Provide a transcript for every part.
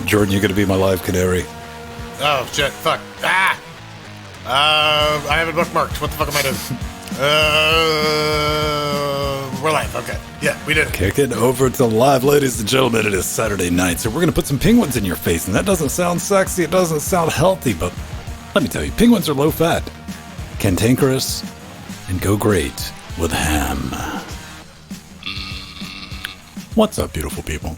Jordan, you're gonna be my live canary. Oh, shit. Fuck. Ah! I have it bookmarked. What the fuck am I doing? We're live. Okay. Yeah, we did it. Kicking over to live, ladies and gentlemen. It is Saturday night, so we're gonna put some penguins in your face, and that doesn't sound sexy, it doesn't sound healthy, but let me tell you, penguins are low fat, cantankerous, and go great with ham. What's up, beautiful people?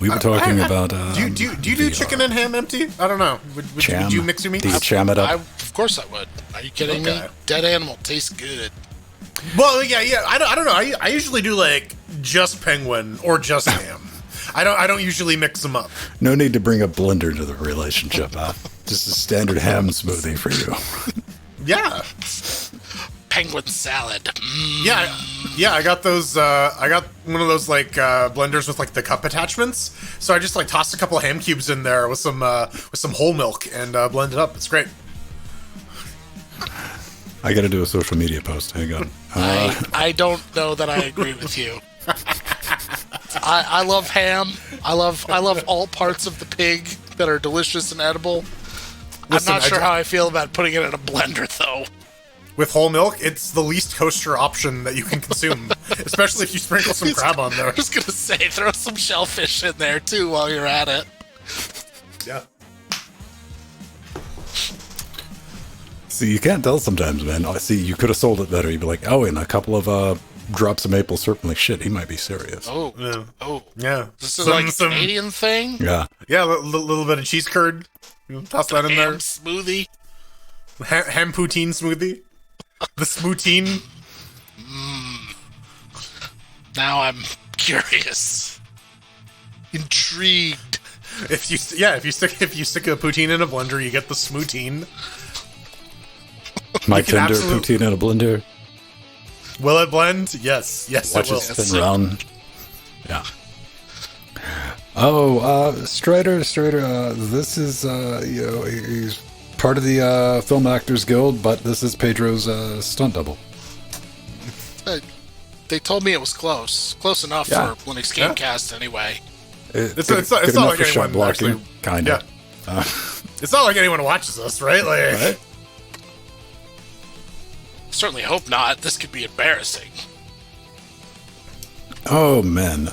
We were talking about... do you do chicken and ham empty? I don't know. Would you mix your meats? Do you cham it up? Of course I would. Are you kidding me? Dead animal tastes good. Well, yeah. I don't know. I usually do like just penguin or just ham. I don't usually mix them up. No need to bring a blender into the relationship, huh? Just a standard ham smoothie for you. Yeah. Penguin salad. Yeah. I got those. I got one of those like blenders with like the cup attachments. So I just like tossed a couple of ham cubes in there with some whole milk and blend it up. It's great. I got to do a social media post. Hang on. I don't know that I agree with you. I love ham. I love all parts of the pig that are delicious and edible. Listen, I'm not sure how I feel about putting it in a blender, though. With whole milk, it's the least kosher option that you can consume, especially if you sprinkle some crab on there. I was gonna say, throw some shellfish in there too while you're at it. Yeah. See, you can't tell sometimes, man. I see, you could have sold it better. You'd be like, oh, and a couple of drops of maple syrup. Like, shit, he might be serious. Oh, Yeah. oh. Yeah. This is like a Canadian thing? Yeah. Yeah, a little bit of cheese curd. You toss that in Ham there. smoothie. Ham poutine smoothie. The smootine. Now I'm curious. Intrigued. If you stick a poutine in a blender, you get the smootine. My You can tender absolute- poutine in a blender. Will it blend? Yes, Watch it will. it spin around. Yeah. Oh, Strider, this is, he's part of the Film Actors Guild, but this is Pedro's stunt double. They told me it was close. Close enough Yeah. for LinuxGameCast anyway. It's not like anyone actually... kind of. Yeah. It's not like anyone watches us, right? Like, Right? Certainly hope not. This could be embarrassing. Oh, man.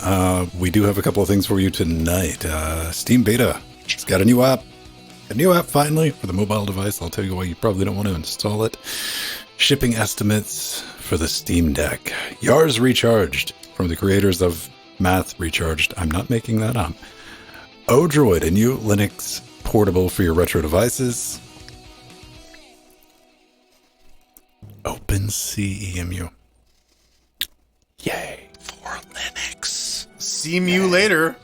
We do have a couple of things for you tonight. Steam Beta. It's got a new app. A new app, finally, for the mobile device. I'll tell you why you probably don't want to install it. Shipping estimates for the Steam Deck. Yars Recharged, from the creators of Math Recharged. I'm not making that up. Odroid, a new Linux portable for your retro devices. OpenCEMU. Yay. For Linux. see you later.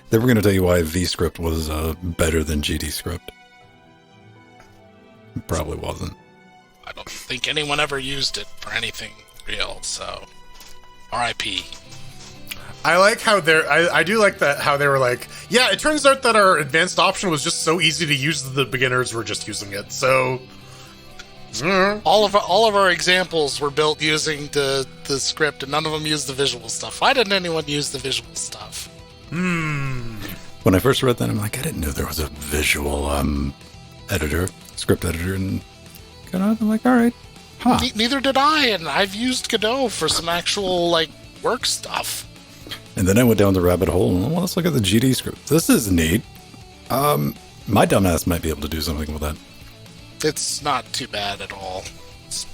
Then we're going to tell you why VScript was better than GDScript. It probably wasn't. I don't think anyone ever used it for anything real, so RIP. I like how I do like that how they were like, yeah, it turns out that our advanced option was just so easy to use that the beginners were just using it. So All of our examples were built using the script, and none of them used the visual stuff. Why didn't anyone use the visual stuff? When I first read that, I'm like, I didn't know there was a visual editor, script editor, and I'm like, all right, huh. Neither did I, and I've used Godot for some actual like work stuff. And then I went down the rabbit hole, and well, let's look at the GD script. This is neat. My dumbass might be able to do something with that. It's not too bad at all. It's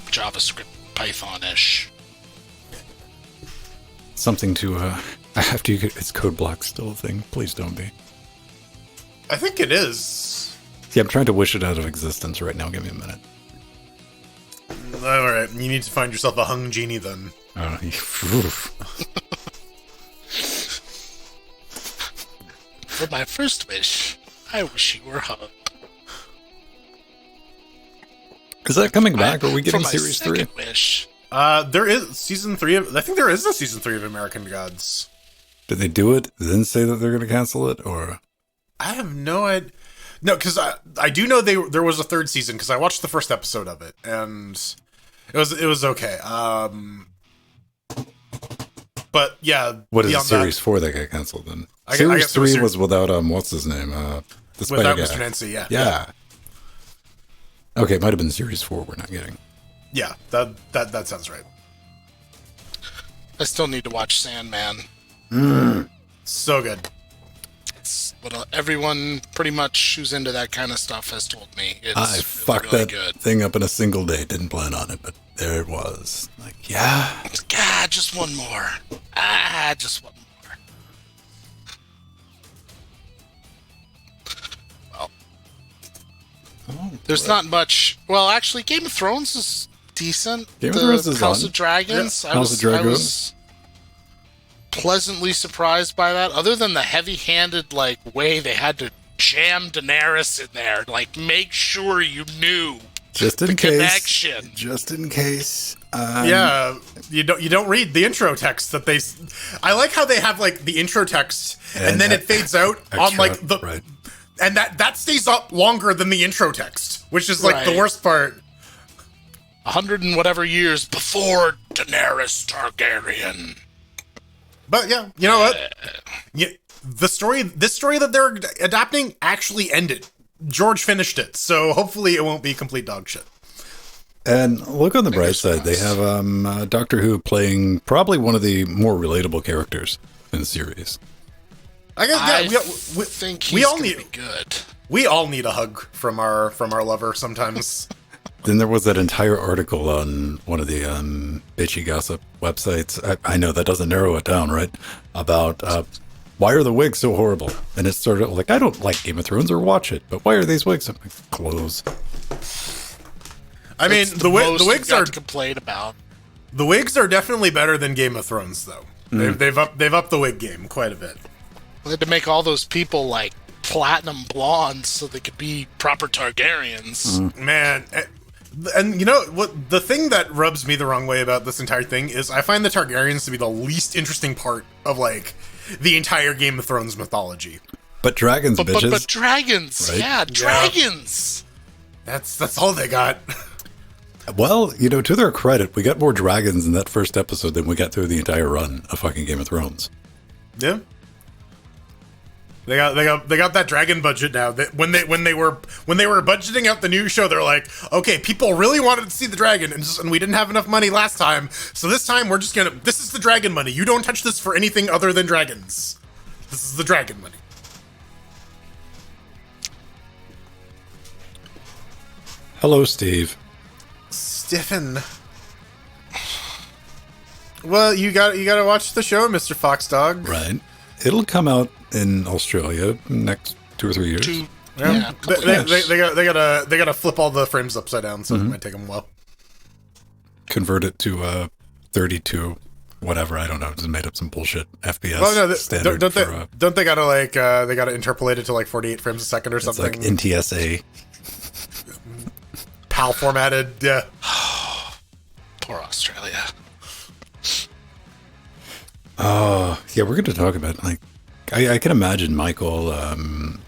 JavaScript, Python-ish. Something to, after you get, is code block still a thing? Please don't be. I think it is. Yeah, I'm trying to wish it out of existence right now. Give me a minute. All right, you need to find yourself a hung genie then. For my first wish, I wish you were hung. Is that coming back? Are we getting For my Series 3? second wish. There is season 3 of... I think there is a season 3 of American Gods. Did they do it, then say that they're going to cancel it, or...? I have no idea. No, because I do know there was a third season, because I watched the first episode of it, and it was okay. But But yeah, What is it, beyond Series 4 that got canceled then? I Series guess it was 3 was without, what's his name? The spider without guy. Mr. Nancy, yeah. Yeah. Okay, it might have been Series 4 we're not getting. Yeah, that sounds right. I still need to watch Sandman. So good. It's what everyone pretty much who's into that kind of stuff has told me. It's I really, fucked really that good. thing up in a single day. Didn't plan on it, but there it was. Like, yeah. Just one more. Just one more. Well, there's not much. Well, actually, Game of Thrones is decent. Game of Thrones is House on. of Dragons. Yeah. I was pleasantly surprised by that. Other than the heavy-handed way they had to jam Daenerys in there, make sure you knew Just in the case. connection. Just in case. Yeah, you don't read the intro text that they. I like how they have the intro text and then it fades out on the right. and that stays up longer than the intro text, which is the Right. worst part. 100 and whatever years before Daenerys Targaryen. But yeah, you know what? Yeah, this story that they're adapting actually ended. George finished it, so hopefully it won't be complete dog shit. And look on the bright Fingers side. They have Doctor Who playing probably one of the more relatable characters in the series. I guess I we think we he's all gonna need be good. we all need a hug from our lover sometimes. Then there was that entire article on one of the bitchy gossip websites. I know that doesn't narrow it down, right? About why are the wigs so horrible? And it's sort of I don't like Game of Thrones or watch it, but why are these wigs? I'm like, clothes. I mean, It's the most wigs you've got are to complain about. the wigs are definitely better than Game of Thrones, though. They've upped the wig game quite a bit. They had to make all those people platinum blondes so they could be proper Targaryens. Man, and you know what? The thing that rubs me the wrong way about this entire thing is I find the Targaryens to be the least interesting part of the entire Game of Thrones mythology. But dragons, bitches. But dragons, Right? yeah, dragons. That's all they got. Well, to their credit, we got more dragons in that first episode than we got through the entire run of fucking Game of Thrones. Yeah. They got that dragon budget now. When they were budgeting out the new show, they're like, okay, people really wanted to see the dragon, and we didn't have enough money last time, so this time we're just gonna. This is the dragon money. You don't touch this for anything other than dragons. This is the dragon money. Hello, Steve. Stiffen. Well, you got to watch the show, Mr. Fox Dog. Right. It'll come out in Australia next 2 or 3 years. Yeah, They gotta flip all the frames upside down, so it might take them a while. Convert it to 32, whatever. I don't know. Just made up some bullshit FPS Well, no, standard. don't they gotta they gotta interpolate it to 48 frames a second or it's something? like NTSA. PAL formatted, yeah. poor Australia. Yeah, we're going to talk about I can imagine Michael and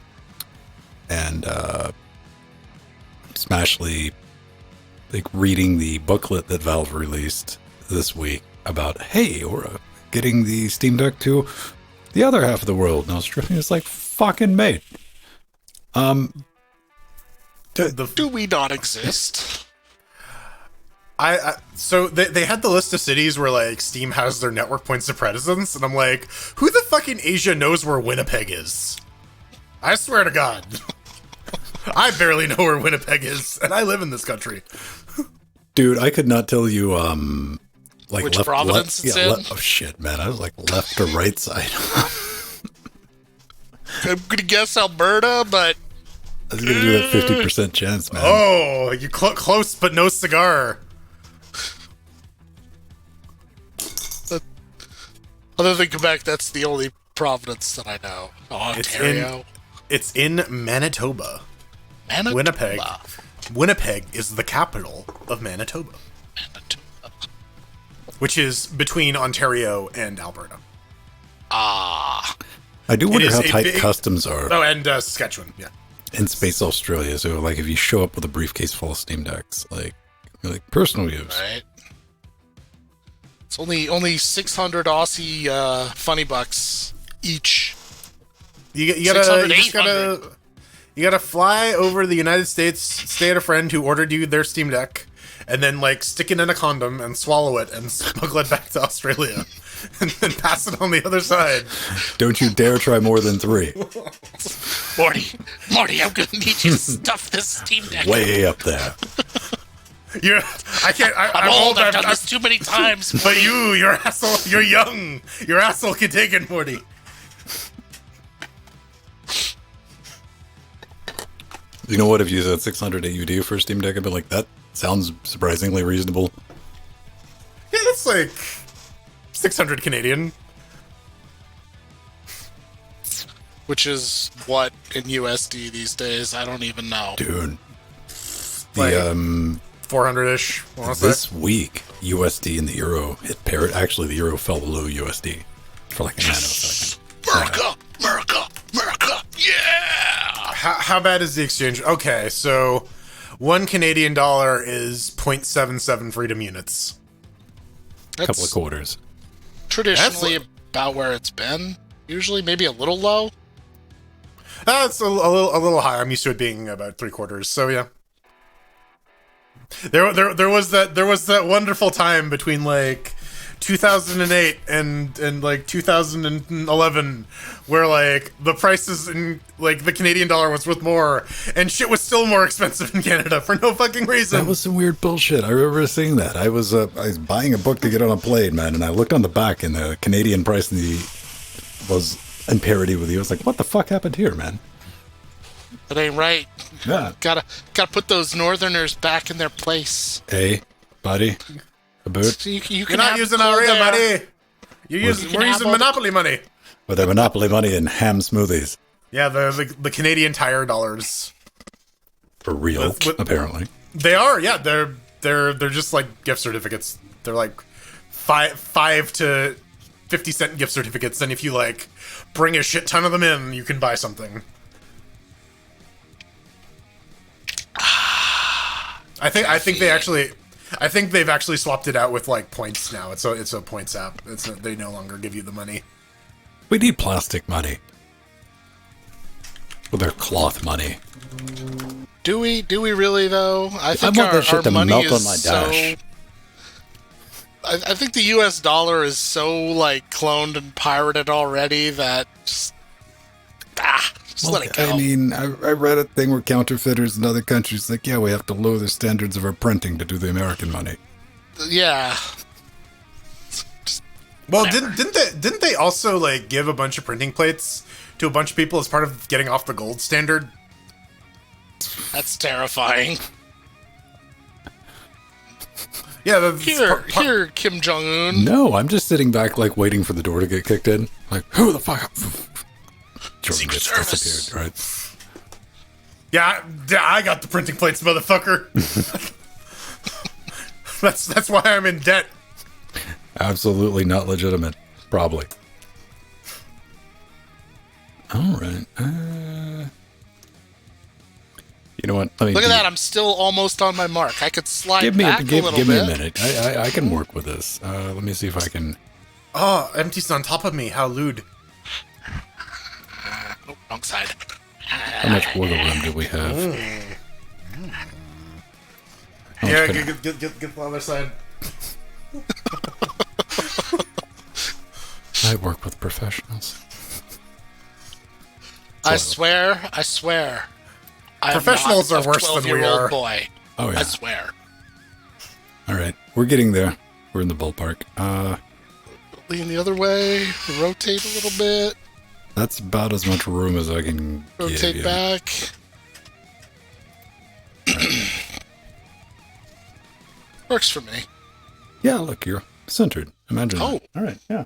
Smashley reading the booklet that Valve released this week about, hey, we're getting the Steam Deck to the other half of the world. And Australia's fucking mate. Do we not exist? So they had the list of cities where Steam has their network points of presence, and I'm like, who the fuck in Asia knows where Winnipeg is? I swear to God. I barely know where Winnipeg is, and I live in this country. Dude, I could not tell you Which province it's in? oh shit, man. I was left or right side. I'm gonna guess Alberta, but I was gonna do that 50% chance, man. Oh, you close but no cigar. other than Quebec, that's the only province that I know. Ontario, It's in Manitoba. Manitoba. Winnipeg is the capital of Manitoba, which is between Ontario and Alberta. Ah, I do wonder is how a tight big- customs are Oh, and Saskatchewan, yeah. in Space Australia. So, if you show up with a briefcase full of Steam Decks, personal use. right. It's only 600 Aussie funny bucks each. You 600, you gotta fly over the United States, stay at a friend who ordered you their Steam Deck, and then like stick it in a condom and swallow it and smuggle it back to Australia, and then pass it on the other side. Don't you dare try more than 3. Morty, I'm gonna need you to stuff this Steam Deck. Way up there. I'm old. I've done this too many times. But you're asshole. You're young. Your asshole can take it, Morty. You know what? If you said 600 AUD for a Steam Deck, I'd be like, that sounds surprisingly reasonable. Yeah, that's like 600 Canadian. Which is what in USD these days? I don't even know. Dude. Like The, 400-ish. this week, USD and the euro hit parity. Actually, the euro fell below USD for like a nanosecond. America, yeah! How bad is the exchange? Okay, so 1 Canadian dollar is 0.77 freedom units. A couple of quarters. Traditionally about where it's been. Usually maybe a little low. That's a little high. I'm used to it being about 3/4. So yeah. There was that wonderful time between like 2008 and like 2011 where like the prices in like the Canadian dollar was worth more and shit was still more expensive in Canada for no fucking reason. That was some weird bullshit. I remember seeing that. I was buying a book to get on a plane, man, and I looked on the back and the Canadian price was in parity with the. I was like, what the fuck happened here, man? That ain't right. Yeah. Gotta put those northerners back in their place. Hey, buddy. A boot? You You're not using our real money. We're using Monopoly money. With their Monopoly money and ham smoothies. Yeah, the Canadian Tire dollars. For real, apparently. They are, yeah. They're just like gift certificates. They're like 5 to 50-cent gift certificates, and if you like bring a shit ton of them in, you can buy something. I think they've actually swapped it out with like points now. It's a points app. They no longer give you the money. We need plastic money. With their cloth money. Do we really though? I think want that shit our to money melt is on my dash. I think the US dollar is so like cloned and pirated already that just let it go. I mean, I read a thing where counterfeiters in other countries like, yeah, we have to lower the standards of our printing to do the American money. Yeah. Well, didn't they also like give a bunch of printing plates to a bunch of people as part of getting off the gold standard? That's terrifying. Yeah, Here, Kim Jong-un. No, I'm just sitting back, like, waiting for the door to get kicked in. Like, who the fuck? Jordan Secret gets Service. disappeared, right? Yeah, I got the printing plates, motherfucker. That's why I'm in debt. Absolutely not legitimate. Probably. All right. You know what? Look at that! I'm still almost on my mark. I could slide back a little bit. Give me a minute. I can work with this. Let me see if I can. Oh, Empty's on top of me. How lewd. Oh, wrong side. How much wiggle room do we have? Yeah, get the other side. I work with professionals. I swear. Professionals are worse than we are. Boy. Oh yeah. I swear. All right, we're getting there. We're in the ballpark. Lean the other way. Rotate a little bit. That's about as much room as I can Rotate give. back. Works for me. Yeah, look, you're centered. Imagine. Oh. All right. Yeah.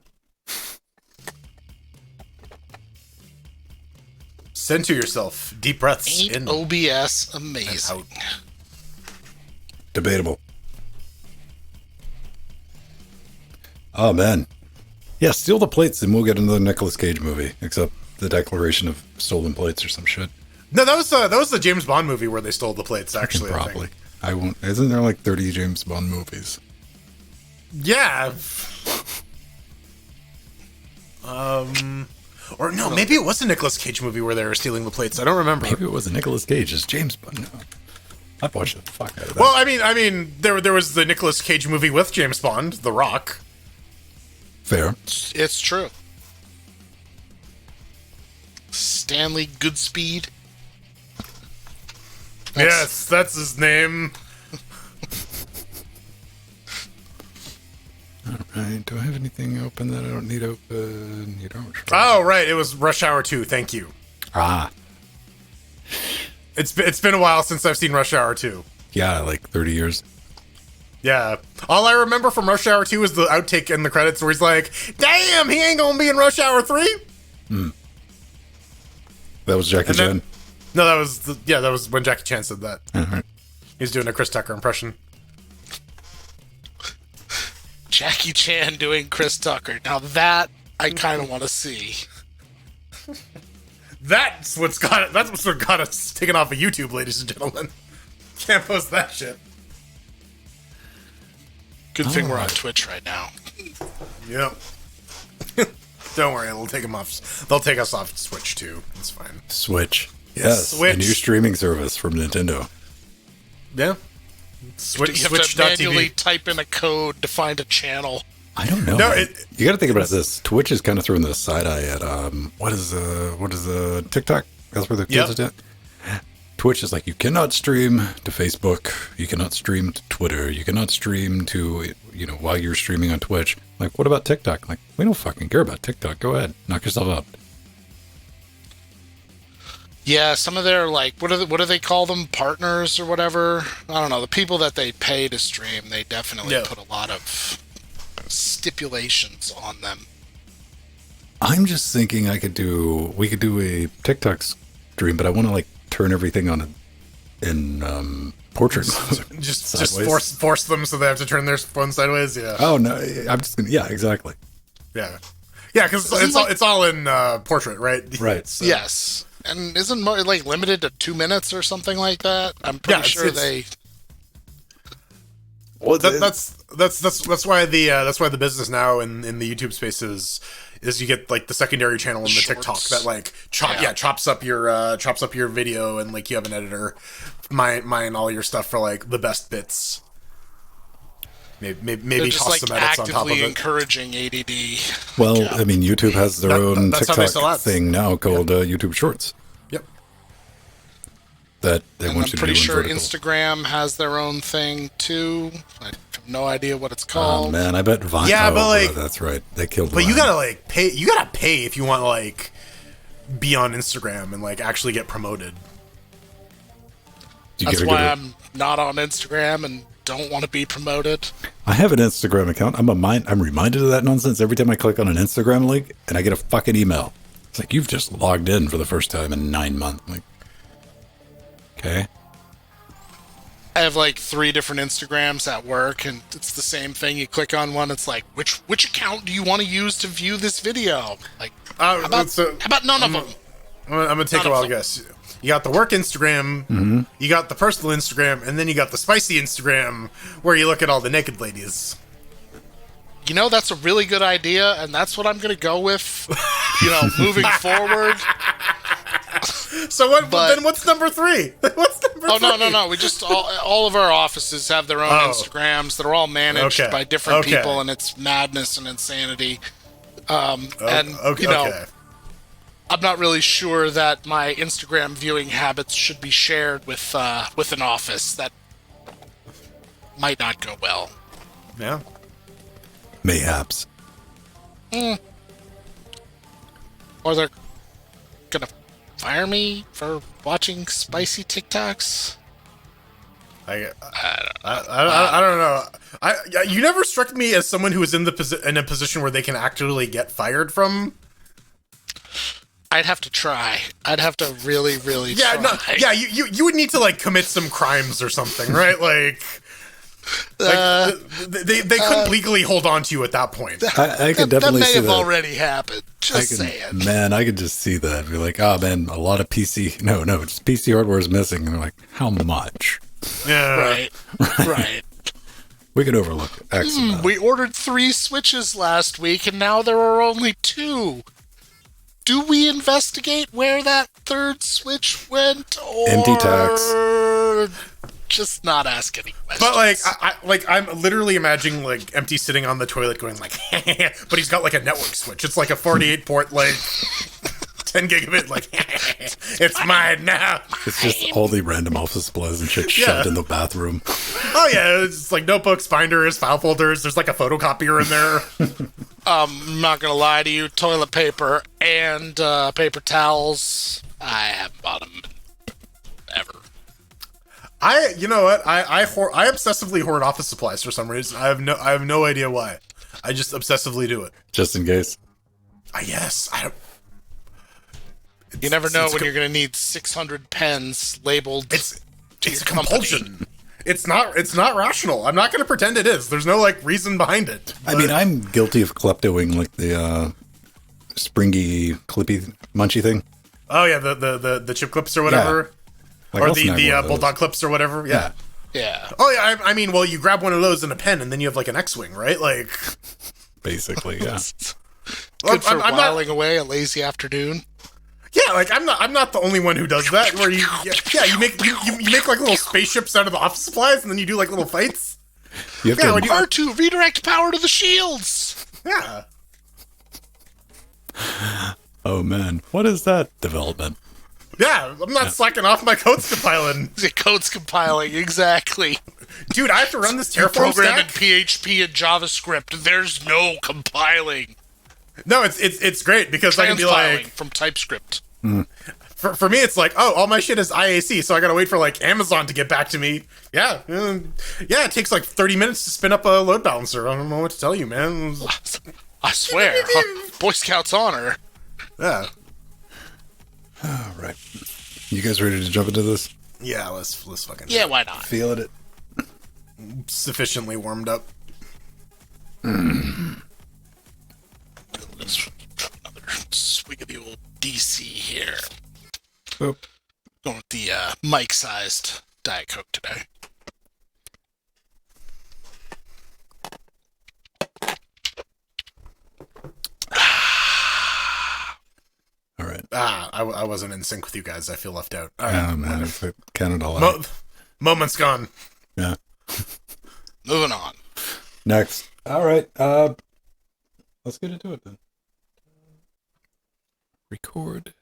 Center yourself. Deep breaths Ain't in. OBS amazing? And out. Debatable. Oh man. Yeah, steal the plates and we'll get another Nicolas Cage movie. Except the declaration of stolen plates or some shit. No, that was the James Bond movie where they stole the plates. Actually, Probably. I think. I won't. Isn't there like 30 James Bond movies? Yeah. Or no, maybe it was a Nicolas Cage movie where they were stealing the plates. I don't remember. Maybe it was a Nicolas Cage as James Bond. No. I've watched the fuck out of that. Well, I mean, there was the Nicolas Cage movie with James Bond, The Rock. Fair. It's true. Stanley Goodspeed. Yes, that's his name. All right. Do I have anything open that I don't need open? You don't. Oh, right. It was Rush Hour 2. Thank you. Ah. It's been a while since I've seen Rush Hour 2. Yeah, like 30 years. Yeah. All I remember from Rush Hour 2 is the outtake in the credits where he's like, damn, he ain't gonna be in Rush Hour 3? That was Jackie Chan. No, that was when Jackie Chan said that. All right. He's doing a Chris Tucker impression. Jackie Chan doing Chris Tucker. Now that I kind of want to see. That's what got us taken off of YouTube, ladies and gentlemen. Can't post that shit. Good thing we're on Twitch right now. Yep. Don't worry, they'll take them off. They'll take us off Switch too. It's fine. Switch. Yes. Switch. A new streaming service from Nintendo. Yeah. Switch. You have to manually type in a code to find a channel. I don't know. No, you got to think about this. Twitch is kind of throwing the side eye at what is TikTok? That's where the kids are at. Twitch is like, you cannot stream to Facebook, you cannot stream to Twitter, you cannot stream to while you're streaming on Twitch. Like, what about TikTok? Like, we don't fucking care about TikTok. Go ahead, knock yourself out. Yeah, some of their what do they call them? Partners or whatever? I don't know. The people that they pay to stream, they definitely put a lot of stipulations on them. I'm just thinking we could do a TikTok stream, but I want to turn everything on in portrait mode. just force them so they have to turn their phone sideways. Yeah. Oh no, I'm just gonna. Yeah, exactly. Yeah, because it's all in portrait, right? Right. So. Yes, and isn't limited to 2 minutes or something like that? I'm pretty sure they. Well, that's why the business now in the YouTube space is you get the secondary channel in the TikTok that chops up your video, and you have an editor mine all your stuff for the best bits. Maybe just toss some edits on top of it. Actively encouraging ADD. Well, I mean, YouTube has their own that's how they sell TikTok ads. thing now called YouTube Shorts. Yep. That they And want I'm you to pretty do in sure vertical. Instagram has their own thing too. I have no idea what it's called. Oh man, I bet Vine. Yeah, but that's right. They killed. But Vine. you gotta pay. You gotta pay if you want to be on Instagram and actually get promoted. You That's gotta why go to- I'm not on Instagram and don't want to be promoted. I have an Instagram account. I'm reminded of that nonsense every time I click on an Instagram link, and I get a fucking email. It's like, you've just logged in for the first time in 9 months. I'm like, okay. I have 3 different Instagrams at work, and it's the same thing. You click on one, it's like, which account do you want to use to view this video? How about none of them? I'm gonna take a wild guess. You got the work Instagram, you got the personal Instagram, and then you got the spicy Instagram where you look at all the naked ladies. That's a really good idea, and that's what I'm going to go with, moving forward. So then what's number 3? What's number 3? No. We just, all of our offices have their own Instagrams that are all managed by different people, and it's madness and insanity. I'm not really sure that my Instagram viewing habits should be shared with an office. That might not go well. Yeah. Mayhaps. Or they're gonna fire me for watching spicy TikToks. I don't know. You never struck me as someone who is in a position where they can actually get fired from. I'd have to try. I'd have to really, really try. You would need to commit some crimes or something, right? They couldn't legally hold on to you at that point. I could definitely that may see have that. already happened. Just saying. Man, I could just see that. Be like, oh man, a lot of PC. No, just PC hardware is missing. And they're like, how much? Yeah. Right. We could overlook X amount. We ordered 3 Switches last week, and now there are only 2. Do we investigate where that 3rd Switch went, or Empty tax. just not ask any questions? But I'm literally imagining like Empty sitting on the toilet going like, but he's got like a network switch. It's like a 48 port like 10 gigabit like, it's mine now. It's just all the random office supplies and shit shoved in the bathroom. Oh yeah, it's like notebooks, binders, file folders. There's like a photocopier in there. I'm not gonna lie to you. Toilet paper and paper towels. I haven't bought them ever. You know what? I obsessively hoard office supplies for some reason. I have no idea why. I just obsessively do it. Just in case. Yes. You never know when you're going to need 600 pens labeled. It's your a compulsion. It's not rational. I'm not going to pretend it is. There's no like reason behind it. I mean, I'm guilty of kleptoing like the springy clippy munchy thing. Oh yeah, the chip clips or whatever, Like, or I'll the snag one of those. bulldog clips or whatever. Yeah. Yeah. Oh yeah. I mean, well, you grab one of those and a pen, and then you have like an X-wing, right? Like, Basically, yeah. Good for I'm whiling away a lazy afternoon. Yeah, like I'm not the only one who does that. Where you make like little spaceships out of the office supplies, and then you do like little fights. You have Yeah, to, when you- R2, redirect power to the shields! Yeah. oh man, what is that development? Yeah, I'm not slacking off my code's compiling. The code's compiling, exactly. Dude, I have to run this You Terraform program in stack. PHP and JavaScript. There's no compiling. No, it's great because I can be Transpiling like, from TypeScript. for me, it's like, oh, all my shit is IAC, so I gotta wait for like Amazon to get back to me. Yeah, it takes like 30 minutes to spin up a load balancer. I don't know what to tell you, man. I swear. Boy Scouts honor. Yeah, All right, you guys ready to jump into this? yeah. Let's fucking Yeah, why not? Feeling it. sufficiently warmed up. Let's drop another swig of the old DC here. Oh, Going with the mic-sized Diet Coke today. all right. I wasn't in sync with you guys. I feel left out. All right. Oh man, if I count it all out. Moment's gone. Yeah. Moving on. Next. All right. Let's get into it then. Record.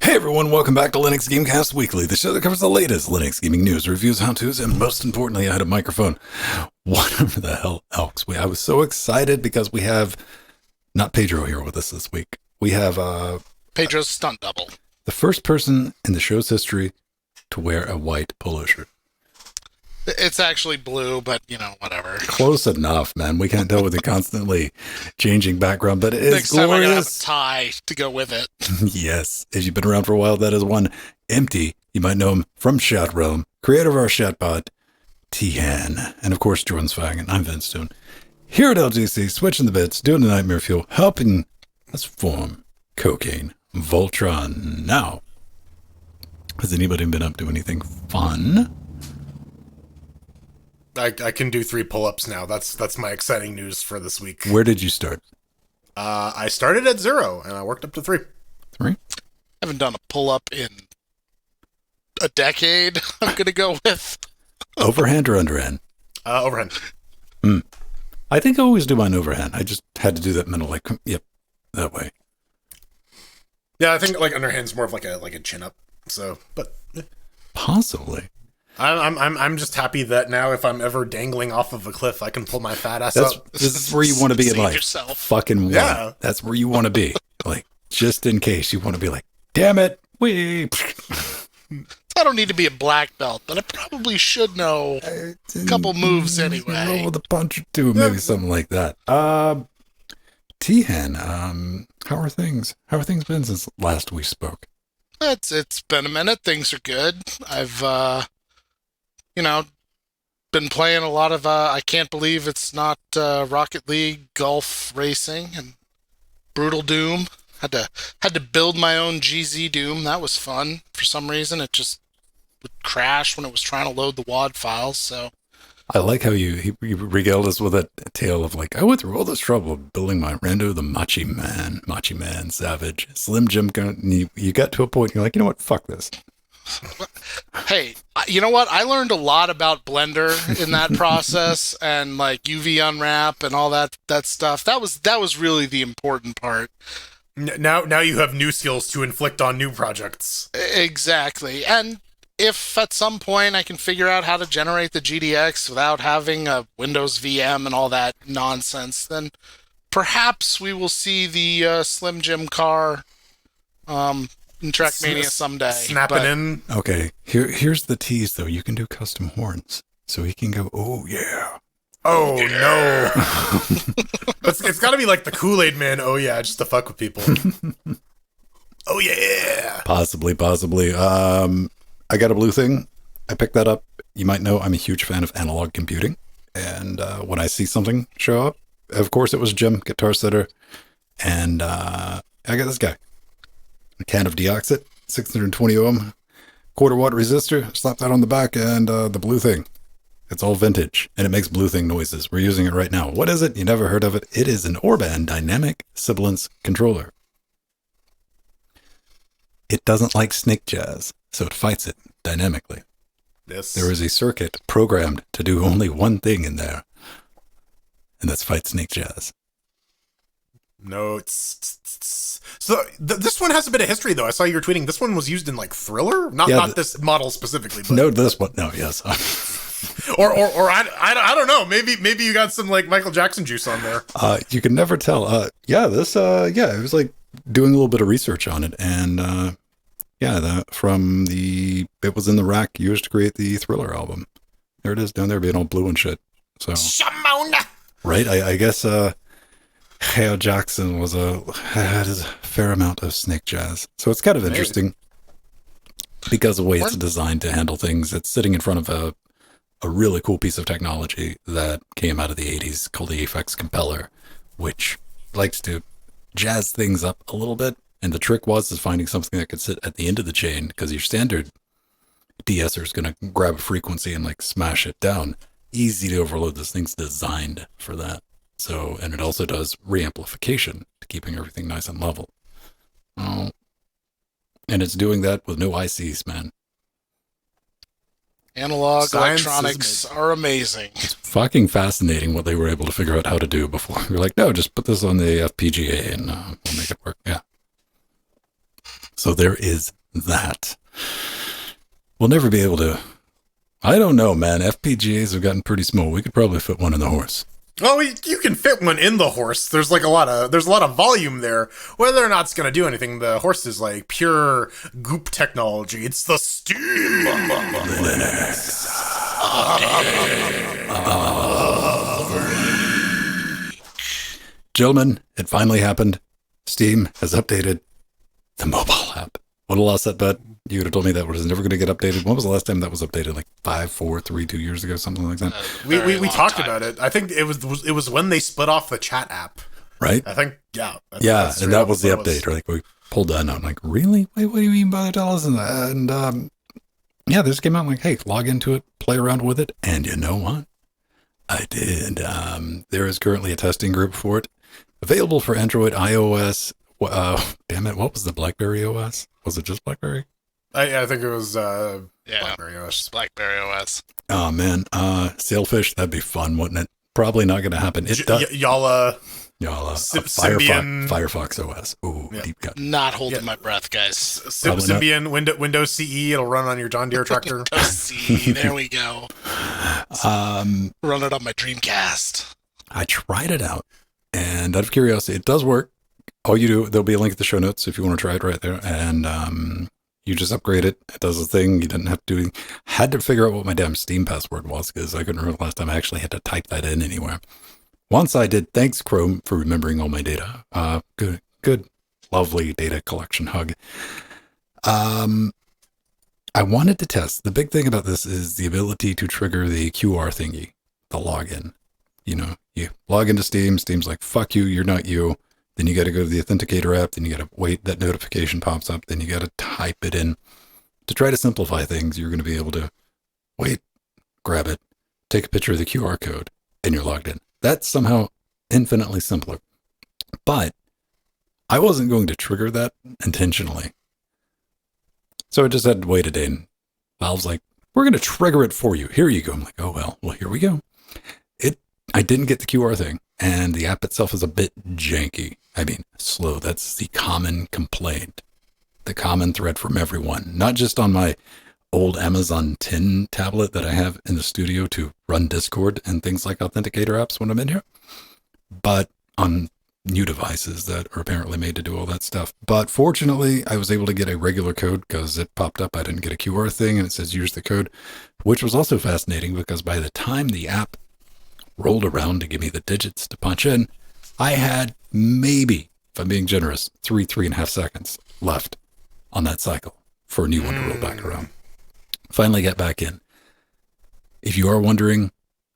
Hey everyone, welcome back to Linux Gamecast Weekly, the show that covers the latest Linux gaming news, reviews, how-tos, and most importantly, I had a microphone. Whatever the hell else. I was so excited because we have not Pedro here with us this week. We have Pedro's stunt double. the first person in the show's history to wear a white polo shirt. It's actually blue, but, whatever. Close enough, man. We can't tell with the constantly changing background, but it is Next time I gotta have a glorious. tie to go with it. Yes, if you've been around for a while, that is one Empty. You might know him from Chat Realm, creator of our chatbot, Tian, and of course, Jordan's Fang, and I'm Vince Stone. Here at LGC, switching the bits, doing the nightmare fuel, helping us form Cocaine Voltron. Now, has anybody been up to anything fun? I can do 3 pull-ups now. That's my exciting news for this week. Where did you start? I started at 0 and I worked up to 3. 3? I haven't done a pull-up in a decade, I'm gonna go with. Overhand or underhand? Overhand. I think I always do mine overhand. I just had to do that mental, like, yep, that way. Yeah, I think like underhand's more of like a chin up. So, but Possibly. I'm just happy that now if I'm ever dangling off of a cliff, I can pull my fat ass up. This is where you want to be in Save life. yourself. Fucking one. Yeah. That's where you want to be. Like, just in case you want to be like, damn it, we. I don't need to be a black belt, but I probably should know a couple moves anyway. Roll the punch or two, maybe something like that. Tihan, how are things? How are things been since last we spoke? It's been a minute. Things are good. I've been playing a lot of I can't believe it's not Rocket League golf racing and Brutal Doom. Had to build my own GZ Doom. That was fun. For some reason, it just would crash when it was trying to load the WAD files. So I like how you regaled us with a tale of like, I went through all this trouble of building my Rando the Machi Man, Savage, Slim Jim gun. And you got to a point, you're like, you know what, fuck this. Hey, you know what? I learned a lot about Blender in that process, and like UV unwrap and all that stuff. That was really the important part. Now you have new skills to inflict on new projects. Exactly. And if at some point I can figure out how to generate the GDX without having a Windows VM and all that nonsense, then perhaps we will see the Slim Jim car in Trackmania someday. Snapping in. Okay, here's the tease, though. You can do custom horns. So he can go, oh, yeah. Oh, no. It's got to be like the Kool-Aid Man, oh, yeah, just to fuck with people. Oh, yeah. Possibly. I got a blue thing. I picked that up. You might know I'm a huge fan of analog computing. And when I see something show up, of course it was Jim, guitar setter. And I got this guy. A can of deoxit, 620 ohm, quarter-watt resistor. Slap that on the back, and the blue thing. It's all vintage, and it makes blue thing noises. We're using it right now. What is it? You never heard of it. It is an Orban dynamic sibilance controller. It doesn't like snake jazz, so it fights it dynamically. Yes. There is a circuit programmed to do only one thing in there, and that's fight snake jazz. No, it's so this one has a bit of history, though. I saw you were tweeting. This one was used in like Thriller, not this model specifically. But. No, this one. No, yes. or I don't know. Maybe you got some like Michael Jackson juice on there. You can never tell. It was like doing a little bit of research on it, and it was in the rack used to create the Thriller album. There it is down there, being all blue and shit. So Shamona. Right, I guess. Hale Jackson had a fair amount of snake jazz, so it's kind of interesting because of the way it's designed to handle things. It's sitting in front of a really cool piece of technology that came out of the 80s called the Aphex Compeller, which likes to jazz things up a little bit. And the trick was finding something that could sit at the end of the chain, because your standard de-esser is going to grab a frequency and like smash it down. Easy to overload. This thing's designed for that. So, and it also does reamplification to keeping everything nice and level. And it's doing that with no ICs, man. Analog electronics are amazing. It's fucking fascinating what they were able to figure out how to do before. We're like, no, just put this on the FPGA and we'll make it work. Yeah. So there is that. We'll never be able to. I don't know, man. FPGAs have gotten pretty small. We could probably fit one in the horse. Well, you can fit one in the horse. There's a lot of volume there. Whether or not it's going to do anything, the horse is like pure goop technology. It's the Steam Linux. Gentlemen, it finally happened. Steam has updated the mobile app. What a loss that bet. You would have told me that was never going to get updated. When was the last time that was updated? Like 5, 4, 3, 2 years ago, something like that. We talked about it. I think it was when they split off the chat app. Right? I think, yeah. And that was the update. Like we pulled that out. I'm like, really? Wait, what do you mean by the dollars? And this came out like, hey, log into it, play around with it. And you know what? I did. There is currently a testing group for it. Available for Android, iOS. Damn it, what was the BlackBerry OS? Was it just BlackBerry? I think it was BlackBerry OS. BlackBerry OS. Oh, man. Sailfish, that'd be fun, wouldn't it? Probably not going to happen. Firefox OS. Ooh, yeah. Deep cut. Not holding my breath, guys. Symbian, Windows CE, it'll run on your John Deere tractor. Windows CE, there we go. Run it on my Dreamcast. I tried it out, and out of curiosity, it does work. All you do, there'll be a link in the show notes if you want to try it right there, and you just upgrade it. It does the thing. You didn't have to do. Had to figure out what my damn Steam password was, because I couldn't remember the last time I actually had to type that in anywhere. Once I did, thanks Chrome for remembering all my data. Good, lovely data collection hug. I wanted to test. The big thing about this is the ability to trigger the QR thingy, the login. You know, you log into Steam. Steam's like, fuck you, you're not you. Then you got to go to the Authenticator app. Then you got to wait. That notification pops up. Then you got to type it in. To try to simplify things, you're going to be able to wait, grab it, take a picture of the QR code, and you're logged in. That's somehow infinitely simpler. But I wasn't going to trigger that intentionally. So I just had to wait a day, and Valve's like, we're going to trigger it for you. Here you go. I'm like, oh, well, here we go. I didn't get the QR thing, and the app itself is a bit janky. I mean, slow. That's the common complaint, the common thread from everyone, not just on my old Amazon 10 tablet that I have in the studio to run Discord and things like Authenticator apps when I'm in here, but on new devices that are apparently made to do all that stuff. But fortunately, I was able to get a regular code because it popped up. I didn't get a QR thing, and it says use the code, which was also fascinating because by the time the app rolled around to give me the digits to punch in, I had maybe, if I'm being generous, 3.5 seconds left on that cycle for a new one to roll back around. Finally got back in. If you are wondering,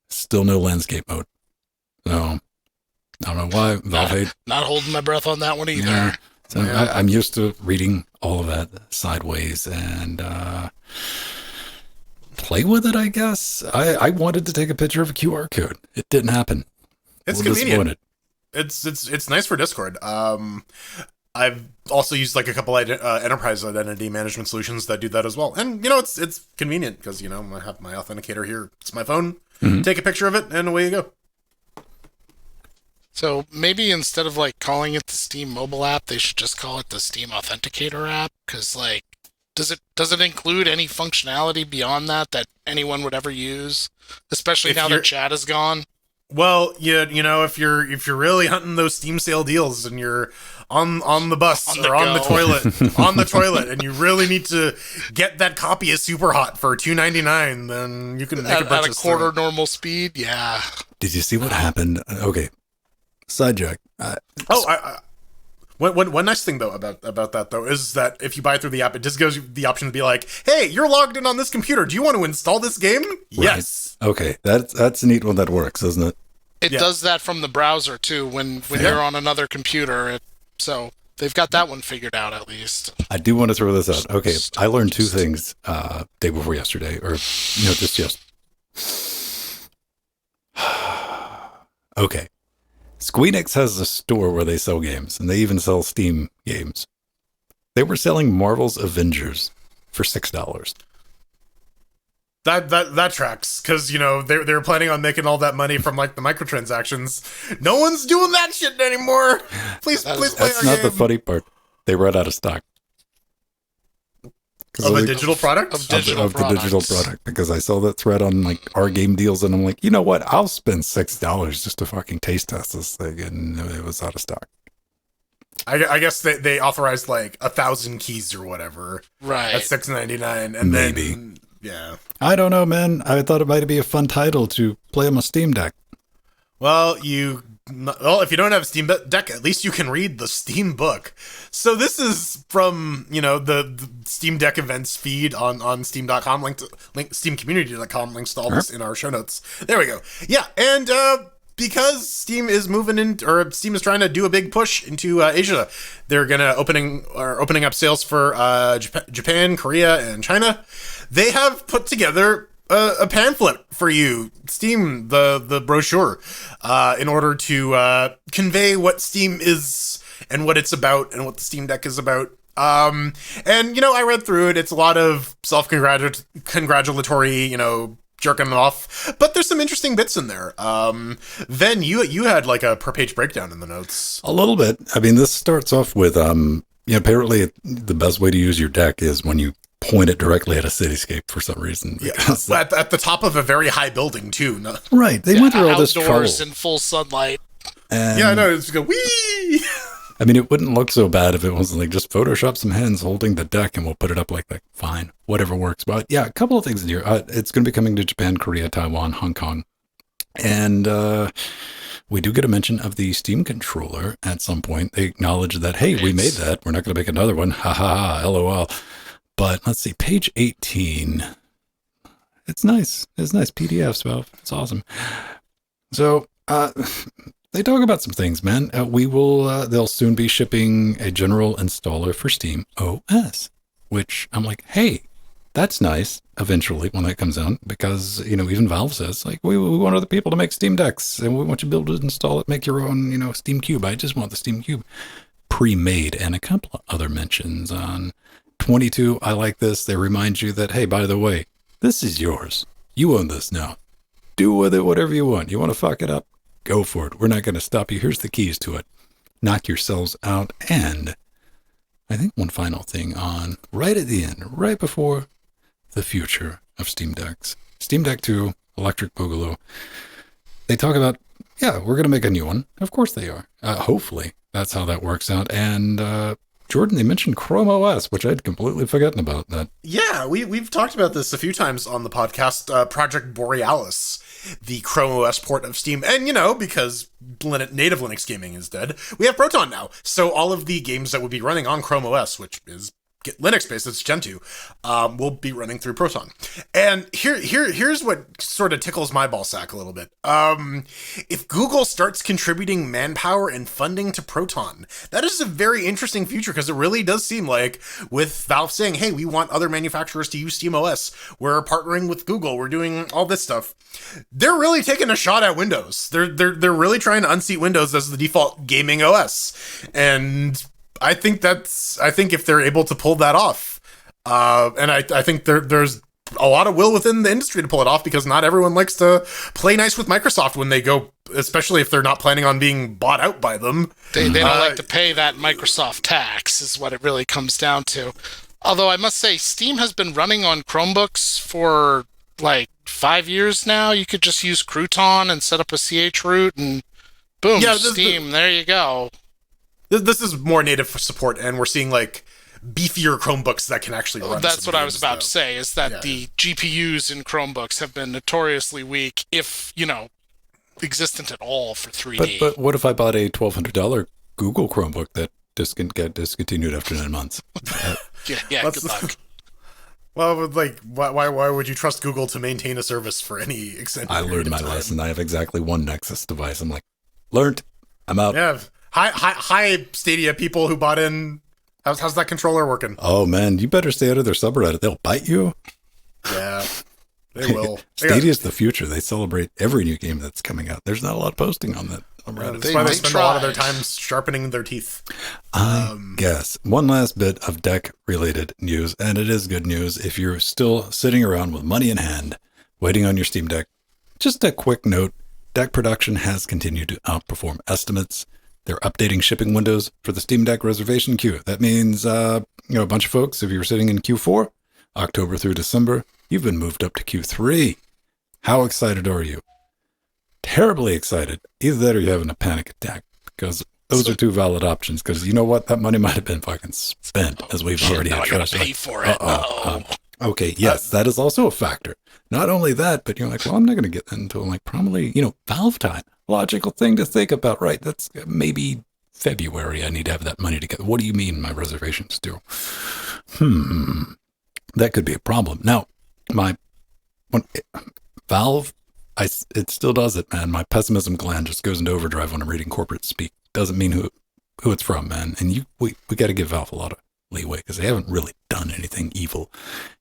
still no landscape mode. So, I don't know why. Not holding my breath on that one either. Yeah. So I'm used to reading all of that sideways and play with it, I guess. I wanted to take a picture of a QR code. It didn't happen. It's convenient. It's nice for Discord. I've also used like a couple enterprise identity management solutions that do that as well. And, it's convenient because, I have my authenticator here. It's my phone. Mm-hmm. Take a picture of it and away you go. So maybe instead of like calling it the Steam mobile app, they should just call it the Steam Authenticator app. Because like, does it include any functionality beyond that anyone would ever use? Especially now that chat is gone. Well, if you're really hunting those Steam sale deals and you're on the bus or on the toilet, and you really need to get that copy of Super Hot for $2.99, then you can make a purchase at a quarter normal speed. Yeah. Did you see what happened? Okay. Sidetrack. One nice thing though about that though is that if you buy it through the app, it just gives you the option to be like, "Hey, you're logged in on this computer. Do you want to install this game?" Right. Yes. Okay, that's a neat one that works, isn't it? It does that from the browser too when you're on another computer. So they've got that one figured out at least. I do want to throw this out. Okay, I learned two things day before yesterday, or just yesterday. Okay. Squeenix has a store where they sell games, and they even sell Steam games. They were selling Marvel's Avengers for $6. That tracks, because they were planning on making all that money from like the microtransactions. No one's doing that shit anymore. Please play our game. That's not the funny part. They run out of stock. Of a digital product? Of the digital product, because I saw that thread on like our game deals, and I'm like, you know what? I'll spend $6 just to fucking taste test this thing, and it was out of stock. I guess they authorized like 1,000 keys or whatever, right? At $6.99, and maybe. Then, yeah. I don't know, man. I thought it might be a fun title to play on my Steam Deck. Well, if you don't have a Steam Deck, at least you can read the Steam book. So this is from, the Steam Deck events feed on steam.com, link steamcommunity.com, links to all this in our show notes. There we go. Yeah, and because Steam is Steam is trying to do a big push into Asia, they're opening up sales for Japan, Korea, and China. They have put together a pamphlet for you, Steam, the brochure, in order to convey what Steam is and what it's about and what the Steam Deck is about. And I read through it. It's a lot of self-congratulatory, jerking off, but there's some interesting bits in there. Then you had like a per page breakdown in the notes. A little bit. I mean, this starts off with apparently the best way to use your deck is when you point it directly at a cityscape for some reason. Yeah, at the top of a very high building too. No? Right. They went through all this trouble. Outdoors in full sunlight. And yeah, I know. It's go wee. I mean, it wouldn't look so bad if it wasn't like just Photoshop some hands holding the deck and we'll put it up like that. Fine, whatever works. But yeah, a couple of things in here. It's going to be coming to Japan, Korea, Taiwan, Hong Kong, and we do get a mention of the Steam controller at some point. They acknowledge that, hey, we made that. We're not going to make another one. Ha ha ha. LOL. But let's see, page 18. It's nice. It's nice. PDFs, well, it's awesome. So, they talk about some things, man. We will. They'll soon be shipping a general installer for Steam OS, which I'm like, hey, that's nice. Eventually, when that comes out, because even Valve says like we want other people to make Steam Decks, and we want you to be able to install it, make your own Steam Cube. I just want the Steam Cube pre-made, and a couple of other mentions on 22. I like this. They remind you that, hey, by the way, this is yours. You own this now. Do with it whatever you want. You want to fuck it up? Go for it. We're not going to stop you. Here's the keys to it. Knock yourselves out. And I think one final thing on right at the end, right before the future of Steam Decks. Steam Deck 2, Electric Boogaloo. They talk about, yeah, we're going to make a new one. Of course they are. Hopefully that's how that works out. And Jordan, they mentioned Chrome OS, which I'd completely forgotten about that. Yeah, we've talked about this a few times on the podcast. Project Borealis, the Chrome OS port of Steam. And, because native Linux gaming is dead, we have Proton now. So all of the games that would be running on Chrome OS, which is Linux-based, it's Gen 2, will be running through Proton. And here's what sort of tickles my ballsack a little bit. If Google starts contributing manpower and funding to Proton, that is a very interesting future, because it really does seem like, with Valve saying, hey, we want other manufacturers to use SteamOS, we're partnering with Google, we're doing all this stuff, they're really taking a shot at Windows. They're really trying to unseat Windows as the default gaming OS. And I think if they're able to pull that off, and I think there's a lot of will within the industry to pull it off, because not everyone likes to play nice with Microsoft when they go, especially if they're not planning on being bought out by them. They don't like to pay that Microsoft tax, is what it really comes down to. Although I must say, Steam has been running on Chromebooks for like 5 years now. You could just use Crouton and set up a CH root, and boom, Steam, there you go. This is more native support, and we're seeing like beefier Chromebooks that can actually run. That's what I was about to say, is that the GPUs in Chromebooks have been notoriously weak, if, existent at all, for 3D. But what if I bought a $1,200 Google Chromebook that got discontinued after 9 months? Yeah, good luck. Well, like, why would you trust Google to maintain a service for any extended period of time? I learned my lesson. I have exactly one Nexus device. I'm like, learned. I'm out. Yeah. Hi, Stadia people who bought in. How's that controller working? Oh, man, you better stay out of their subreddit. They'll bite you. Yeah, they will. Stadia's the future. They celebrate every new game that's coming out. There's not a lot of posting on that. That's why they spend a lot of their time sharpening their teeth. I guess. One last bit of deck-related news, and it is good news if you're still sitting around with money in hand, waiting on your Steam Deck. Just a quick note, deck production has continued to outperform estimates. They're updating shipping windows for the Steam Deck reservation queue. That means, a bunch of folks, if you're sitting in Q4, October through December, you've been moved up to Q3. How excited are you? Terribly excited. Either that or you're having a panic attack, because those are two valid options, because you know what? That money might have been fucking spent, as we've already had trust. Pay for it. Okay, yes, that is also a factor. Not only that, but you're like, well, I'm not going to get that until like probably, Valve time. Logical thing to think about, right? That's maybe February. I need to have that money together. What do you mean my reservations due? That could be a problem. Now, Valve, it still does it, man. My pessimism gland just goes into overdrive when I'm reading corporate speak. Doesn't mean who it's from, man. And we got to give Valve a lot of leeway, because they haven't really done anything evil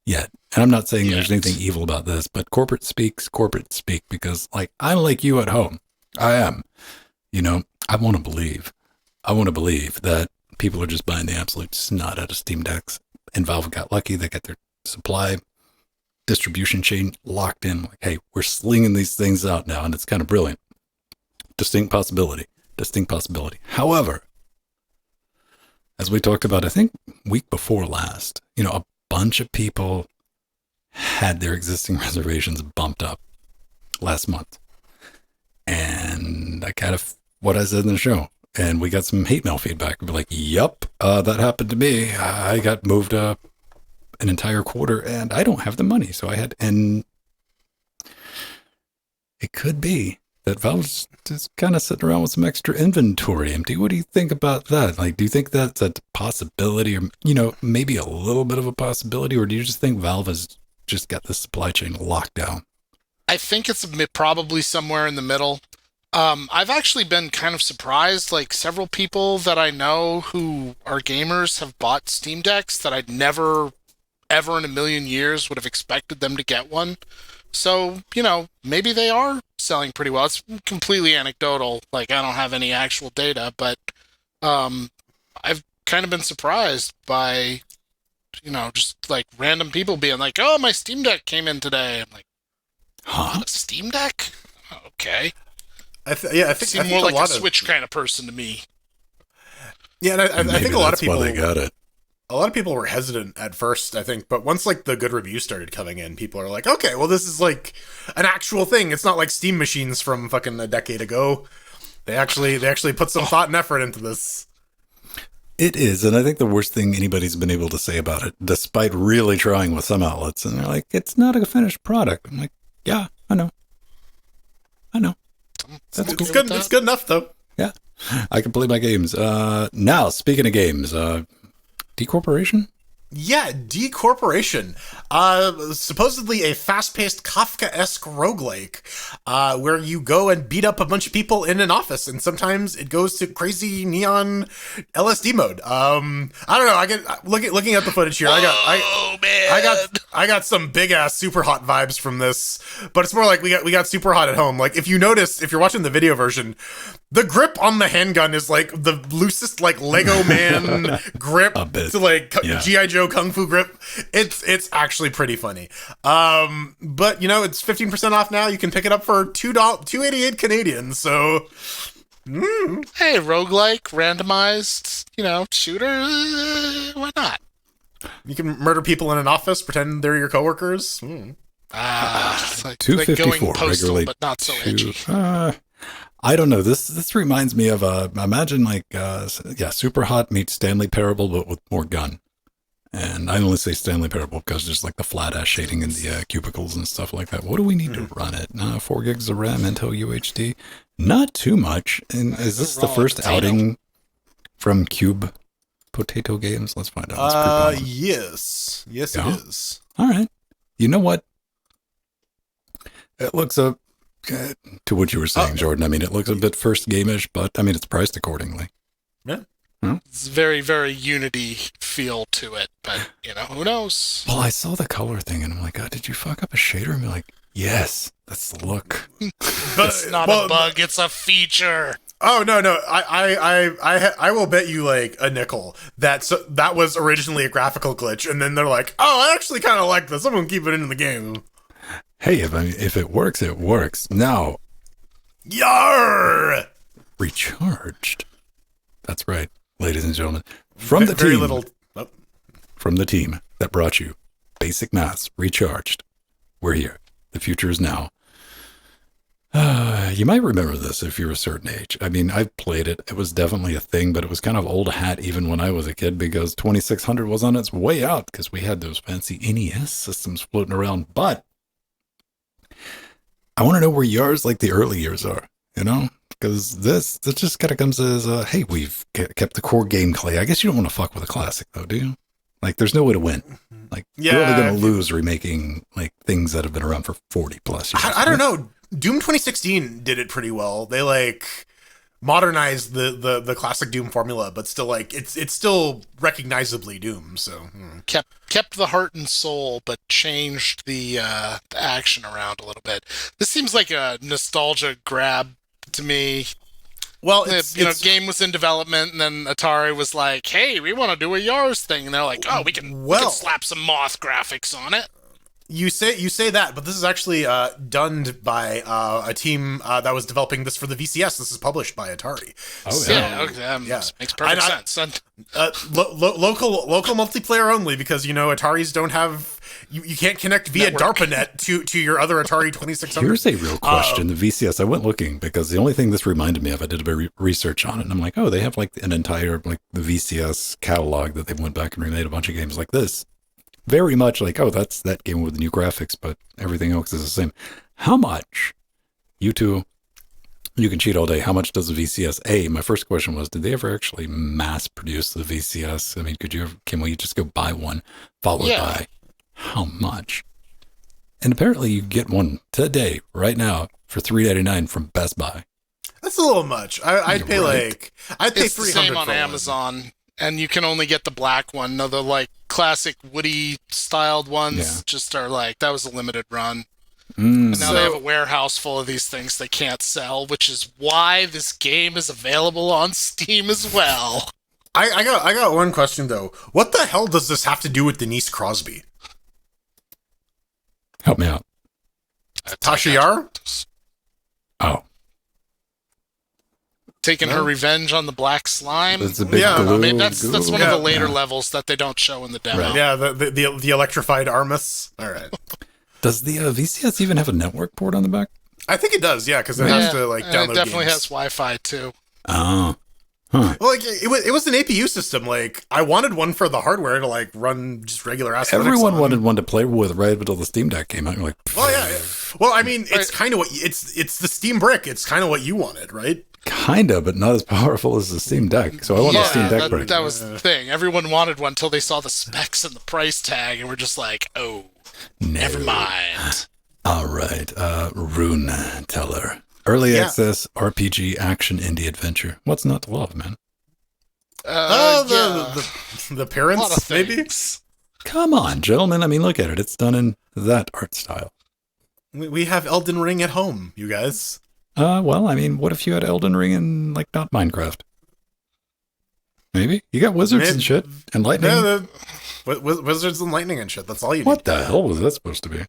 yet. And I'm not saying there's anything evil about this, but corporate speak, because I'm like you at home. I am. I want to believe that people are just buying the absolute snot out of Steam Decks, and Valve got lucky. They got their supply distribution chain locked in. Like, hey, we're slinging these things out now, and it's kind of brilliant. Distinct possibility. However, as we talked about, I think week before last, a bunch of people had their existing reservations bumped up last month. And I kind of, what I said in the show, and we got some hate mail feedback. We'd be like, yep, that happened to me. I got moved up an entire quarter, and I don't have the money. So and it could be that Valve's just kind of sitting around with some extra inventory empty. What do you think about that? Like, do you think that's a possibility, or, maybe a little bit of a possibility, or do you just think Valve has just got the supply chain locked down? I think it's probably somewhere in the middle. I've actually been kind of surprised. Like several people that I know who are gamers have bought Steam Decks that I'd never, ever in a million years would have expected them to get one. So, maybe they are selling pretty well. It's completely anecdotal. Like I don't have any actual data, but I've kind of been surprised by, just like random people being like, "Oh, my Steam Deck came in today." I'm like, "Huh? A Steam Deck? Oh, okay." I think seem more like a Switch kind of person to me. Yeah, and I think a lot of people, why they got it. A lot of people were hesitant at first, I think, but once like the good reviews started coming in, people are like, okay, well, this is like an actual thing. It's not like Steam machines from fucking a decade ago. They actually put some thought and effort into this. It is, and I think the worst thing anybody's been able to say about it, despite really trying with some outlets, and they're like, it's not a finished product. I'm like, yeah, I know. That's cool. It's good enough, though. Yeah, I can play my games. Now, speaking of games, Decorporation? Yeah, Decorporation. Supposedly a fast-paced Kafka-esque roguelike, where you go and beat up a bunch of people in an office, and sometimes it goes to crazy neon LSD mode. I don't know. I get looking at the footage here. I got some big ass super hot vibes from this, but it's more like we got super hot at home. Like if you notice, if you're watching the video version, the grip on the handgun is like the loosest like Lego man grip to like G.I. Joe Kung Fu grip. It's actually pretty funny. But it's 15% off now. You can pick it up for $2.88 Canadian. So hey, roguelike, randomized, shooter, why not? You can murder people in an office, pretend they're your coworkers. It's like $2.54 going postal, regularly, but not so edgy. I don't know. This reminds me of imagine like Super Hot meets Stanley Parable, but with more gun. And I only say Stanley Parable because there's like the flat ass shading in the cubicles and stuff like that. What do we need to run it? 4 gigs of RAM, Intel UHD, not too much. And is this the first outing from Cube Potato Games? Let's find out. Yes, it is. All right. You know what? It looks to what you were saying, Jordan. I mean, it looks a bit first game-ish, but I mean, it's priced accordingly. Yeah. It's very, very Unity feel to it, but who knows? Well, I saw the color thing, and I'm like, did you fuck up a shader? And I'm like, yes, that's the look. But it's not a bug; it's a feature. Oh no! I will bet you like a nickel that was originally a graphical glitch, and then they're like, "Oh, I actually kind of like this. I'm gonna keep it in the game." Hey, if it works, it works. Now, Yar! Recharged. That's right, ladies and gentlemen. From the team. From the team that brought you Basic Maths Recharged. We're here. The future is now. You might remember this if you're a certain age. I mean, I've played it. It was definitely a thing, but it was kind of old hat even when I was a kid because 2600 was on its way out because we had those fancy NES systems floating around. But I want to know where yours, like the early years are, because this just kind of comes as, hey, we've kept the core gameplay. I guess you don't want to fuck with a classic, though, do you? Like, there's no way to win. Like, you're only going to lose remaking, like, things that have been around for 40 plus years. I don't know. Doom 2016 did it pretty well. They, like, modernized the classic Doom formula, but still, like, it's still recognizably Doom, so... Kept the heart and soul, but changed the action around a little bit. This seems like a nostalgia grab to me. Well, game was in development, and then Atari was like, "Hey, we want to do a Yars thing," and they're like, "Oh, we can slap some moth graphics on it." You say that, but this is actually done by a team that was developing this for the VCS. This is published by Atari. Oh yeah, makes perfect sense. Local multiplayer only because Ataris don't have. You can't connect via DARPANET to your other Atari 2600. Here's a real question. The VCS, I went looking because the only thing this reminded me of, I did a bit of research on it, and I'm like, oh, they have like an entire like the VCS catalog that they went back and remade a bunch of games like this. Very much like, oh, that's that game with the new graphics, but everything else is the same. How much, you two, you can cheat all day, how much does the VCS, my first question was, did they ever actually mass produce the VCS? I mean, can we just go buy one, followed by how much? And apparently you get one today, right now, for $3.99 from Best Buy. That's a little much. I'd pay right. I'd pay It's the $300 same on for Amazon, and you can only get the black one. No, the like classic Woody styled ones just are like that was a limited run. And now they have a warehouse full of these things they can't sell, which is why this game is available on Steam as well. I got one question though. What the hell does this have to do with Denise Crosby? Help me out. Tasha Yar? Oh. Taking her revenge on the black slime. That's a big I mean, that's one of the later Yeah. levels that they don't show in the demo. Right. Yeah, the electrified Armus. All right. Does the VCS even have a network port on the back? I think it does, yeah, because it has to like download It definitely games. has Wi-Fi too. Oh. Huh. Well, like it was an APU system. Like I wanted one for the hardware to like run just regular ass. Everyone Linux on. wanted one to play with right until the Steam Deck came out. You're like, Well, yeah. Well, I mean, it's kind of what it's the Steam Brick. It's kind of what you wanted, right? kinda, but not as powerful as the Steam Deck. So I want the Steam Deck Brick. That was the thing. Everyone wanted one until they saw the specs and the price tag, and we're just like, oh, never mind. All right, Rune Teller. Early access RPG action indie adventure. What's not to love, man? The parents, maybe? Come on, gentlemen. I mean, look at it. It's done in that art style. We have Elden Ring at home, you guys. Well, I mean, what if you had Elden Ring and, like, not Minecraft? Maybe? You got wizards and shit, and lightning. Yeah, wizards and lightning and shit. That's all you need. What the hell was that supposed to be?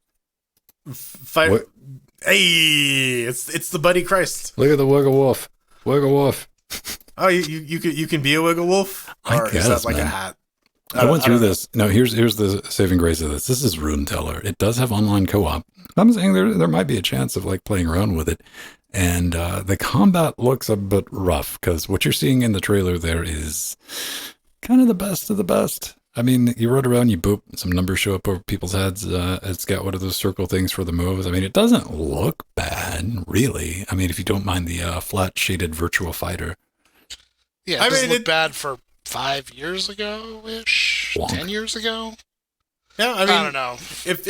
Hey, it's the Buddy Christ. Look at the Wiggle Wolf. Wiggle Wolf. Oh, you can be a Wiggle Wolf? Or I guess, is that like man. a hat? I went through this. No, here's the saving grace of this. This is Rune Teller. It does have online co-op. I'm saying there might be a chance of like playing around with it. And the combat looks a bit rough because what you're seeing in the trailer there is kind of the best of the best. I mean, you run around, you boop, some numbers show up over people's heads. It's got one of those circle things for the moves. I mean, it doesn't look bad, really. I mean, if you don't mind the flat shaded virtual fighter. Yeah, it doesn't look bad for 5 years ago-ish? 10 years ago? Yeah, I mean, I don't know. If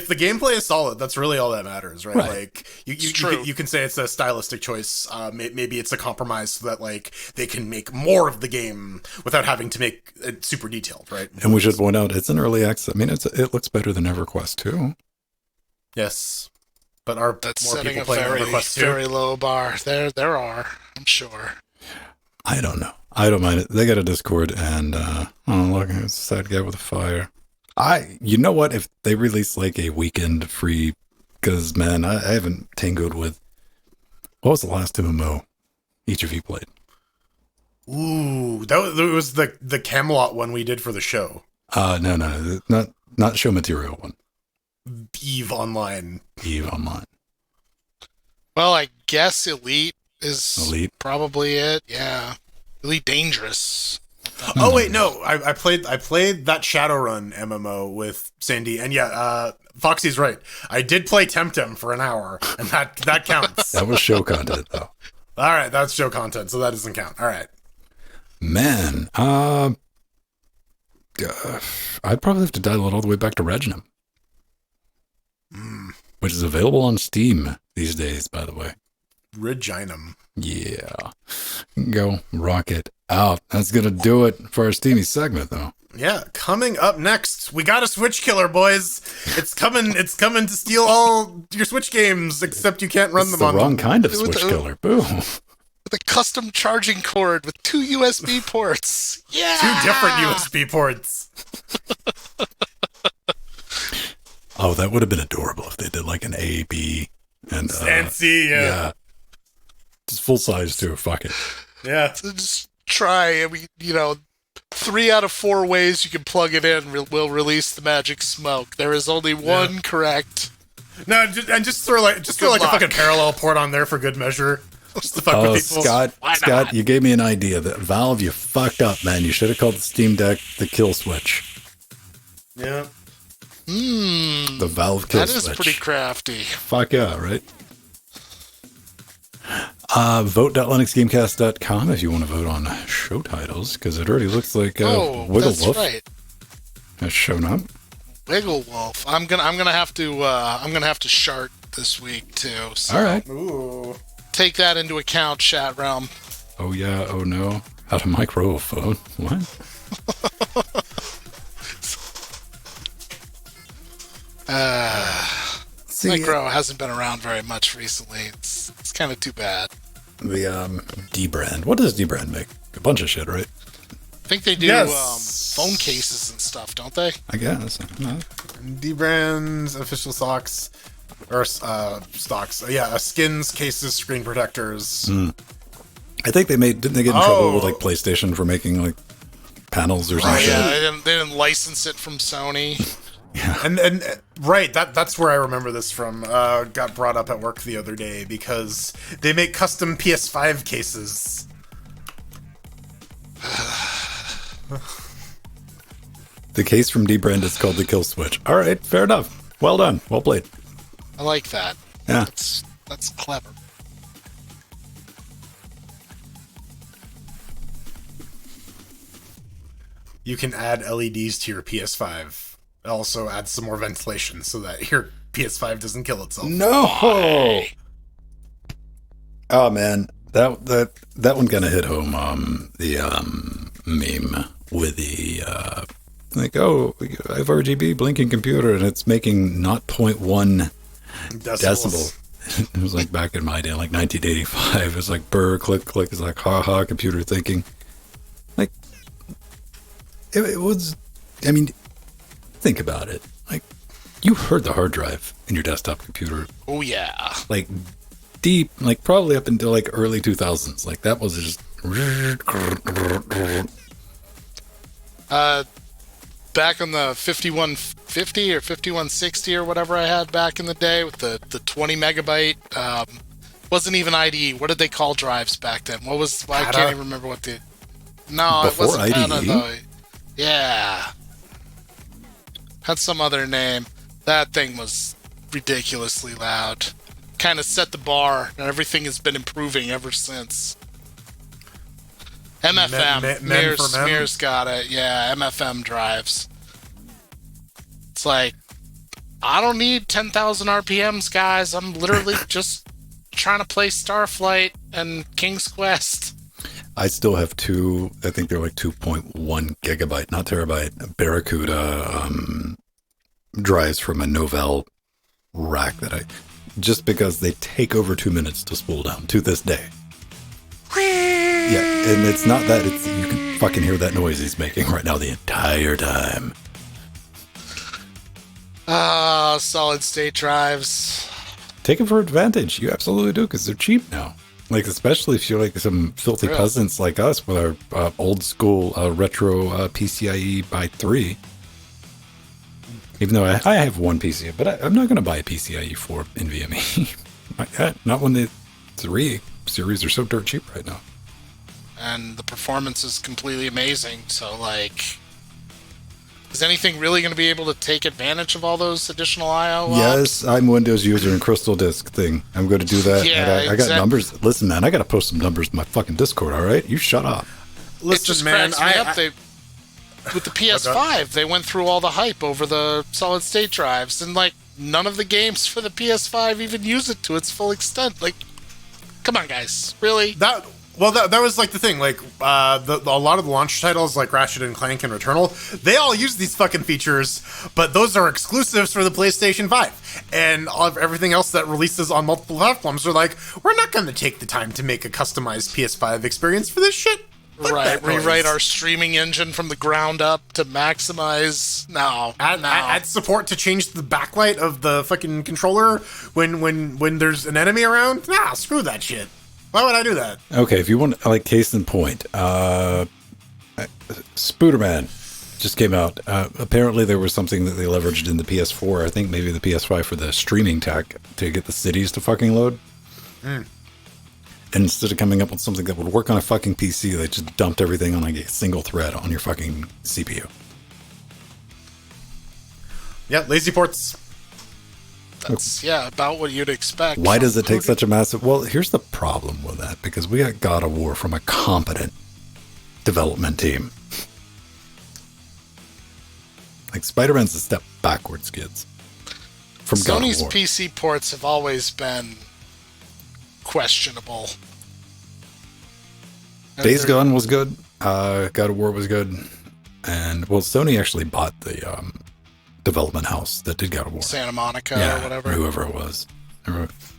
the gameplay is solid, that's really all that matters, right? Like you can say it's a stylistic choice. Maybe it's a compromise so that like they can make more of the game without having to make it super detailed, right? And we should point out it's an early access. I mean, it looks better than EverQuest 2. Yes, but are that's more setting people a playing EverQuest 2? very low bar. There are, I'm sure. I don't know. I don't mind it. They got a Discord, and oh look, it's a sad guy with a fire. You know what? If they release like a weekend free, because man, I haven't tangoed with. What was the last MMO each of you played? Ooh, that was the Camelot one we did for the show. No, not show material one. Eve Online. Well, I guess Elite is probably it. Yeah, Elite Dangerous. Oh wait, no. I played that Shadowrun MMO with Sandy, and yeah, Foxy's right. I did play Temtem for an hour, and that counts. That was show content, though. All right, that's show content, so that doesn't count. All right, man. I'd probably have to dial it all the way back to Regnum, which is available on Steam these days, by the way. Reginum. Yeah. Go rock it out. That's going to do it for our Steamy segment, though. Yeah, coming up next, we got a Switch killer, boys. It's coming to steal all your Switch games, except you can't run them on the wrong kind of Switch killer. Boom. With a custom charging cord with 2 USB ports. Yeah! 2 different USB ports. Oh, that would have been adorable if they did like an A, B, and C, yeah. Just full size too. Fuck it. Yeah. So just try. I mean, 3 out of 4 ways you can plug it in will release the magic smoke. There is only one correct. No, just throw like a fucking parallel port on there for good measure. Just to fuck with people. Scott, you gave me an idea. That Valve, you fucked up, man. You should have called the Steam Deck the kill switch. Yeah. The Valve kill switch. That is pretty crafty. Fuck yeah, right? Vote.linuxgamecast.com if you want to vote on show titles, because it already looks like Wiggle Wolf has shown up. Wiggle Wolf. I'm gonna have to shart this week too. So. All right. Ooh. take that into account, chat realm. Oh yeah, oh no. How to microphone? What? Micro hasn't been around very much recently. It's kind of too bad. The D-brand. What does D-brand make? A bunch of shit, right? I think they do phone cases and stuff, don't they? I guess. No. D-brand's official socks or stocks. Yeah, skins, cases, screen protectors. I think didn't they get in trouble with like PlayStation for making like panels or something? Yeah, they didn't license it from Sony. Yeah. And right, that's where I remember this from. Got brought up at work the other day because they make custom PS5 cases. The case from D-brand is called the Kill Switch. All right, fair enough. Well done. Well played. I like that. Yeah. That's clever. You can add LEDs to your PS5. Also add some more ventilation so that your PS5 doesn't kill itself. No. Why? Oh man, that one kind of hit home. The meme with the like, oh, I have RGB blinking computer and it's making 0.1 decibel. It was like back in my day, like 1985. It was like burr, click, click. It's like ha ha, computer thinking. Like it was. I mean, think about it. Like you heard the hard drive in your desktop computer. Oh yeah. Like deep, like probably up until like early 2000s. Like that was just. Back on the 5150 or 5160 or whatever I had back in the day with the 20 megabyte, wasn't even IDE. What did they call drives back then? What was? I can't even remember what the. No, before it wasn't IDE. PATA, though. Yeah, had some other name. That thing was ridiculously loud. Kind of set the bar, and everything has been improving ever since. MFM. Mears got it. Yeah, MFM drives. It's like, I don't need 10,000 RPMs, guys. I'm literally just trying to play Starflight and King's Quest. I still have two, I think they're like 2.1 gigabyte, not terabyte, Barracuda drives from a Novell rack that just because they take over 2 minutes to spool down to this day. Yeah, and it's not that, you can fucking hear that noise he's making right now the entire time. Solid state drives. Take them for advantage. You absolutely do, because they're cheap now. Like, especially if you're like some filthy peasants like us with our old school retro PCIe by 3. Even though I have one PCIe, but I'm not going to buy a PCIe 4 NVMe. Not when the 3 series are so dirt cheap right now. And the performance is completely amazing. So, like, is anything really going to be able to take advantage of all those additional I/O? Yes, I'm a Windows user and Crystal Disk thing. I'm going to do that. Yeah, and I got numbers. Listen, man, I got to post some numbers in my fucking Discord. All right, you shut up. Listen, it just cracks me up. With the PS5, they went through all the hype over the solid state drives, and like none of the games for the PS5 even use it to its full extent. Like, come on, guys, really? That was like the thing. Like a lot of the launch titles, like Ratchet and Clank and Returnal, they all use these fucking features, but those are exclusives for the PlayStation 5. And everything else that releases on multiple platforms are like, we're not going to take the time to make a customized PS5 experience for this shit. Right, rewrite our streaming engine from the ground up to maximize. Add support to change the backlight of the fucking controller when there's an enemy around. Nah, screw that shit. Why would I do that? Okay, if you want, like, case in point, Spooderman just came out. Apparently, there was something that they leveraged in the PS4. I think maybe the PS5 for the streaming tech to get the cities to fucking load. And instead of coming up with something that would work on a fucking PC, they just dumped everything on like a single thread on your fucking CPU. Yeah, lazy ports. That's, about what you'd expect. Why does it take such a massive... Well, here's the problem with that, because we got God of War from a competent development team. Like, Spider-Man's a step backwards, kids. From Sony's PC ports have always been questionable. Days Gone was good. God of War was good. And, well, Sony actually bought the development house that did God of War. Santa Monica Yeah, or whatever. Whoever it was.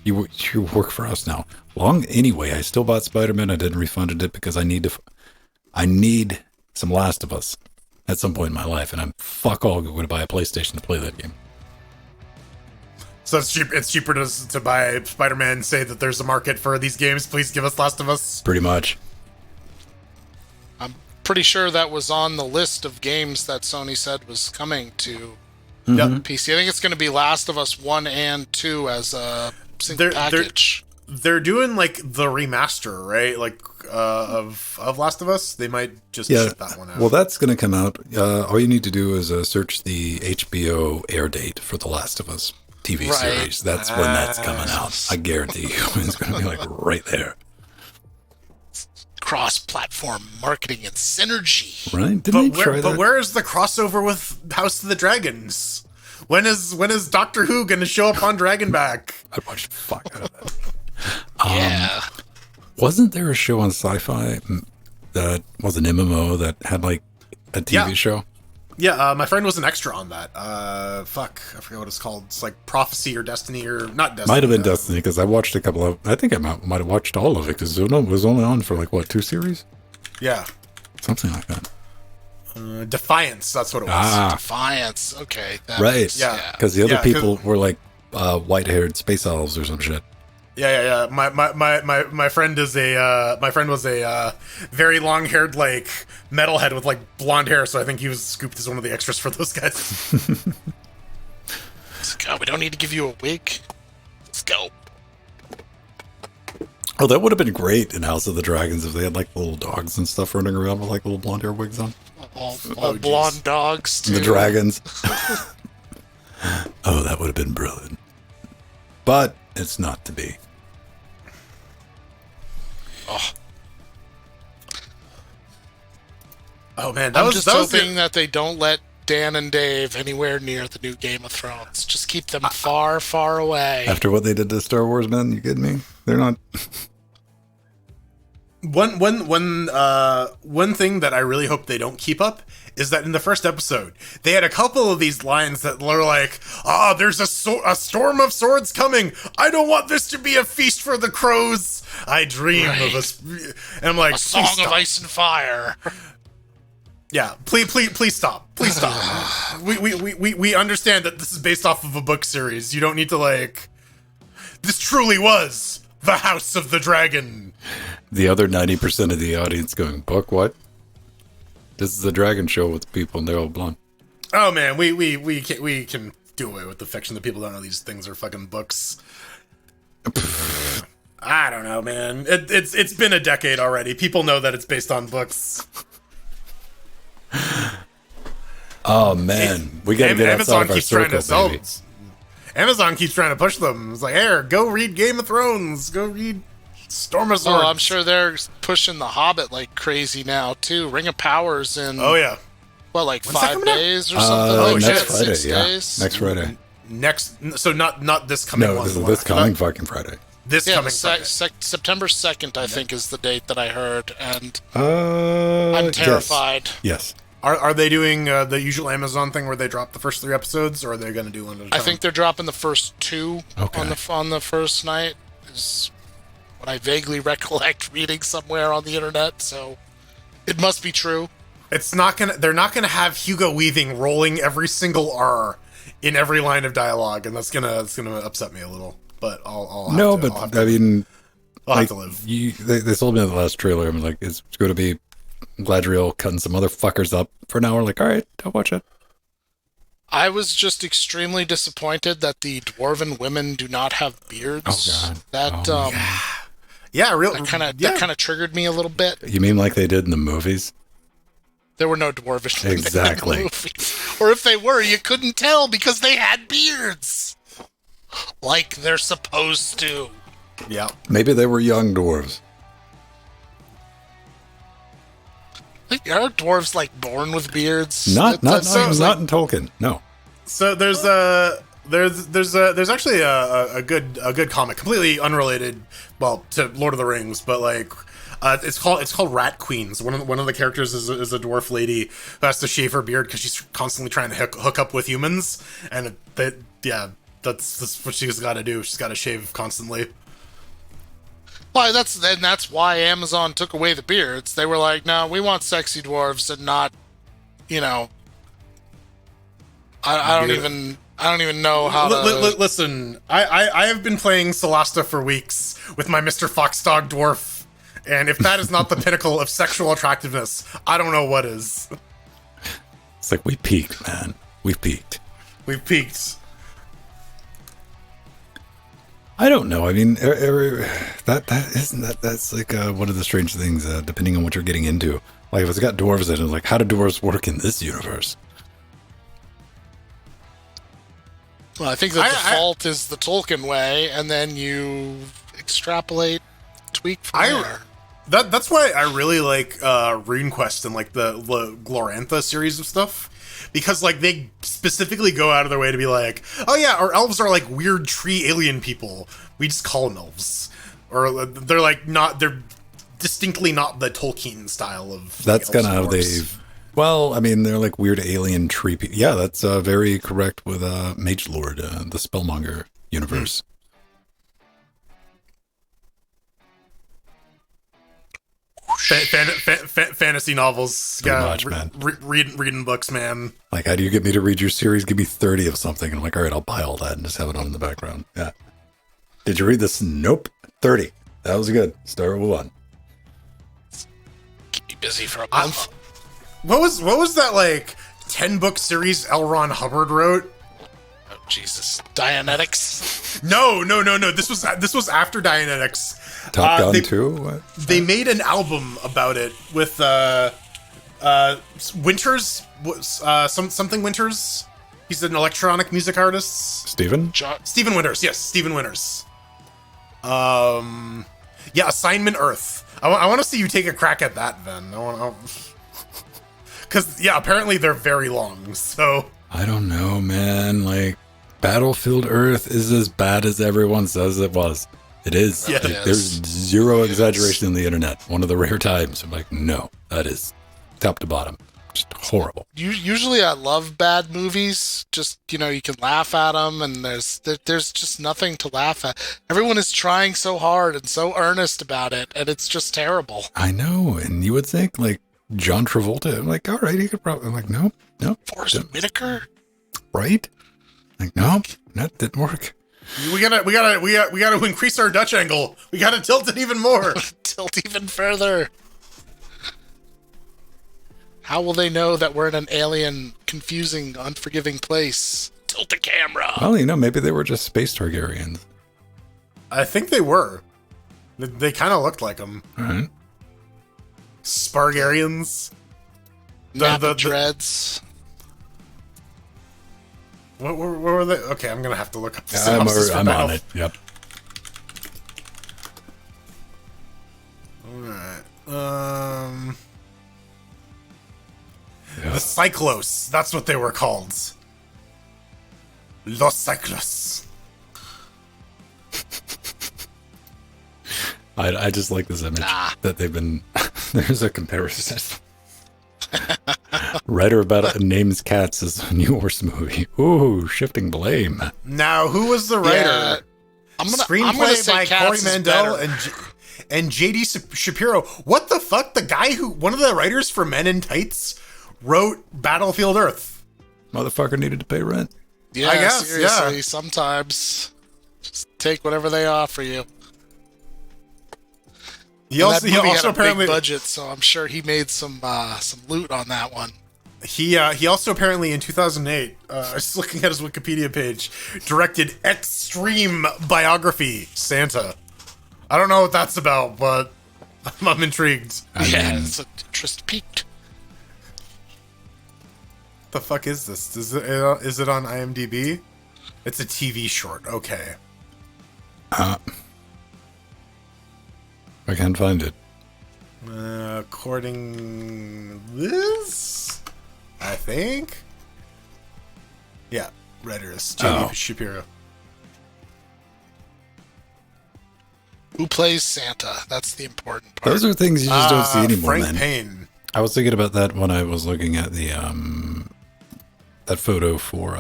You work for us now. Anyway, I still bought Spider-Man. I didn't refunded it because I need some Last of Us at some point in my life, and I'm fuck all going to buy a PlayStation to play that game. So it's cheaper to buy Spider-Man and say that there's a market for these games. Please give us Last of Us. Pretty much. I'm pretty sure that was on the list of games that Sony said was coming to PC. I think it's going to be Last of Us 1 and 2 as a single package. They're doing like the remaster, right? Like of Last of Us. They might just ship that one out. Well, that's going to come out. All you need to do is search the HBO air date for the Last of Us TV series. That's when that's coming out. I guarantee you, it's going to be like right there. Cross-platform marketing and synergy. Right? But where is the crossover with House of the Dragons? When is Doctor Who going to show up on Dragonback? I'd watch the fuck out of that. Yeah. Wasn't there a show on Sci-Fi that was an MMO that had like a TV show? Yeah, my friend was an extra on that. I forget what it's called. It's like Prophecy or Destiny or not Destiny. Might have been Destiny because I watched a couple of. I think I might have watched all of it because it was only on for like 2 series? Yeah, something like that. Defiance. That's what it was. Defiance. Okay. Right. Yeah. Because the other people were like white-haired space elves or some shit. Yeah. My friend was a very long-haired like metalhead with like blonde hair, so I think he was scooped as one of the extras for those guys. God, we don't need to give you a wig. Let's go. Oh, that would have been great in House of the Dragons if they had like little dogs and stuff running around with like little blonde hair wigs on. All blonde dogs too. The dragons. Oh, that would have been brilliant. But it's not to be. Oh man, I'm just hoping that they don't let Dan and Dave anywhere near the new Game of Thrones. Just keep them far, far away. After what they did to Star Wars, man, you kidding me? They're not. One thing that I really hope they don't keep up is that in the first episode, they had a couple of these lines that were like, there's a storm of swords coming. I don't want this to be a feast for the crows. I dream of and I'm like, a song of ice and fire. Yeah, please stop. Please stop. We understand that this is based off of a book series. You don't need to like, this truly was the House of the Dragon. The other 90% of the audience going, book what? This is a dragon show with people and they're all blonde. Oh man, we can do away with the fiction that people don't know these things are fucking books. I don't know, man. It's been a decade already. People know that it's based on books. Oh man, we gotta get outside of our circle, baby. Amazon keeps trying to push them. It's like, here, go read Game of Thrones. Go read Storm of Swords. Well, I'm sure they're pushing The Hobbit like crazy now too. Ring of Power's in. Oh yeah. What, like 5 days or something? Next Friday, 6 days? Next Friday. So not this coming one. No, this coming fucking Friday. This coming Friday. September 2nd, I think, is the date that I heard, and I'm I'm terrified. Yes. Are they doing the usual Amazon thing where they drop the first 3 episodes, or are they going to do one at a time? I think they're dropping the first 2 okay. on the first night, is what I vaguely recollect reading somewhere on the internet, so it must be true. They're not gonna have Hugo Weaving rolling every single R in every line of dialogue, and it's gonna upset me a little. But I'll have to live. They told me in the last trailer, I'm like, it's going to be Gladriel cutting some motherfuckers up for an hour. Like, all right, I'll watch it. I was just extremely disappointed that the dwarven women do not have beards. Oh god, that that kind of triggered me a little bit. You mean like they did in the movies? There were no dwarvish women exactly. in the movies. Or if they were, you couldn't tell because they had beards. Like they're supposed to. Yeah. Maybe they were young dwarves. Are dwarves like born with beards? Not in Tolkien. No. So there's there's actually a good comic, completely unrelated, well, to Lord of the Rings, but like it's called Rat Queens. One of the characters is a dwarf lady who has to shave her beard because she's constantly trying to hook up with humans, and that's what she's got to do. She's got to shave constantly. Well, that's why Amazon took away the beards. They were like, no, we want sexy dwarves and not, you know. I don't even know how to listen. I have been playing Solasta for weeks with my Mr. Foxdog dwarf. And if that is not the pinnacle of sexual attractiveness, I don't know what is. It's like we peaked, man. We've peaked. We've peaked. I don't know. I mean, that's like one of the strange things, depending on what you're getting into. Like, if it's got dwarves in it, like, how do dwarves work in this universe? Well, I think the default is the Tolkien way, and then you extrapolate, tweak from there. That's why I really like RuneQuest and like the Glorantha series of stuff, because like they specifically go out of their way to be like, oh yeah, our elves are like weird tree alien people. We just call them elves, or they're like they're distinctly not the Tolkien style of. That's kind of how they've. Well, I mean, they're like weird alien tree people. Yeah, that's very correct with Mage Lord, the Spellmonger universe. Fantasy novels. Much, man. Reading books, man. Like, how do you get me to read your series? Give me 30 of something. And I'm like, all right, I'll buy all that and just have it on in the background. Yeah. Did you read this? Nope. 30. That was good. Start with one. Keep me busy for a month. What was that like 10-book series L. Ron Hubbard wrote? Oh Jesus, Dianetics. No. This was after Dianetics. Top Gun 2? What? They made an album about it with Winters, something Winters. He's an electronic music artist. Steven Winters, yes, Steven Winters. Yeah, Assignment Earth. I want to see you take a crack at that, then. Because, yeah, apparently they're very long, so... I don't know, man. Like, Battlefield Earth is as bad as everyone says it was. It is. Yeah. There's zero exaggeration on the internet. One of the rare times. I'm like, no, that is top to bottom. Just horrible. Usually I love bad movies. Just, you know, you can laugh at them, and there's just nothing to laugh at. Everyone is trying so hard and so earnest about it, and it's just terrible. I know, and you would think, like, John Travolta, I'm like, all right, he could probably, I'm like, nope. Forrest Whitaker? Right? Like, nope, that didn't work. We gotta increase our Dutch angle. We gotta tilt it even more. Tilt even further. How will they know that we're in an alien, confusing, unforgiving place? Tilt the camera. Well, you know, maybe they were just space Targaryens. I think they were. They kind of looked like them. All right. Spargarians. The dreads. What were they? Okay, I'm gonna have to look up the synopsis. I'm on it. Yep. All right. The Cyclos. That's what they were called. Los Cyclos. I just like this image that they've been. There's a comparison. Writer about names cats is a new horse movie. Ooh, shifting blame. Now, who was the writer? Yeah, Screenplay by Corey Mandel and J.D. Shapiro. What the fuck? The guy one of the writers for Men in Tights wrote Battlefield Earth. Motherfucker needed to pay rent. Yeah, I guess, seriously, yeah. Sometimes just take whatever they offer you. He also had a apparently big budget, so I'm sure he made some loot on that one. He also apparently in 2008, I was looking at his Wikipedia page, directed Extreme Biography Santa. I don't know what that's about, but I'm intrigued. It's interest peaked. The fuck is this? Is it on IMDb? It's a TV short. Okay. I can't find it. According this, I think. Yeah. writers, J.D. Shapiro. Who plays Santa? That's the important part. Those are things you just don't see anymore, Frank man. Payne. I was thinking about that when I was looking at the that photo for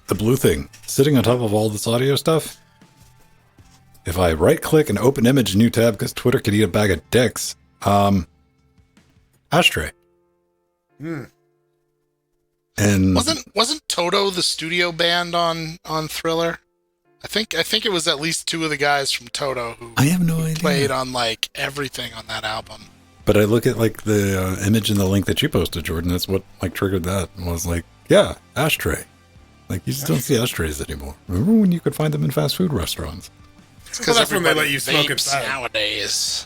the blue thing sitting on top of all this audio stuff. If I right-click and open image new tab because Twitter could eat a bag of dicks, ashtray. And wasn't Toto the studio band on Thriller? I think it was at least two of the guys from Toto who I have no idea. Played on like everything on that album. But I look at like the image and the link that you posted, Jordan. That's what like triggered that. Was like, yeah, ashtray. Like you just don't see ashtrays anymore. Remember when you could find them in fast food restaurants? Because that's when they let you smoke inside nowadays.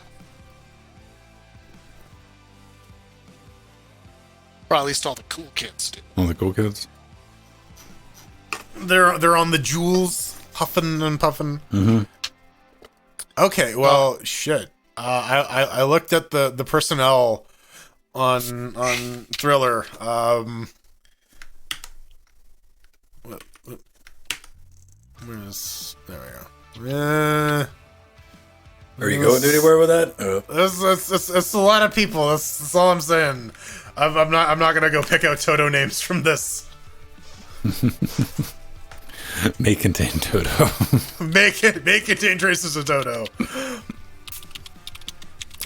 Or at least all the cool kids do. All the cool kids. They're on the Juuls, huffing and puffing. Mm-hmm. Okay, well, shit. I looked at the personnel on Thriller. There we go. Are you going anywhere with that? It's a lot of people. That's all I'm saying. I'm not gonna go pick out Toto names from this. May contain Toto. may contain traces of Toto.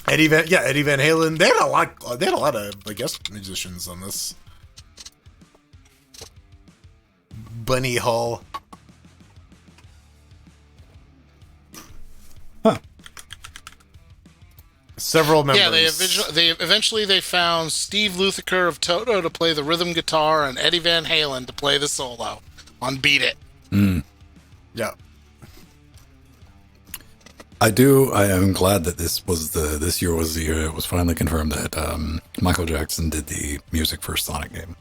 Eddie Van Halen. They had a lot of I guess musicians on this. Bunny Hall. Huh. Several members. Yeah, they eventually found Steve Lukather of Toto to play the rhythm guitar and Eddie Van Halen to play the solo on Beat It. Mm. Yeah. I am glad that this year was the year it was finally confirmed that Michael Jackson did the music for Sonic game.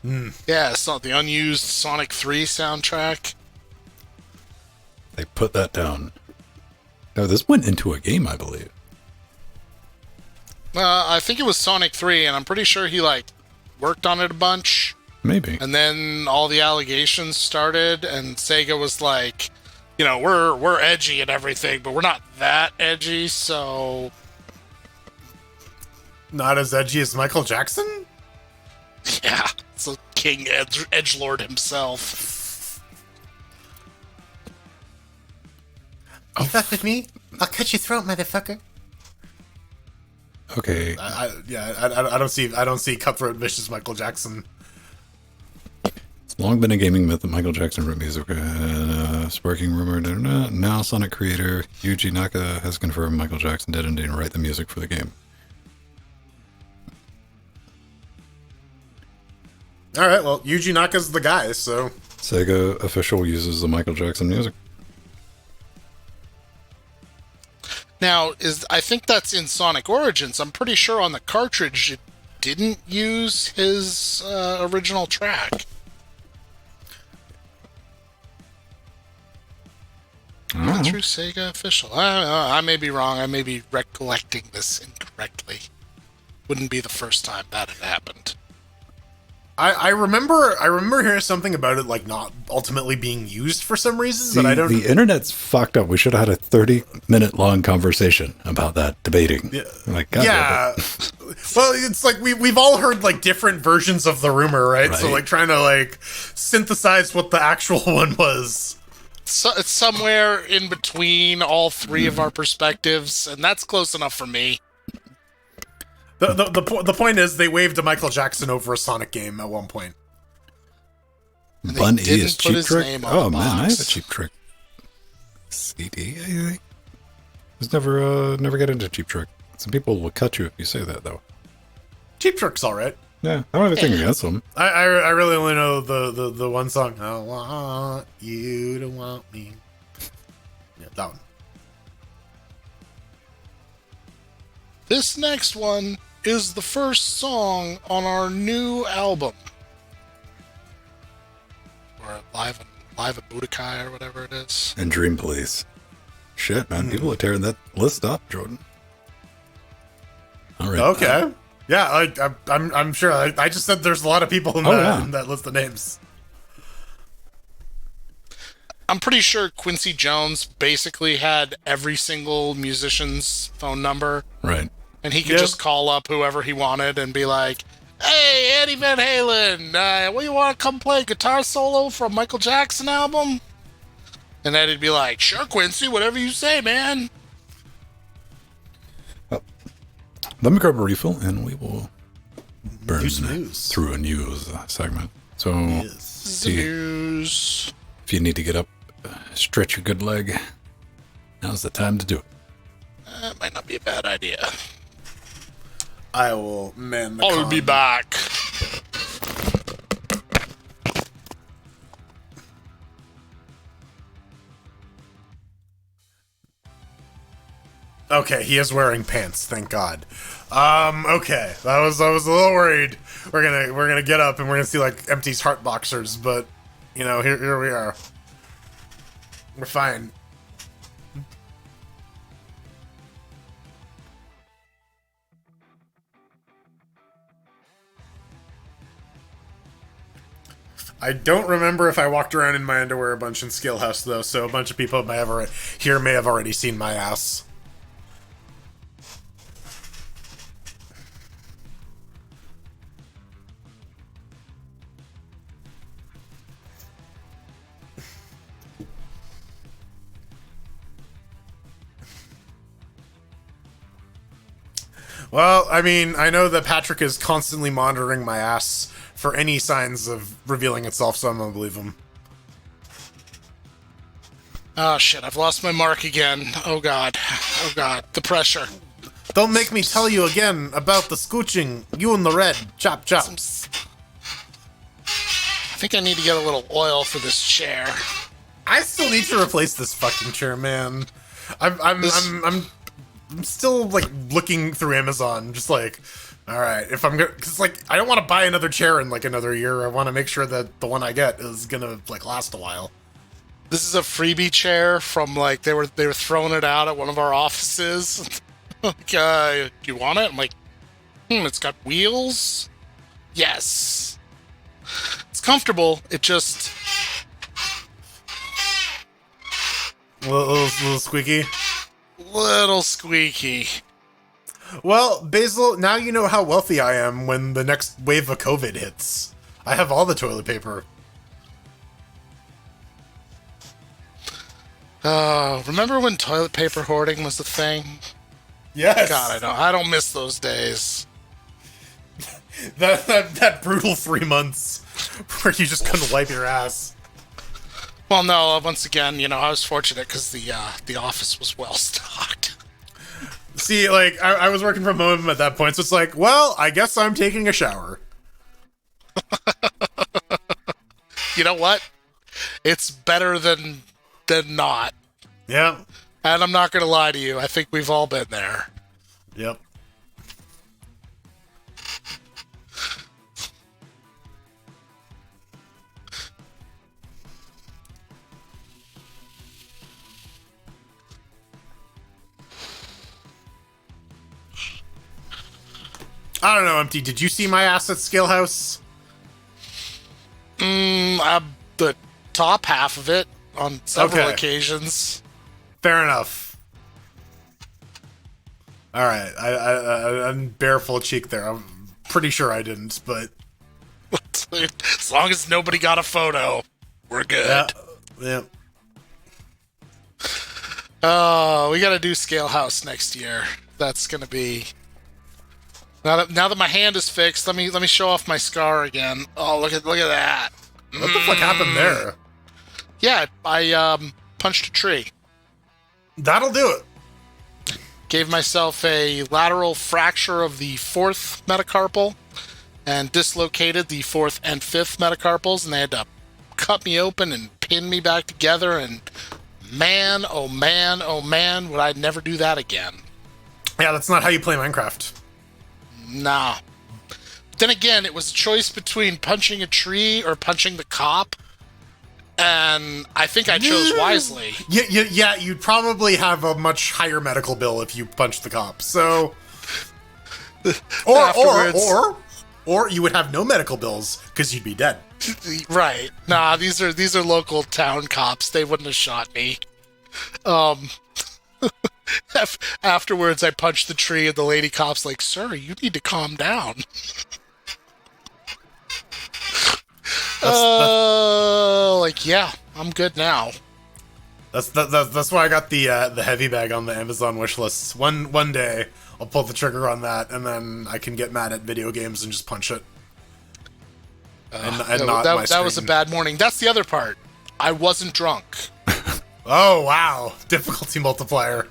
Mm. Yeah, it's not the unused Sonic 3 soundtrack. They put that down. No, this went into a game, I believe. I think it was Sonic 3, and I'm pretty sure he worked on it a bunch. Maybe. And then all the allegations started, and Sega was like, we're edgy and everything, but we're not that edgy, so... Not as edgy as Michael Jackson? Yeah, it's a king edgelord himself. You fuck with me? I'll cut your throat, motherfucker. Okay. I don't see cutthroat vicious Michael Jackson. It's long been a gaming myth that Michael Jackson wrote music, sparking rumor. Now Sonic creator Yuji Naka has confirmed Michael Jackson did indeed write the music for the game. All right, well, Yuji Naka's the guy, so... Sega official uses the Michael Jackson music. Now, I think that's in Sonic Origins. I'm pretty sure on the cartridge it didn't use his original track. Even through Sega official. I don't know. I may be wrong. I may be recollecting this incorrectly. Wouldn't be the first time that had happened. I remember hearing something about it not ultimately being used for some reason, but I don't... The internet's fucked up. We should have had a 30-minute long conversation about that, debating. Yeah. God. Well, it's we've all heard different versions of the rumor, right? So trying to synthesize what the actual one was. So it's somewhere in between all three of our perspectives, and that's close enough for me. The point is they waved a Michael Jackson over a Sonic game at one point. Bun E is Cheap Trick. Oh man, I have a Cheap Trick CD. I think. Just never get into Cheap Trick. Some people will cut you if you say that though. Cheap Trick's all right. Yeah, I don't have anything against them. I really only know the one song. I want you to want me. Yeah, that one. This next one is the first song on our new album. Or Live at Budokai or whatever it is. And Dream Police. Shit, man. People are tearing that list up, Jordan. All right. Okay. Yeah, I'm sure. I just said there's a lot of people in that list of names. I'm pretty sure Quincy Jones basically had every single musician's phone number. Right. And he could just call up whoever he wanted and be like, "Hey, Eddie Van Halen, what do you want to come play guitar solo from Michael Jackson album?" And Eddie'd be like, "Sure, Quincy, whatever you say, man." Let me grab a refill, and we will burn news. through a news segment. So, News. If you need to get up, stretch your good leg, now's the time to do it. That might not be a bad idea. I will man the I'll be back. Okay, he is wearing pants, thank God. Okay. I was a little worried. We're gonna get up and we're gonna see like Empty's heart boxers, but you know, here we are. We're fine. I don't remember if I walked around in my underwear a bunch in Scalehouse though, so a bunch of people may have already seen my ass. Well, I mean, I know that Patrick is constantly monitoring my ass for any signs of revealing itself, so I'm gonna believe him. Oh shit, I've lost my mark again. Oh god. Oh god. The pressure. Don't make me tell you again about the scooching. You and the red. Chop, chop. I think I need to get a little oil for this chair. I still need to replace this fucking chair, man. I'm still like looking through Amazon, just like, all right, if I'm gonna, cause like I don't want to buy another chair in like another year. I want to make sure that the one I get is gonna like last a while. This is a freebie chair from like they were throwing it out at one of our offices. Like, do you want it? I'm like, it's got wheels. Yes, it's comfortable. It just little squeaky. Little squeaky. Well, Basil, now you know how wealthy I am when the next wave of COVID hits. I have all the toilet paper. Remember when toilet paper hoarding was the thing? Yes. God, I don't miss those days. that brutal 3 months where you just couldn't wipe your ass. Well, no, once again, I was fortunate because the office was well stocked. See, like, I was working from home at that point, so it's like, well, I guess I'm taking a shower. You know what? It's better than not. Yeah. And I'm not going to lie to you. I think we've all been there. Yep. I don't know, Empty. Did you see my ass at Scalehouse? The top half of it on several occasions. Fair enough. All right, I'm bare full cheek there. I'm pretty sure I didn't, but as long as nobody got a photo, we're good. Yeah. Oh, we got to do Scalehouse next year. That's gonna be. Now that my hand is fixed, let me show off my scar again. Oh, look at that. What the fuck happened there? Yeah, I punched a tree. That'll do it. Gave myself a lateral fracture of the 4th metacarpal and dislocated the 4th and 5th metacarpals, and they had to cut me open and pin me back together, and man, oh man, oh man, would I never do that again. Yeah, that's not how you play Minecraft. Nah. Then again, it was a choice between punching a tree or punching the cop, and I think I chose wisely. Yeah, you'd probably have a much higher medical bill if you punched the cop, so... Or you would have no medical bills because you'd be dead. Right. Nah, these are local town cops. They wouldn't have shot me. Afterwards, I punched the tree, and the lady cop's like, "Sir, you need to calm down." Like, yeah, I'm good now. That's why I got the heavy bag on the Amazon wish list. One day I'll pull the trigger on that, and then I can get mad at video games and just punch it. That was a bad morning. That's the other part. I wasn't drunk. Oh wow, difficulty multiplier.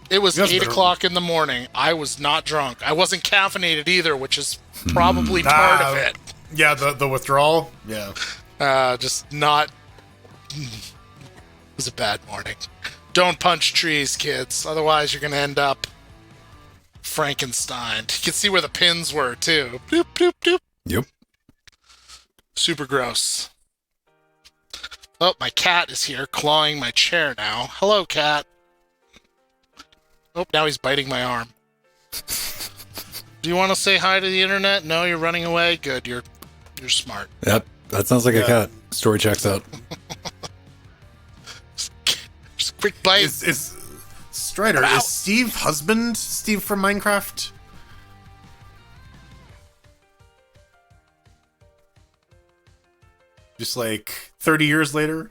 It was 8 o'clock in the morning. I was not drunk. I wasn't caffeinated either, which is probably part of it. Yeah, the withdrawal. Yeah. Just not. It was a bad morning. Don't punch trees, kids. Otherwise, you're going to end up Frankenstein. You can see where the pins were, too. Doop, doop, doop. Yep. Super gross. Oh, my cat is here, clawing my chair now. Hello, cat. Oh, now he's biting my arm. Do you want to say hi to the internet? No, you're running away? Good, you're smart. Yep, that sounds like a cat. Story checks out. Just a quick bite. Is Strider, is Steve husband Steve from Minecraft? Just like 30 years later?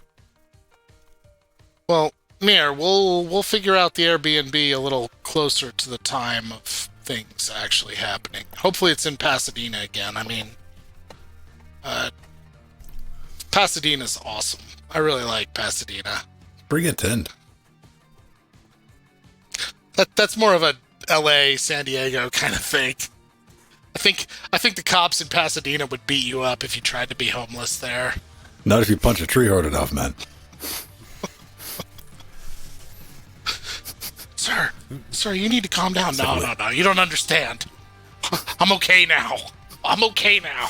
Well, Mir, we'll figure out the Airbnb a little closer to the time of things actually happening. Hopefully it's in Pasadena again. I mean, Pasadena's awesome. I really like Pasadena. Bring it in. That's more of a LA, San Diego kind of thing. I think the cops in Pasadena would beat you up if you tried to be homeless there. Not if you punch a tree hard enough, man. Sir, you need to calm down. No, you don't understand. I'm okay now.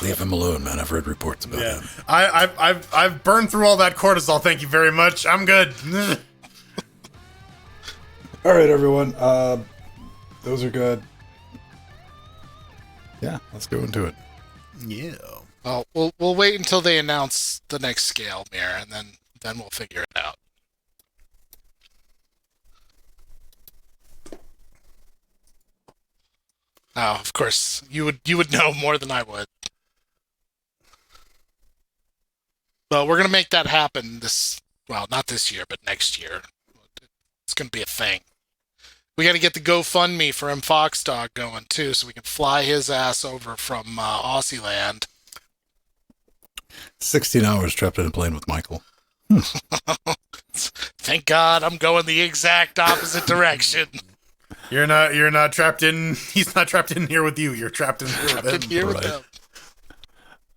Leave him alone, man. I've read reports about him. I've burned through all that cortisol. Thank you very much. I'm good. All right, everyone. Those are good. Yeah, let's go into it. Yeah. Oh, we'll wait until they announce the next scale, Mir, and then we'll figure it out. Oh, of course, you would know more than I would. Well, we're gonna make that happen not this year, but next year. It's gonna be a thing. We got to get the GoFundMe for M. Foxdog going too, so we can fly his ass over from Aussie land. 16 hours trapped in a plane with Michael. Thank God I'm going the exact opposite direction. You're not trapped in. He's not trapped in here with you. You're trapped in here with him.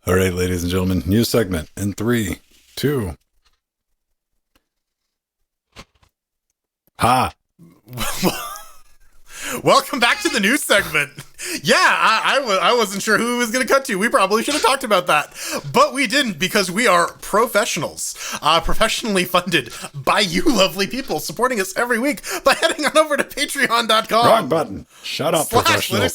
All right, ladies and gentlemen, news segment in 3, 2. Ha! Welcome back to the news segment. Yeah, I wasn't sure who it was going to cut to. We probably should have talked about that. But we didn't, because we are professionals. Professionally funded by you lovely people, supporting us every week by heading on over to patreon.com. Wrong button. Shut up, professional.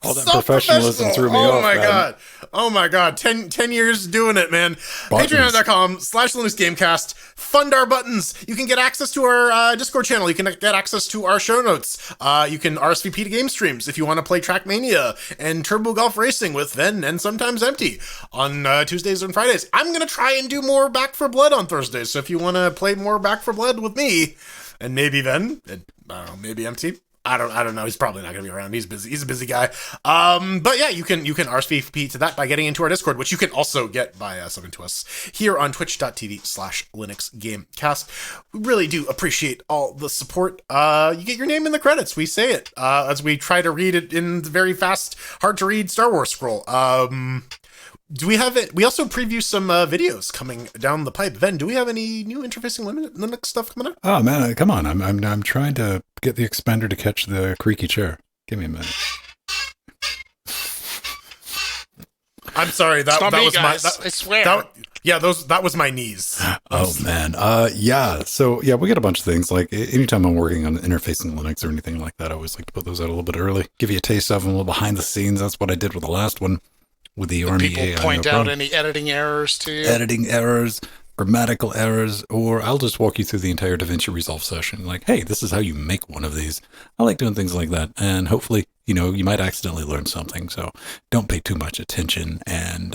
All that professionalism threw me off, Oh my God. Oh my God. 10 years doing it, man. Patreon.com/LinuxGameCast. Fund our buttons. You can get access to our Discord channel. You can get access to our show notes. You can RSVP to game streams if you want to play Trackmania and Turbo Golf Racing with Ven and sometimes Empty on Tuesdays and Fridays. I'm going to try and do more Back for Blood on Thursdays. So if you want to play more Back for Blood with me and maybe Ven, I don't know, maybe Empty. I don't know. He's probably not going to be around. He's busy. He's a busy guy. But yeah, you can RSVP to that by getting into our Discord, which you can also get by subbing to us here on twitch.tv/LinuxGameCast. We really do appreciate all the support. You get your name in the credits. We say it as we try to read it in the very fast, hard to read Star Wars scroll. Do we have it? We also preview some videos coming down the pipe. Ven, do we have any new interfacing Linux stuff coming up? Oh man, come on! I'm trying to get the expander to catch the creaky chair. Give me a minute. I'm sorry. That not me, was guys. my. I swear. That was my knees. Oh man. Yeah. So yeah, we got a bunch of things. Like anytime I'm working on interfacing Linux or anything like that, I always like to put those out a little bit early, give you a taste of them, a little behind the scenes. That's what I did with the last one with the Army people AI. Point out any editing errors to you. Editing errors, grammatical errors, or I'll just walk you through the entire DaVinci Resolve session. Like, hey, this is how you make one of these. I like doing things like that, and hopefully, you might accidentally learn something. So don't pay too much attention. And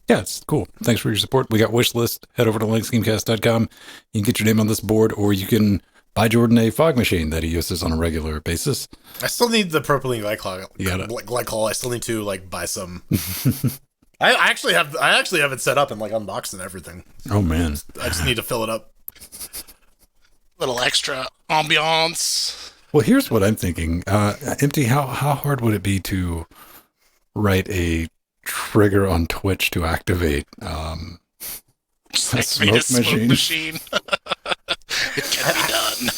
yeah, it's cool. Thanks for your support. We got wishlist. Head over to LinuxGameCast.com. You can get your name on this board, or you can buy Jordan a fog machine that he uses on a regular basis. I still need the propylene glycol. I still need to buy some. I actually have it set up and unboxed and everything. Oh man, I just need to fill it up. Little extra ambiance. Well, here's what I'm thinking. Empty. How hard would it be to write a trigger on Twitch to activate a smoke machine? It can be done.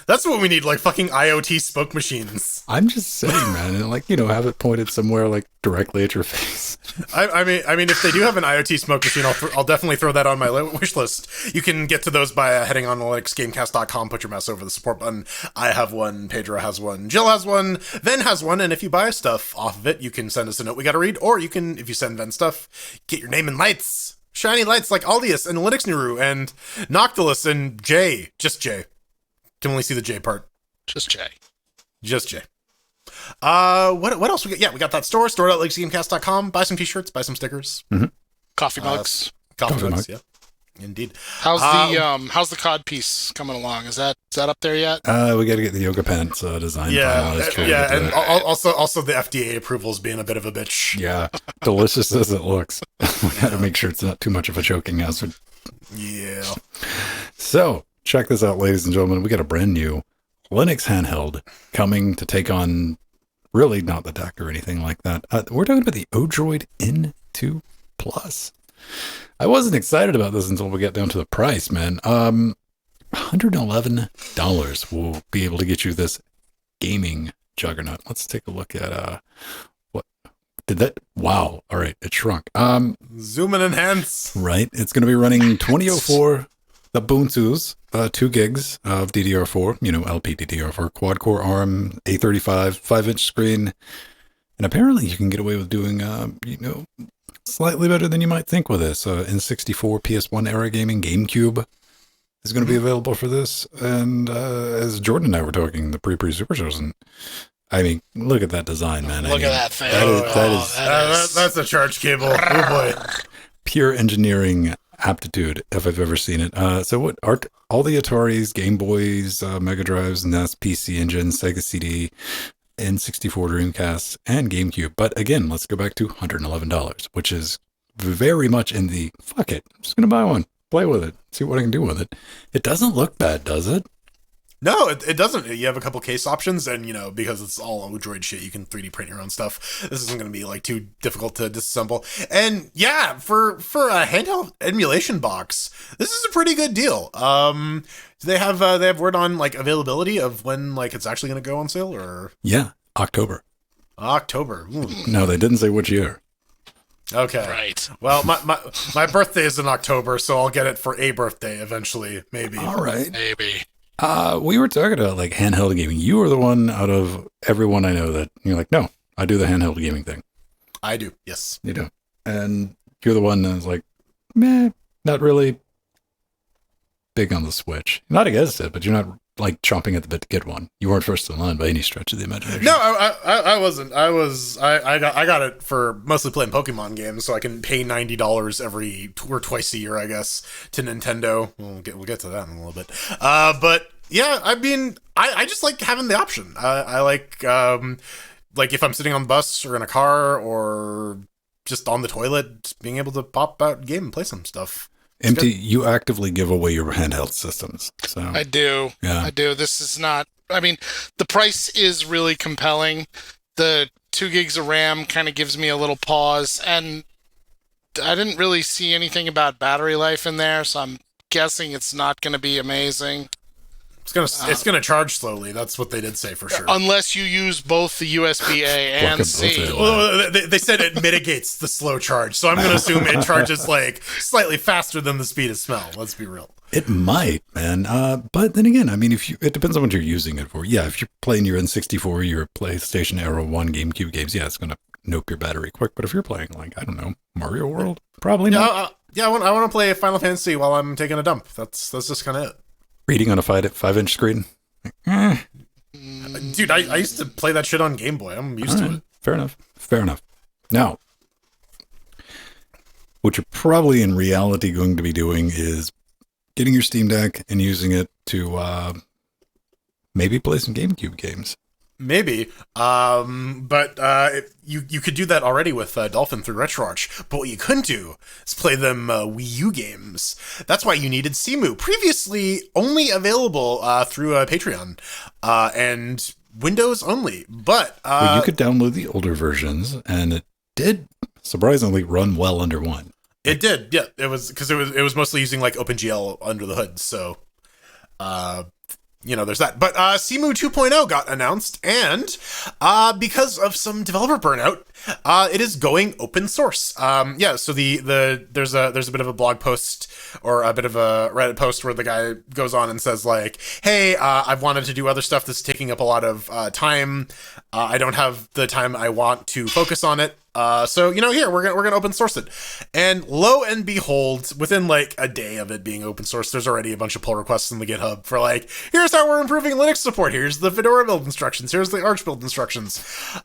That's what we need, fucking IoT smoke machines. I'm just saying, man, and have it pointed somewhere directly at your face. I mean, if they do have an IoT smoke machine, I'll definitely throw that on my wish list. You can get to those by heading on LinuxGameCast.com, put your mouse over the support button. I have one, Pedro has one, Jill has one, Ven has one, and if you buy stuff off of it, you can send us a note we gotta read, or you can, if you send Ven stuff, get your name in lights. Shiny lights like Aldius and Linux Nuru and Noctilus and J. Just J. Can only see the J part. Just J. Just J. What else we got? Yeah, we got that store.linuxgamecast.com. Buy some t-shirts, buy some stickers. Mm-hmm. Coffee mugs. Coffee mugs, yeah. Indeed. How's the COD piece coming along? Is that up there yet? We got to get the yoga pants design finalized. Yeah, and also the FDA approvals being a bit of a bitch. Yeah, delicious as it looks. We got to make sure it's not too much of a choking hazard. Yeah. So check this out, ladies and gentlemen. We got a brand new Linux handheld coming to take on, really not the deck or anything like that. We're talking about the Odroid N2 Plus. I wasn't excited about this until we got down to the price, man. $111 will be able to get you this gaming juggernaut. Let's take a look at what did that. Wow. All right, it shrunk. Zoom and enhance. Right. It's going to be running 2004 Ubuntu's 2 gigs of DDR4, LP DDR4, quad core ARM, A35, 5-inch screen. And apparently you can get away with doing, slightly better than you might think with this. N64 PS1 era gaming, GameCube is going to be available for this. And as Jordan and I were talking, the pre-super shows, and I mean, look at that design, man. Look at that thing. That's a charge cable. Oh boy. Pure engineering aptitude, if I've ever seen it. So what are all the Ataris, Game Boys, Mega Drives, NES, PC Engine, Sega CD, N64, Dreamcast, and GameCube. But again, let's go back to $111, which is very much in the, fuck it, I'm just going to buy one, play with it, see what I can do with it. It doesn't look bad, does it? No, it doesn't. You have a couple case options, and because it's all Odroid shit, you can 3D print your own stuff. This isn't going to be too difficult to disassemble. And yeah, for a handheld emulation box, this is a pretty good deal. Do they have word on availability of when it's actually going to go on sale, or? Yeah, October. Ooh. No, they didn't say which year. Okay. Right. Well, my birthday is in October, so I'll get it for a birthday eventually, maybe. All right. Maybe. We were talking about handheld gaming. You were the one out of everyone I know that you're like, no, I do the handheld gaming thing. I do. Yes. You do. And you're the one that's like, meh, not really big on the Switch. Not against it, but you're not chomping at the bit to get one. You weren't first in line by any stretch of the imagination. No, I wasn't. I got it for mostly playing Pokemon games, so I can pay $90 every or twice a year, I guess, to Nintendo. We'll get to that in a little bit. But yeah, I mean, I just like having the option. I like if I'm sitting on the bus or in a car or just on the toilet, just being able to pop out game and play some stuff. Empty, you actively give away your handheld systems. So I do. Yeah. I do. This is not, I mean, the price is really compelling. The 2 gigs of RAM kind of gives me a little pause, and I didn't really see anything about battery life in there, so I'm guessing it's not going to be amazing. It's gonna charge slowly. That's what they did say for sure. Unless you use both the USB A and C. Well, they said it mitigates the slow charge, so I'm gonna assume it charges like slightly faster than the speed of smell. Let's be real. It might, man. But then again, I mean, it depends on what you're using it for. Yeah, if you're playing your N64, your PlayStation Era 1, GameCube games, yeah, it's gonna nope your battery quick. But if you're playing like, I don't know, Mario World, probably not. I want to play Final Fantasy while I'm taking a dump. That's just kind of it. Reading on a 5-inch screen. Dude, I used to play that shit on Game Boy. I'm used to it. Fair enough. Now, what you're probably in reality going to be doing is getting your Steam Deck and using it to maybe play some GameCube games. Maybe, but you could do that already with Dolphin through RetroArch. But what you couldn't do is play them Wii U games. That's why you needed Cemu, previously only available through Patreon and Windows only. But you could download the older versions, and it did surprisingly run well under one. It did, yeah. It was because it was mostly using like OpenGL under the hood, so. There's that. But Cemu 2.0 got announced, and because of some developer burnout, it is going open source. So there's a bit of a blog post or a bit of a Reddit post where the guy goes on and says like, hey, I've wanted to do other stuff that's taking up a lot of time. I don't have the time I want to focus on it. So here we're gonna open source it, and lo and behold, within like a day of it being open source, there's already a bunch of pull requests in the GitHub for like, here's how we're improving Linux support. Here's the Fedora build instructions. Here's the Arch build instructions.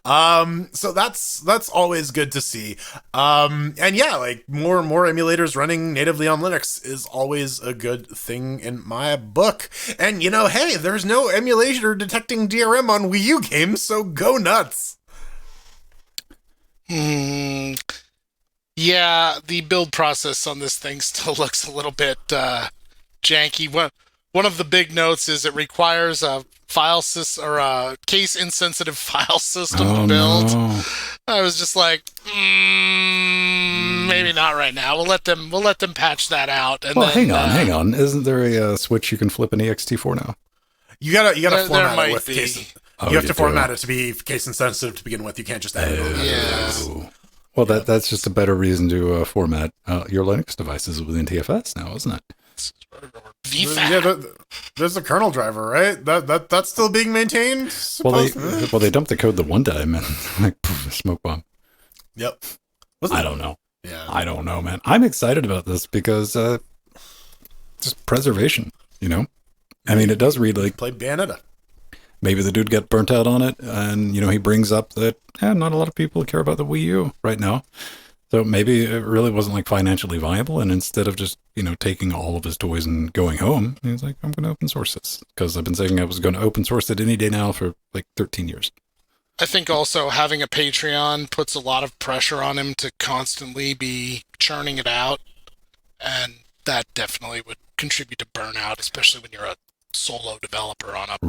So that's always good to see. And yeah, like more and more emulators running natively on Linux is always a good thing in my book. And hey, there's no emulator detecting DRM on Wii U games, so go nuts. Yeah, the build process on this thing still looks a little bit janky. One of the big notes is it requires a file system or a case-insensitive file system to build. No. I was just like, maybe not right now. We'll let them patch that out. And hang on. Isn't there a switch you can flip an ext4 now? You gotta format it with be. Case. You have to format it to be case insensitive to begin with. You can't just add it over. Yeah. Well, that's just a better reason to format your Linux devices within TFS now, isn't it? Yeah, there's a kernel driver, right? That's still being maintained. Well, they dumped the code the one time and like poof, smoke bomb. Yep. I don't know. Yeah. I don't know, man. I'm excited about this because just preservation. I mean, it does read like played Bayonetta. Maybe the dude got burnt out on it, and he brings up that not a lot of people care about the Wii U right now. So maybe it really wasn't like financially viable, and instead of just taking all of his toys and going home, he's like, I'm going to open source this because I've been saying I was going to open source it any day now for like 13 years. I think also having a Patreon puts a lot of pressure on him to constantly be churning it out, and that definitely would contribute to burnout, especially when you're a solo developer on a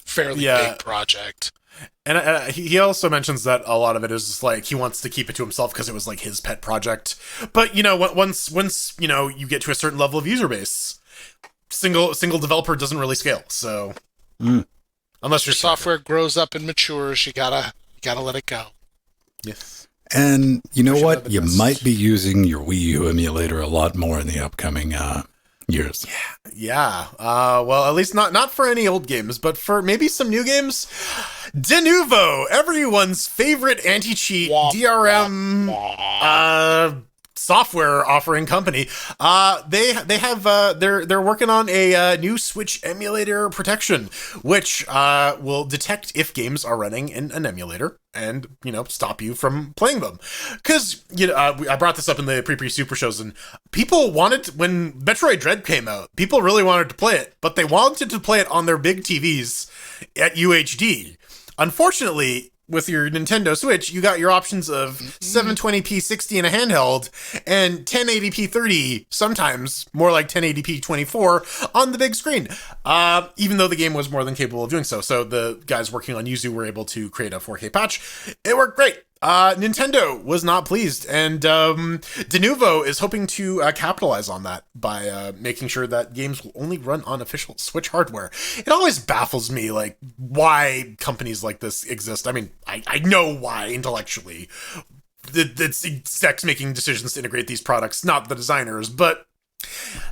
fairly big project. And he also mentions that a lot of it is like he wants to keep it to himself because it was like his pet project. But once you get to a certain level of user base, single developer doesn't really scale. So unless your software grows up and matures, you gotta let it go. Yes. And you know what? You might be using your Wii U emulator a lot more in the upcoming years. Yeah. Well, at least not for any old games, but for maybe some new games. Denuvo, everyone's favorite anti-cheat DRM software offering company. They're working on a new Switch emulator protection, which will detect if games are running in an emulator and stop you from playing them. Because I brought this up in the pre super shows, and people wanted when Metroid Dread came out, people really wanted to play it, but they wanted to play it on their big TVs at UHD. Unfortunately, with your Nintendo Switch, you got your options of 720p 60 in a handheld and 1080p 30, sometimes more like 1080p 24 on the big screen, even though the game was more than capable of doing so. So the guys working on Yuzu were able to create a 4K patch. It worked great. Nintendo was not pleased, and Denuvo is hoping to capitalize on that by making sure that games will only run on official Switch hardware. It always baffles me, like, why companies like this exist. I mean, I know why intellectually. It's execs making decisions to integrate these products, not the designers, but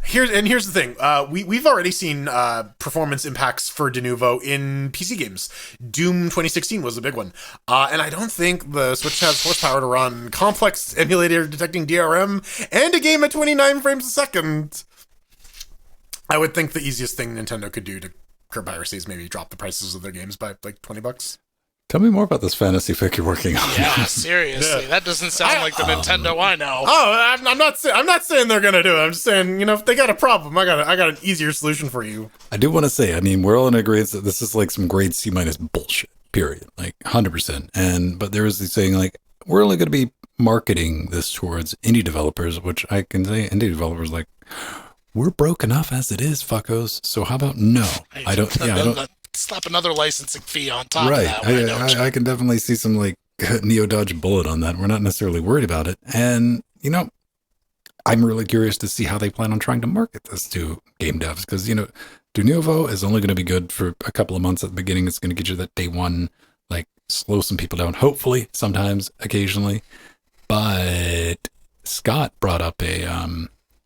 here's the thing. We've already seen performance impacts for Denuvo in PC games. Doom 2016 was a big one. And I don't think the Switch has horsepower to run complex emulator detecting DRM and a game at 29 frames a second. I would think the easiest thing Nintendo could do to curb piracy is maybe drop the prices of their games by like $20. Tell me more about this fantasy fic you're working on. Yeah, seriously, that doesn't sound like the Nintendo I know. Oh, I'm not saying they're gonna do it. I'm just saying, if they got a problem, I got an easier solution for you. I do want to say, I mean, we're all in agreement that this is like some grade C- bullshit. Period. Like 100%. But there was this saying like, we're only going to be marketing this towards indie developers, which I can say indie developers like, we're broke enough as it is, fuckos. So how about no? I don't. Slap another licensing fee on top right. of that. I can definitely see some like Neo dodge bullet on that. We're not necessarily worried about it. And, I'm really curious to see how they plan on trying to market this to game devs. Because, Denuvo is only going to be good for a couple of months at the beginning. It's going to get you that day one, like slow some people down, hopefully, sometimes, occasionally. But Scott brought up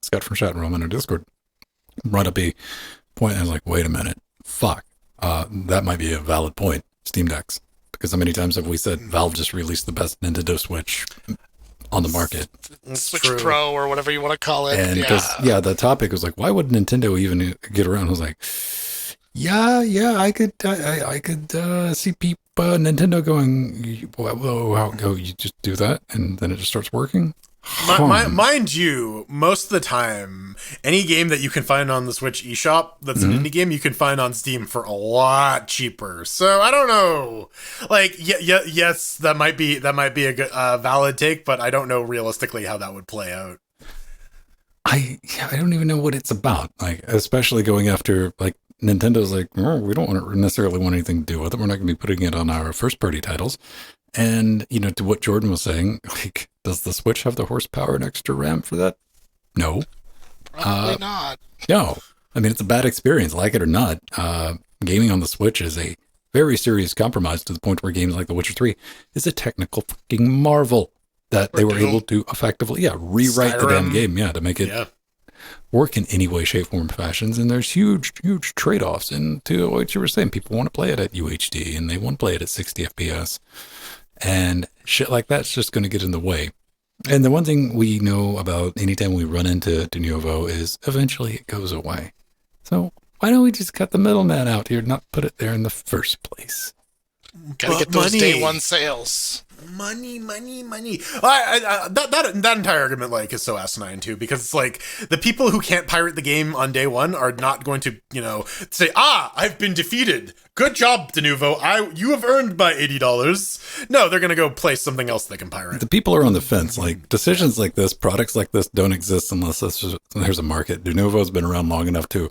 Scott from Chat Room on our Discord brought up a point. And I was like, wait a minute. Fuck. That might be a valid point, Steam Decks. Because how many times have we said Valve just released the best Nintendo Switch on the market? Switch Pro or whatever you want to call it. And the topic was like, why would Nintendo even get around? I was like, I could see people, Nintendo going, well, you just do that and then it just starts working. Mind you, most of the time, any game that you can find on the Switch eShop that's an indie game, you can find on Steam for a lot cheaper. So I don't know. Like, yes, that might be a good, valid take, but I don't know realistically how that would play out. I don't even know what it's about. Like, especially going after like Nintendo's like, oh, we don't necessarily want anything to do with it. We're not going to be putting it on our first party titles. And, to what Jordan was saying, like, does the Switch have the horsepower and extra RAM for that? No. Probably not. No. I mean, it's a bad experience, like it or not. Gaming on the Switch is a very serious compromise to the point where games like The Witcher 3 is a technical fucking marvel that they were able to effectively, rewrite the damn game, to make it work in any way, shape, form, fashions. And there's huge, huge trade-offs. And to what you were saying, people want to play it at UHD and they want to play it at 60 FPS. And shit like that's just going to get in the way. And the one thing we know about anytime we run into Denuvo is eventually it goes away. So why don't we just cut the middleman out here, not put it there in the first place? Gotta get those day one sales. Money. That entire argument is so asinine too, because it's like the people who can't pirate the game on day one are not going to say, I've been defeated. Good job, Denuvo. You have earned my $80. No, they're gonna go play something else they can pirate. The people are on the fence. Like decisions like this, products like this don't exist unless there's a market. Denuvo's been around long enough to,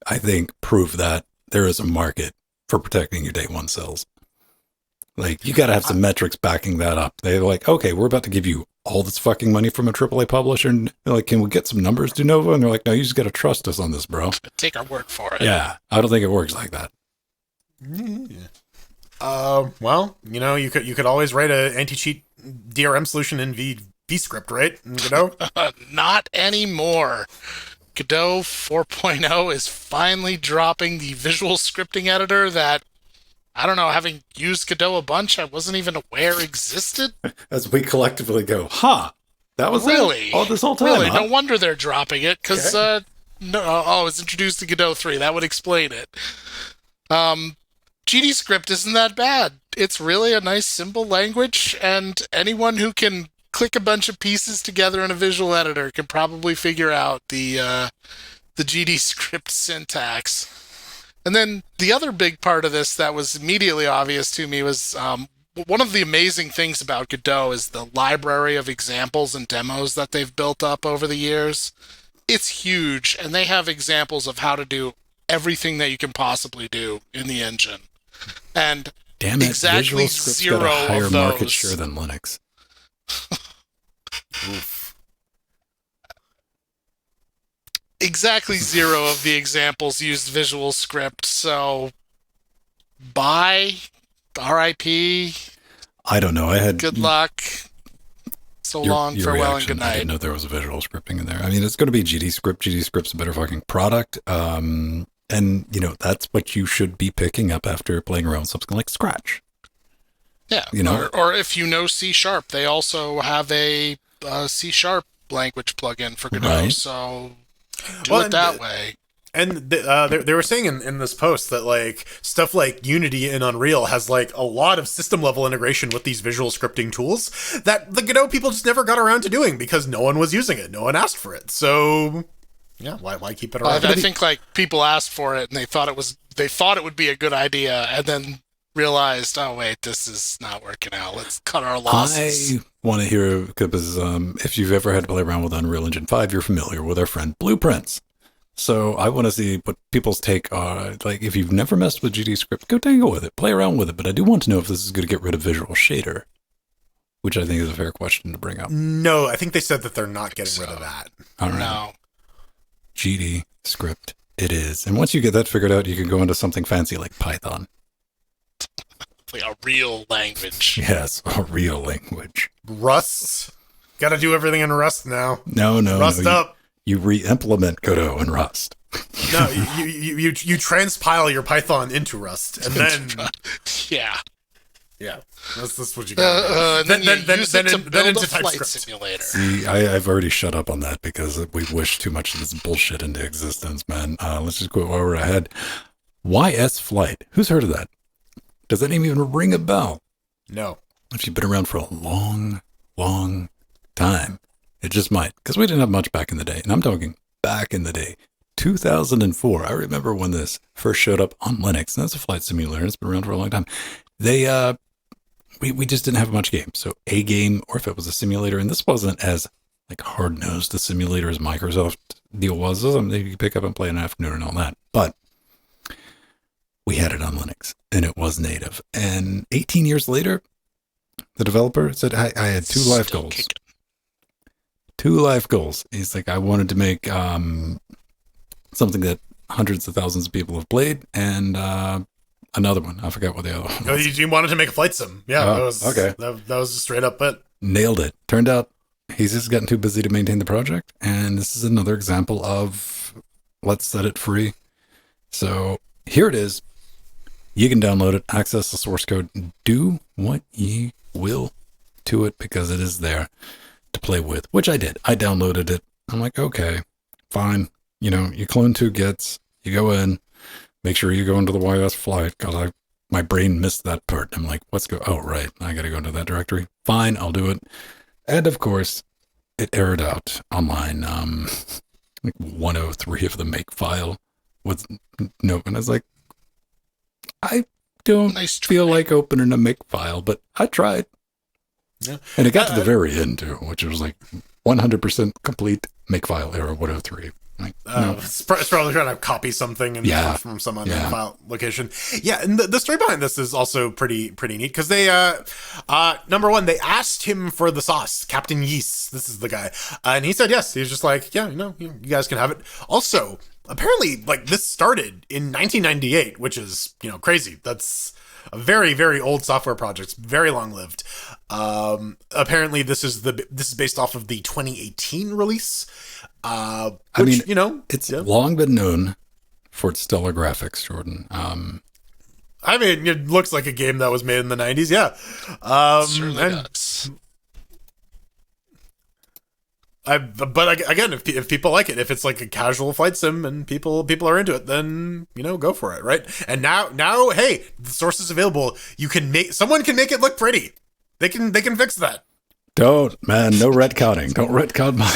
I think, prove that there is a market for protecting your day one sales. Like, you got to have some metrics backing that up. They're like, okay, we're about to give you all this fucking money from a AAA publisher. And they're like, can we get some numbers, Denuvo? And they're like, no, you just got to trust us on this, bro. Take our word for it. Yeah, I don't think it works like that. Well, you could always write a anti-cheat DRM solution in VScript, right? Not anymore. Godot 4.0 is finally dropping the visual scripting editor that, I don't know, having used Godot a bunch, I wasn't even aware existed. As we collectively go, that was really all this whole time. Really, no wonder they're dropping it, because it was introduced to Godot 3. That would explain it. GDScript isn't that bad. It's really a nice, simple language, and anyone who can click a bunch of pieces together in a visual editor can probably figure out the GDScript syntax. And then the other big part of this that was immediately obvious to me was one of the amazing things about Godot is the library of examples and demos that they've built up over the years. It's huge, and they have examples of how to do everything that you can possibly do in the engine. And Damn it, exactly Visual Script's zero got a higher of market those. share than Linux. Exactly zero of the examples used Visual Script, so bye, RIP, I don't know. I had good luck, so long, your farewell, and reaction, good night. I didn't know there was a visual scripting in there. I mean, it's going to be GD Script. GD Script's a better fucking product. And, you know, that's what you should be picking up after playing around with something like Scratch. Yeah, you know, or if you know C#, they also have a C# language plugin for Godot, right. So do it that way. And they were saying in this post that like stuff like Unity and Unreal has like a lot of system level integration with these visual scripting tools that the Godot people just never got around to doing because no one was using it, no one asked for it. So yeah, why keep it around? I think like people asked for it and they thought it would be a good idea, and then realized, oh wait, this is not working out. Let's cut our losses. I want to hear, because if you've ever had to play around with Unreal Engine 5, you're familiar with our friend Blueprints. So I want to see what people's take are. Like, if you've never messed with GD Script, go tangle with it, play around with it. But I do want to know if this is going to get rid of Visual Shader, which I think is a fair question to bring up. No, I think they said that they're not getting rid of that. All right. No. GD Script it is. And once you get that figured out, you can go into something fancy like Python. Like a real language. Yes, a real language. Rust. Got to do everything in Rust now. No. Rust up. You re-implement Godot in Rust. No, you transpile your Python into Rust, and then yeah, that's what you got. Then use it to build into a flight TypeScript. simulator. See, I've already shut up on that because we wish too much of this bullshit into existence, man. Let's just go while we're ahead. YS Flight. Who's heard of that? Does that name even ring a bell? No. If you've been around for a long, long time, it just might. Because we didn't have much back in the day. And I'm talking back in the day. 2004. I remember when this first showed up on Linux. And that's a flight simulator. It's been around for a long time. We just didn't have much game. So a game, or if it was a simulator, and this wasn't as like hard-nosed a simulator as Microsoft deal was. This was something you could pick up and play in an afternoon and all that. But we had it on Linux, and it was native. And 18 years later, the developer said, I had two life goals. Kicking. 2 life goals. He's like, I wanted to make something that hundreds of thousands of people have played, and another one. I forgot what the other one was. Oh, you wanted to make a flight sim. Yeah, that was okay. That was a straight up bet. Nailed it. Turned out he's just gotten too busy to maintain the project, and this is another example of let's set it free. So here it is. You can download it, access the source code, do what ye will to it because it is there to play with, which I did. I downloaded it. I'm like, okay, fine. You know, you clone 2 gets, you go in, make sure you go into the YS Flight because my brain missed that part. I'm like, oh, right. I got to go into that directory. Fine, I'll do it. And of course, it errored out online. Like 103 of the make file was no, and I was like, I don't feel like opening a make file, but I tried. Yeah. And it got to the very end too, which was like 100% complete make file error 103. Like, no. It's probably trying to copy something from some unknown file location. Yeah, and the story behind this is also pretty neat because they, number one, they asked him for the sauce, Captain Yeast. This is the guy, and he said yes. He was just like, yeah, you guys can have it. Also, apparently, like this started in 1998, which is crazy. That's a very, very old software project. It's very long lived. Apparently, this is based off of the 2018 release. It's long been known for its stellar graphics, Jordan. I mean, it looks like a game that was made in the 90s, yeah. Certainly does. But again, if people like it, if it's like a casual flight sim and people are into it, then go for it, right? And now, hey, the source is available. Someone can make it look pretty. They can fix that. Don't, man. No retconning. Don't retcon my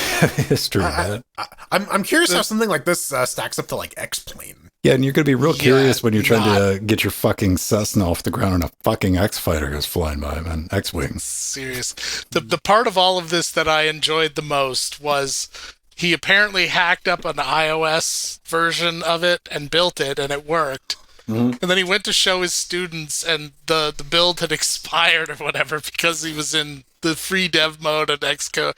history, man. I'm curious how something like this stacks up to like X-Plane. Yeah, and you're going to be real curious when you're trying to get your fucking Cessna off the ground and a fucking X-Fighter goes flying by, man. X-Wing. Serious. The part of all of this that I enjoyed the most was he apparently hacked up an iOS version of it and built it, and it worked. And then he went to show his students, and the build had expired or whatever because he was in the free dev mode on Xcode.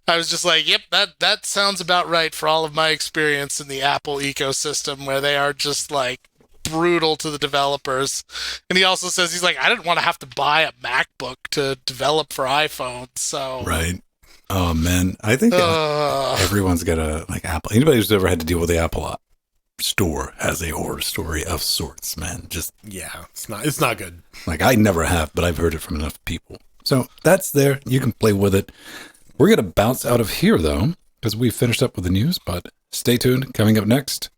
I was just like, yep, that sounds about right for all of my experience in the Apple ecosystem, where they are just like brutal to the developers. And he also says, he's like, I didn't want to have to buy a MacBook to develop for iPhone, so... Right. Oh, man. I think everyone's got a, like, Apple. Anybody who's ever had to deal with the Apple store has a horror story of sorts, man. Just... Yeah, it's not good. Like, I never have, but I've heard it from enough people. So, that's there. You can play with it. We're going to bounce out of here, though, because we finished up with the news, but stay tuned. Coming up next,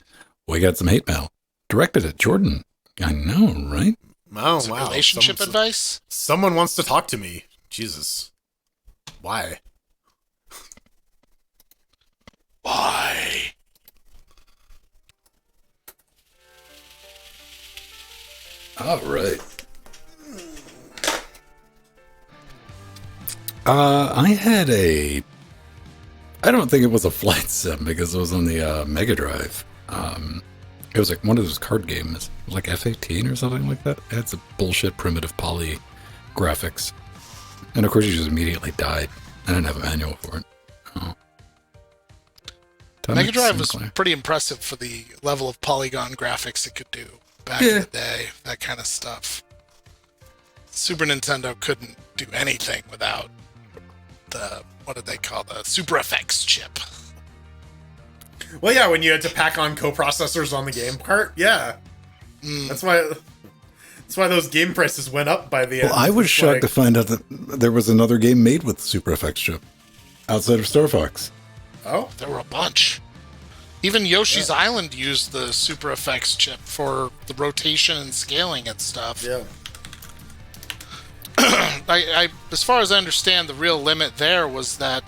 we got some hate mail directed at Jordan. I know, right? Oh, wow. Relationship advice? Someone wants to talk to me. Jesus. Why? Why? All right. I had I don't think it was a flight sim because it was on the Mega Drive. It was like one of those card games. It was like F-18 or something like that. It had some bullshit primitive poly graphics. And of course you just immediately died. I didn't have a manual for it. Oh. Mega Drive was pretty impressive for the level of polygon graphics it could do back in the day. That kind of stuff. Super Nintendo couldn't do anything without the, what did they call, the Super FX chip. Well, yeah, when you had to pack on coprocessors on the game part, yeah. That's why those game prices went up by the end. Well, I was shocked to find out that there was another game made with the Super FX chip outside of Star Fox. Oh? There were a bunch. Even Yoshi's Island used the Super FX chip for the rotation and scaling and stuff. Yeah. As far as I understand, the real limit there was that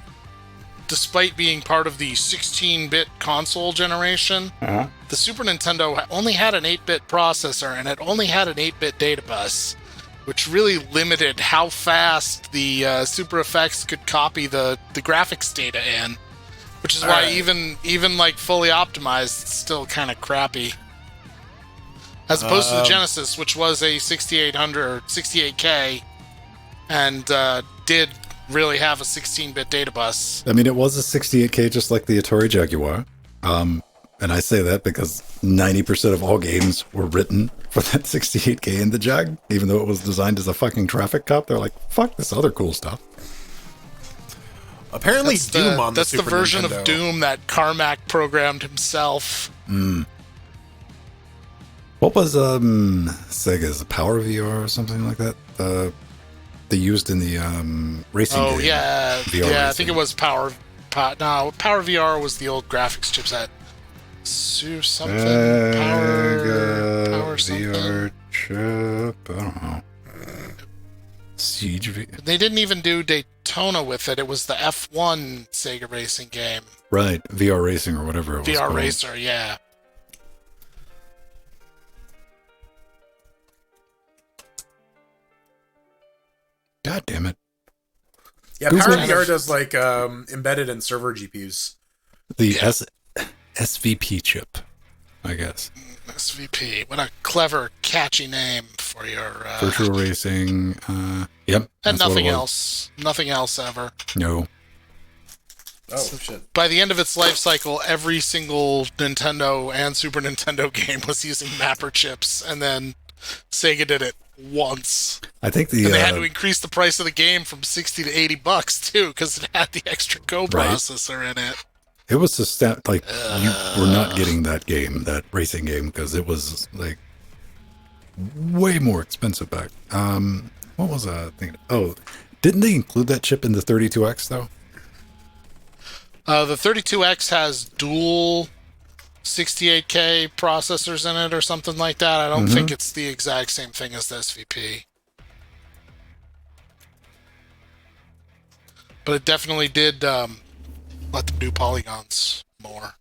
despite being part of the 16-bit console generation, the Super Nintendo only had an 8-bit processor, and it only had an 8-bit data bus, which really limited how fast the Super FX could copy the graphics data in, which is why even like fully optimized, it's still kind of crappy. As opposed to the Genesis, which was a 6800 or 68K, and did really have a 16-bit data bus. I mean, it was a 68K just like the Atari Jaguar. And I say that because 90% of all games were written for that 68K in the Jag, even though it was designed as a fucking traffic cop. They're like, fuck this other cool stuff. Apparently That's Doom on the That's Super the version Nintendo. of Doom that Carmack programmed himself. What was Sega's Power VR or something like that? They used in the racing game. Oh yeah, VR yeah. racing. I think it was Power VR was the old graphics chipset. Something Power something. VR chip. I don't know. Siege V. They didn't even do Daytona with it. It was the F1 Sega racing game. Right, VR racing or whatever it was. VR called. Racer, yeah. God damn it. Yeah, Google Power kind VR does like embedded and server GPUs. The SVP chip, I guess. SVP. What a clever, catchy name for your... Virtual racing. Yep. and that's what nothing it was. else. Nothing else ever. No. Oh, shit. By the end of its life cycle, every single Nintendo and Super Nintendo game was using mapper chips, and then Sega did it once. I think And they had to increase the price of the game from $60 to $80 too, because it had the extra co-processor in it. it was a stat, like, you were not getting that game, that racing game, because it was, like, way more expensive back. What was I thinking? Oh, didn't they include that chip in the 32X, though? The 32X has dual 68K processors in it or something like that. I don't think it's the exact same thing as the SVP. But it definitely did let them do polygons more.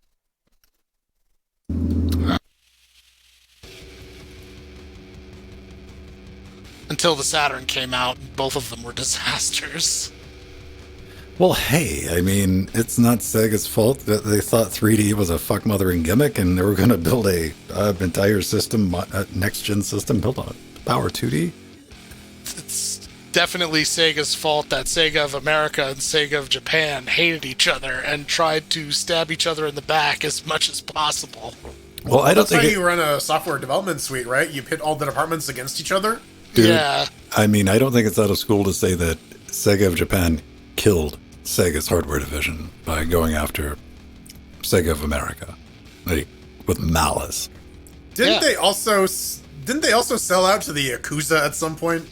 Until the Saturn came out, and both of them were disasters. Well, hey, I mean, it's not Sega's fault that they thought 3D was a fuck-mothering gimmick and they were going to build a entire system, next-gen system built on Power 2D. It's definitely Sega's fault that Sega of America and Sega of Japan hated each other and tried to stab each other in the back as much as possible. Well, I don't That's think how you run a software development suite, right? You pit all the departments against each other. Dude, yeah. I mean, I don't think it's out of school to say that Sega of Japan killed Sega's hardware division by going after Sega of America, like, with malice. Didn't they also sell out to the Yakuza at some point?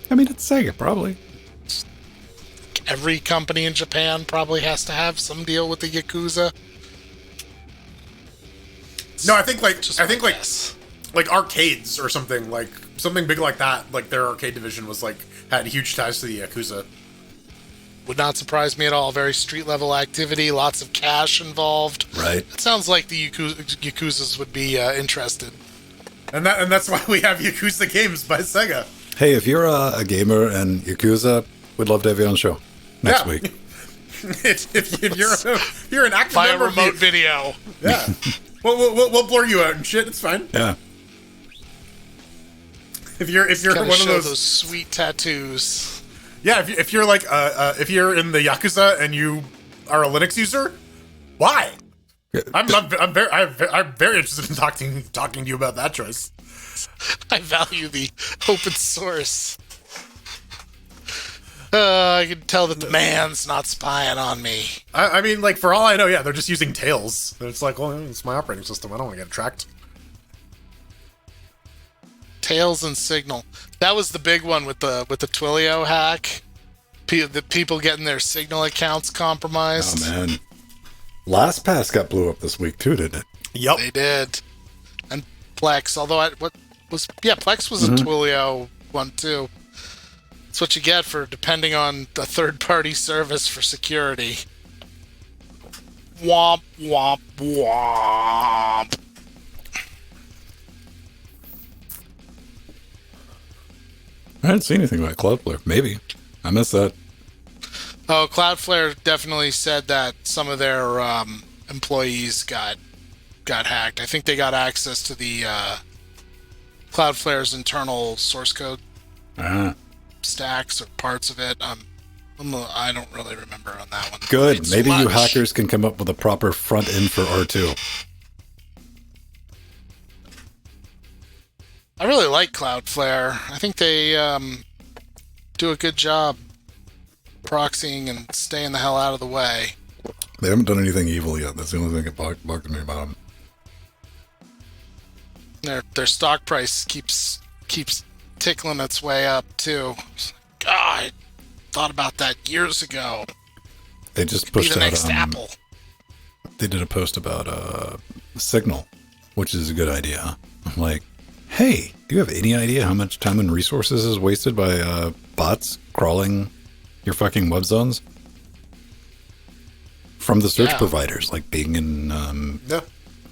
I mean, it's Sega, probably. Every company in Japan probably has to have some deal with the Yakuza. No, I think Yes. like arcades or something big like that. Like their arcade division was had huge ties to the Yakuza. Would not surprise me at all. Very street level activity, lots of cash involved. Right. It sounds like the Yakuzas would be interested. And that's why we have Yakuza games by Sega. Hey, if you're a gamer and Yakuza, we'd love to have you on the show next week. if you're an active By a member remote video. Yeah. We'll blur you out and shit. It's fine. Yeah. If you're one of those sweet tattoos. Yeah, if you're if you're in the Yakuza and you are a Linux user, why? I'm very interested in talking to you about that choice. I value the open source. I can tell that the man's not spying on me. I mean, for all I know, they're just using Tails. It's like, well, it's my operating system. I don't want to get tracked. Tails and Signal. That was the big one with the Twilio hack. The people getting their Signal accounts compromised. Oh, man. LastPass got blew up this week, too, didn't it? Yep. They did. And Plex, although Plex was a Twilio one, too. That's what you get for depending on a third-party service for security. Womp, womp, womp. I didn't see anything about Cloudflare. Maybe. I missed that. Oh, Cloudflare definitely said that some of their employees got hacked. I think they got access to the Cloudflare's internal source code stacks or parts of it. I don't really remember on that one. Good. Maybe you hackers can come up with a proper front end for R2. I really like Cloudflare. I think they do a good job proxying and staying the hell out of the way. They haven't done anything evil yet. That's the only thing that bugged me about them. Their stock price keeps tickling its way up too. God, I thought about that years ago. They just pushed be the out next Apple. They did a post about Signal, which is a good idea. I'm like, hey, do you have any idea how much time and resources is wasted by bots crawling your fucking web zones? From the search providers, like Bing and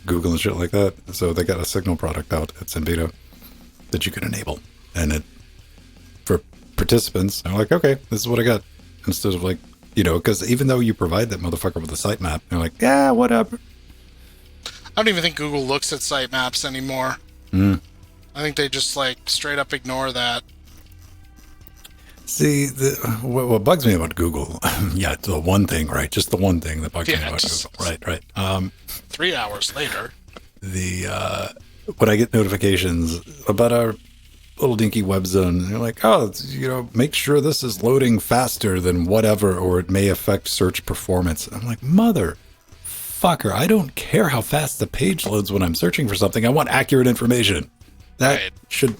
Google and shit like that. So they got a Signal product out. It's in beta that you can enable. And it, for participants, they're like, okay, this is what I got. Instead of because even though you provide that motherfucker with a sitemap, they're like, yeah, whatever. I don't even think Google looks at sitemaps anymore. I think they just straight up ignore that. See, what bugs me about Google, the one thing, right? Just the one thing that bugs me about Google. Right. 3 hours later. When I get notifications about our little dinky web zone, they're like, oh, make sure this is loading faster than whatever, or it may affect search performance. I'm like, motherfucker, I don't care how fast the page loads when I'm searching for something. I want accurate information. That should...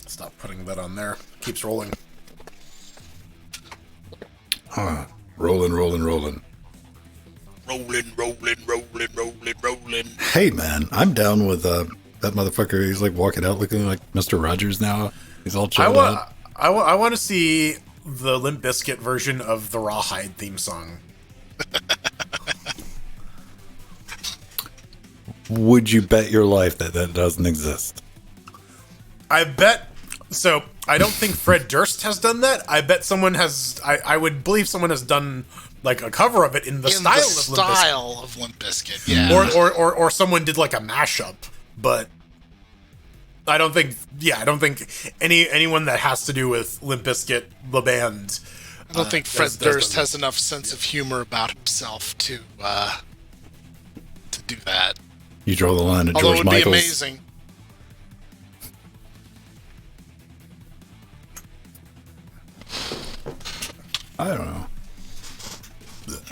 Stop putting that on there. Keeps rolling. Rolling. Rolling. Hey, man, I'm down with that motherfucker. He's walking out looking like Mr. Rogers now. He's all chilled out. I want to see the Limp Bizkit version of the Rawhide theme song. Would you bet your life that doesn't exist? I bet So I don't think Fred Durst has done that. I bet someone has. I would believe someone has done like a cover of it in the style of Limp Bizkit. Yeah. Or someone did like a mashup, but I don't think. Yeah, I don't think anyone that has to do with Limp Bizkit, the band. I don't think Fred Durst has enough sense of humor about himself to do that. You draw the line at Although George it would Michael's. be amazing. I don't know.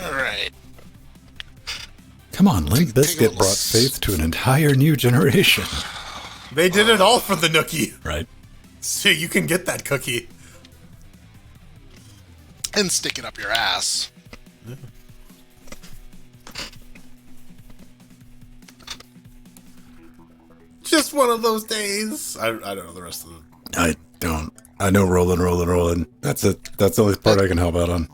All right. Come on, Limp Bizkit brought faith to an entire new generation. They did it all for the Nookie. Right. So you can get that cookie. And stick it up your ass. Just one of those days. I don't know the rest of them. I don't. I know Rollin'. That's it. That's the only part I can help out on.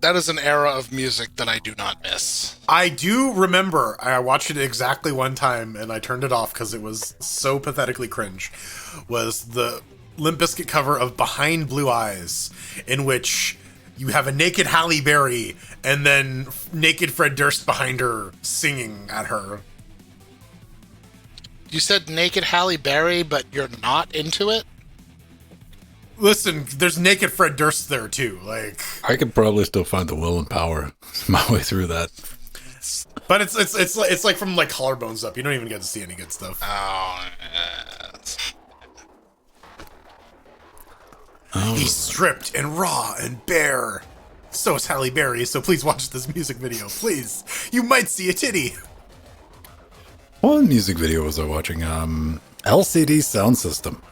That is an era of music that I do not miss. I do remember I watched it exactly one time and I turned it off because it was so pathetically cringe. Was the Limp Bizkit cover of Behind Blue Eyes, in which you have a naked Halle Berry and then naked Fred Durst behind her singing at her. You said naked Halle Berry, but you're not into it? Listen, there's naked Fred Durst there too. Like, I could probably still find the will and power my way through that. But it's like from like collarbones up. You don't even get to see any good stuff. Oh, yes. He's stripped and raw and bare. So is Halle Berry, so please watch this music video. Please. You might see a titty. What music video was I watching? LCD Sound System.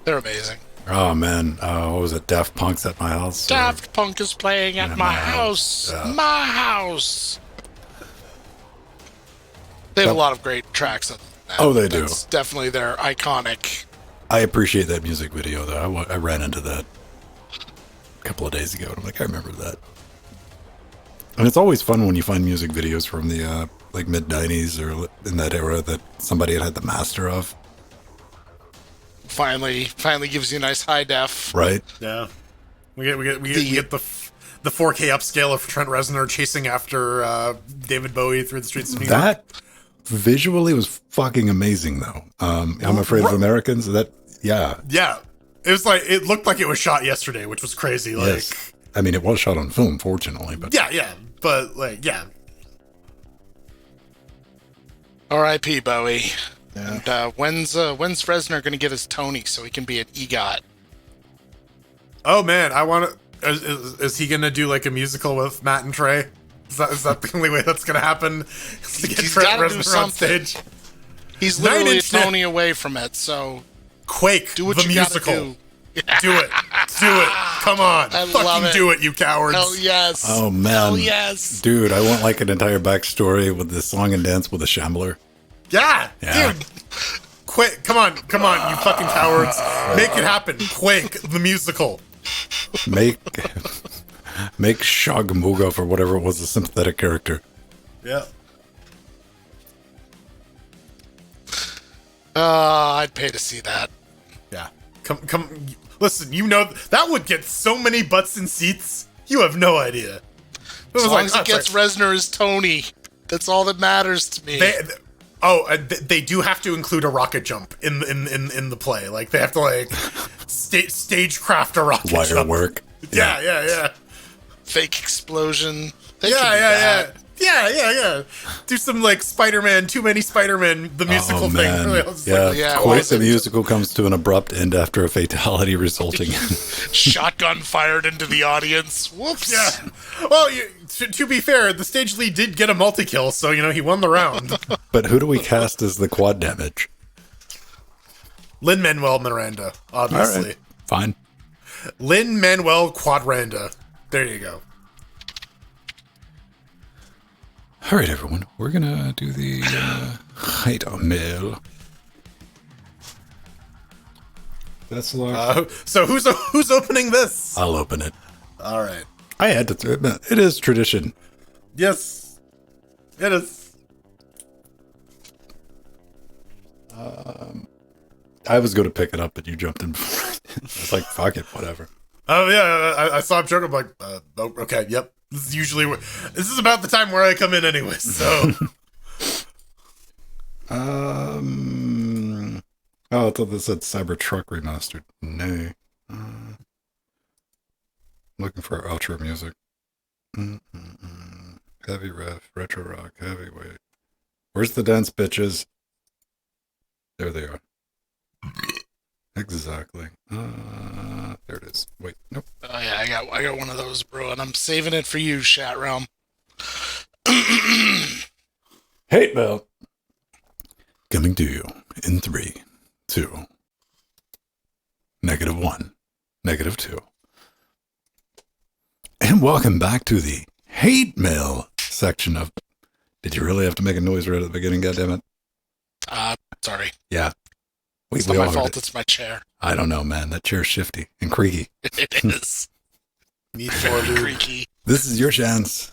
They're amazing. Oh, man. What was it? Daft Punk's at my house? Daft Punk is playing at my house. My house. They have a lot of great tracks. Oh, they do. It's definitely their iconic. I appreciate that music video, though. I ran into that a couple of days ago. And I'm like, I remember that. And it's always fun when you find music videos from the like mid-90s or in that era that somebody had the master of. Finally gives you a nice high def. Right? Yeah. We get the 4K upscale of Trent Reznor chasing after David Bowie through the streets of New York. That visually was fucking amazing, though. I'm Afraid of Americans. Yeah. It was like, it looked like it was shot yesterday, which was crazy. Like, yes. I mean, it was shot on film, fortunately, but yeah. But like, yeah. R.I.P. Bowie. Yeah. And when's Reznor going to get his Tony so he can be an EGOT? Oh man, I want to. Is he going to do like a musical with Matt and Trey? Is that the only way that's going to happen? Is to get Trent Reznor on stage. He's literally a Tony away from it. So Quake, do what the you musical. Do. Do it. Come on. Fucking do it, you cowards. Hell yes. Oh, man. Hell yes. Dude, I want like an entire backstory with this song and dance with a shambler. Yeah. Dude. Quake. Come on, you fucking cowards. Make it happen. Quake, the musical. Make Shog Mooga or whatever it was, a sympathetic character. Yeah. I'd pay to see that. Yeah. Come. Listen, you know, that would get so many butts in seats. You have no idea. As long as it gets Reznor as Tony, that's all that matters to me. They do have to include a rocket jump in the play. Like, they have to, like, stagecraft a rocket Wire jump. work. Yeah. Fake explosion. Yeah. Do some, like, Spider-Man, Too Many Spider-Man, the musical thing. Really, Quake the musical comes to an abrupt end after a fatality resulting in shotgun fired into the audience. Whoops. Yeah. Well, to be fair, the stage lead did get a multi-kill, so, you know, he won the round. But who do we cast as the quad damage? Lin-Manuel Miranda, obviously. All right. Fine. Lin-Manuel Quadranda. There you go. All right, everyone. We're going to do the height mail. That's locked. So who's opening this? I'll open it. All right. I had to. It is tradition. Yes, it is. I was going to pick it up, but you jumped in. It's like, fuck it, whatever. Oh yeah, I saw him joke. I'm like, okay, yep. This is about the time where I come in anyway. So, oh, I thought this said Cybertruck remastered. Nay, looking for outro music. Heavy riff, retro rock, heavyweight. Where's the dance, bitches? There they are. Exactly. There it is. Wait, nope. Oh yeah, I got one of those, bro, and I'm saving it for you, Chat Realm. Hate mail. Coming to you in 3, 2, -1, -2. And welcome back to the hate mail section of... Did you really have to make a noise right at the beginning, goddammit? Sorry. Yeah. It's not my fault, it's my chair. I don't know, man. That chair's shifty and creaky. It is. Need for creaky. This is your chance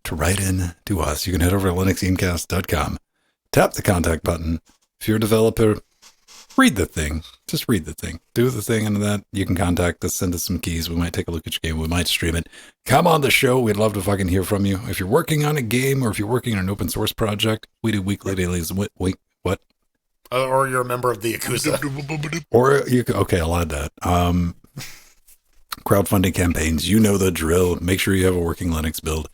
to write in to us. You can head over to LinuxGameCast.com. Tap the contact button. If you're a developer, read the thing. Just read the thing. Do the thing, and that you can contact us, send us some keys. We might take a look at your game. We might stream it. Come on the show. We'd love to fucking hear from you. If you're working on a game or if you're working on an open source project, we do weekly, dailies. What? Or you're a member of the Yakuza. Or you could, okay, I'll add that. Crowdfunding campaigns, you know the drill. Make sure you have a working Linux build.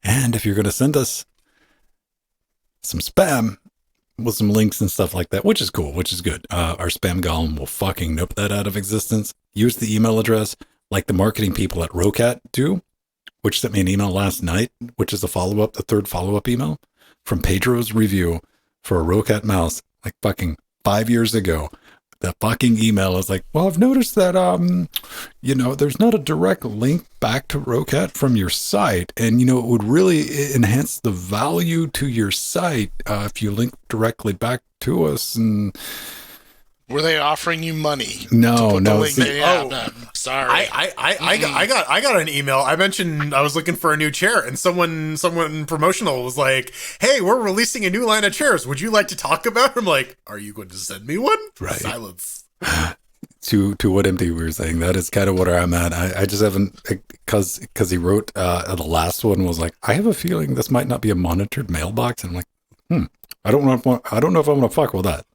And if you're going to send us some spam with some links and stuff like that, which is cool, which is good. Our spam golem will fucking nope that out of existence. Use the email address like the marketing people at Rocat do, which sent me an email last night, which is a follow-up, the third follow-up email from Pedro's review for a Rocat mouse. Like fucking 5 years ago, that fucking email is like, well, I've noticed that, there's not a direct link back to Rocat from your site. And, it would really enhance the value to your site if you link directly back to us. And were they offering you money? No. Sorry. I got an email. I mentioned I was looking for a new chair, and someone promotional was like, "Hey, we're releasing a new line of chairs. Would you like to talk about it?" I'm like, "Are you going to send me one?" Right. Silence. To what MT we were saying, that is kind of what I'm at. I just haven't, because he wrote the last one was like, I have a feeling this might not be a monitored mailbox. And I'm like, I don't know if I'm going to fuck with that.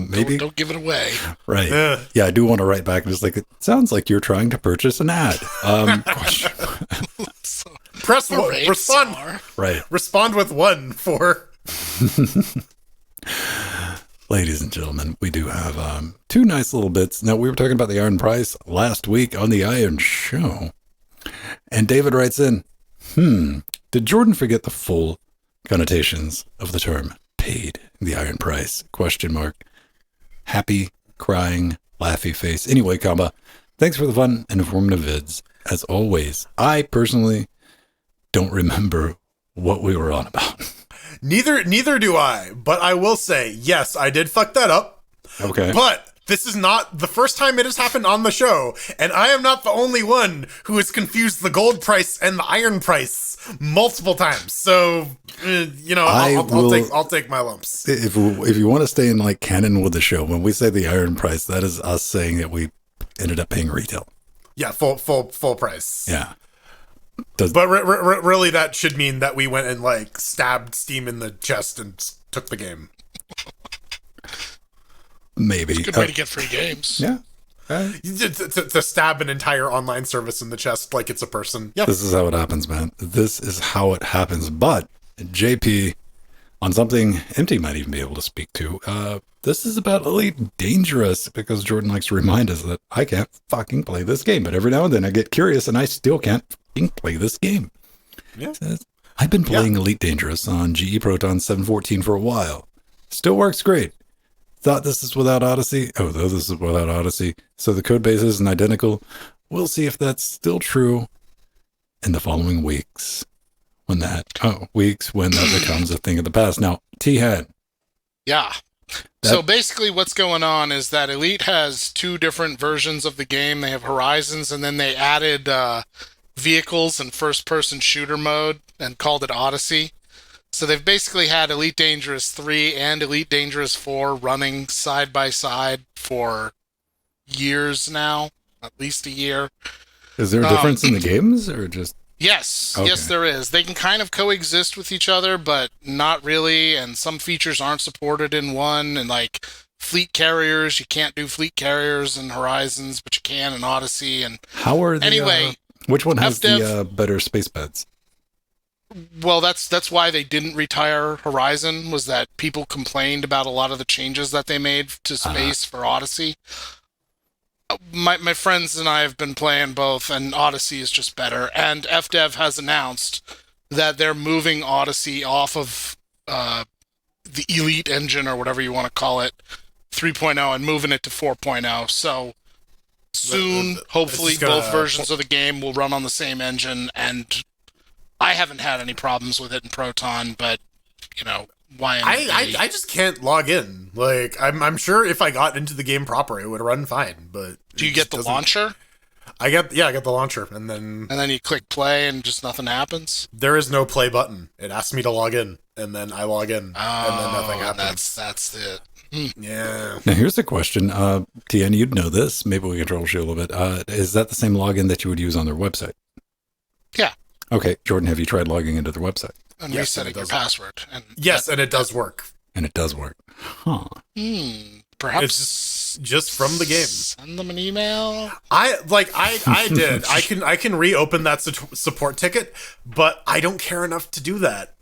Maybe don't give it away. Right. Yeah, I do want to write back and just like, it sounds like you're trying to purchase an ad. Press one. Respond. Right. Respond with 1 for. Ladies and gentlemen, we do have 2 nice little bits. Now, we were talking about the iron price last week on the Iron Show. And David writes in, did Jordan forget the full connotations of the term paid the iron price? ? Happy, crying, laughy face. Anyway, comma, thanks for the fun and informative vids. As always, I personally don't remember what we were on about. Neither do I, but I will say, yes, I did fuck that up. Okay. But this is not the first time it has happened on the show, and I am not the only one who has confused the gold price and the iron price multiple times. So, I'll take my lumps. If you want to stay in like canon with the show, when we say the iron price, that is us saying that we ended up paying retail. Yeah, full price. Yeah. But really, that should mean that we went and like stabbed Steam in the chest and took the game. Maybe. It's a good way to get free games. Yeah. To stab an entire online service in the chest like it's a person. Yeah. This is how it happens, man. This is how it happens. But JP, on something MT might even be able to speak to, this is about Elite Dangerous, because Jordan likes to remind us that I can't fucking play this game. But every now and then I get curious and I still can't fucking play this game. Yeah. I've been playing Elite Dangerous on GE Proton 714 for a while. Still works great. Thought this is without Odyssey. Oh, though this is without Odyssey. So the code base isn't identical. We'll see if that's still true in the following weeks. When that becomes a thing of the past. Now, T-Head. Yeah. So basically what's going on is that Elite has 2 different versions of the game. They have Horizons, and then they added vehicles and first-person shooter mode and called it Odyssey. So they've basically had Elite Dangerous 3 and Elite Dangerous 4 running side by side for years now, at least a year. Is there a difference in the games, or just... Yes, Okay. yes, there is. They can kind of coexist with each other, but not really, and some features aren't supported in one, and like fleet carriers, you can't do fleet carriers in Horizons, but you can in Odyssey, and How are the... anyway, which one has FDev the better space beds? well, that's why they didn't retire Horizon, was that people complained about a lot of the changes that they made to space for Odyssey. My friends and I have been playing both, and Odyssey is just better. And FDev has announced that they're moving Odyssey off of the Elite engine, or whatever you want to call it, 3.0, and moving it to 4.0. So soon, hopefully, both versions of the game will run on the same engine, and I haven't had any problems with it in Proton, but, you know, why? I just can't log in. Like, I'm sure if I got into the game proper, it would run fine. But do you get the launcher? I get the launcher, and then you click play, and just nothing happens. There is no play button. It asks me to log in, and then I log in, and then nothing happens. That's it. Yeah. Now here's the question. TN, you'd know this. Maybe we can troubleshoot a little bit. Is that the same login that you would use on their website? Yeah. Okay, Jordan, have you tried logging into their website? And resetting your password. And yes, and it does work. And it does work. Huh. Perhaps it's just from the game. Send them an email. I did. I can reopen that support ticket, but I don't care enough to do that.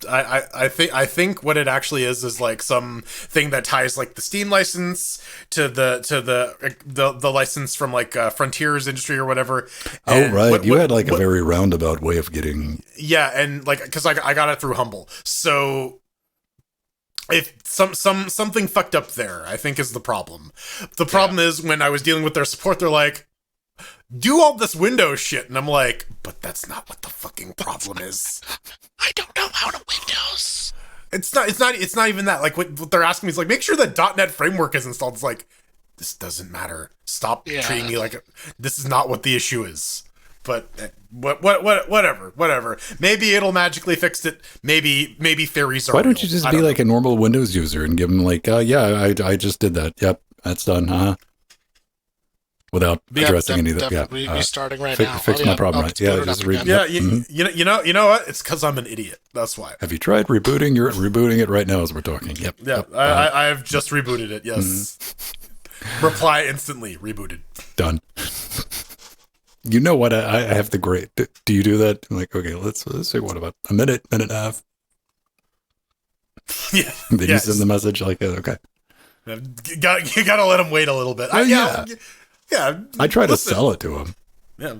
I think what it actually is like some thing that ties like the Steam license to the license from like Frontiers Industry or whatever. And you had like a very roundabout way of getting. Yeah, and like because I got it through Humble, so if something fucked up there, I think is the problem. The problem is when I was dealing with their support, they're like, do all this Windows shit, and I'm like, but that's not what the fucking problem is. I don't know how to Windows. It's not even that. Like what they're asking me is like, make sure the .NET framework is installed. It's like, this doesn't matter. Stop treating me like this is not what the issue is. But whatever. Maybe it'll magically fix it. Maybe theories are. Why don't you just be like a normal Windows user and give them like, I just did that. Yep, that's done. Without addressing any of that. Restarting right now. Fix my problem right. Yeah, just read. Yeah, you know what? It's because I'm an idiot. That's why. Have you tried rebooting? You're rebooting it right now as we're talking. Yep. Yeah, I've just rebooted it. Yes. Reply instantly. Rebooted. Done. You know what? I have the great. Do you do that? I'm like, okay, let's say what about a minute and a half? Yeah. Then you send the message like, okay. You gotta let them wait a little bit. Yeah, I try to sell it to him. Yeah,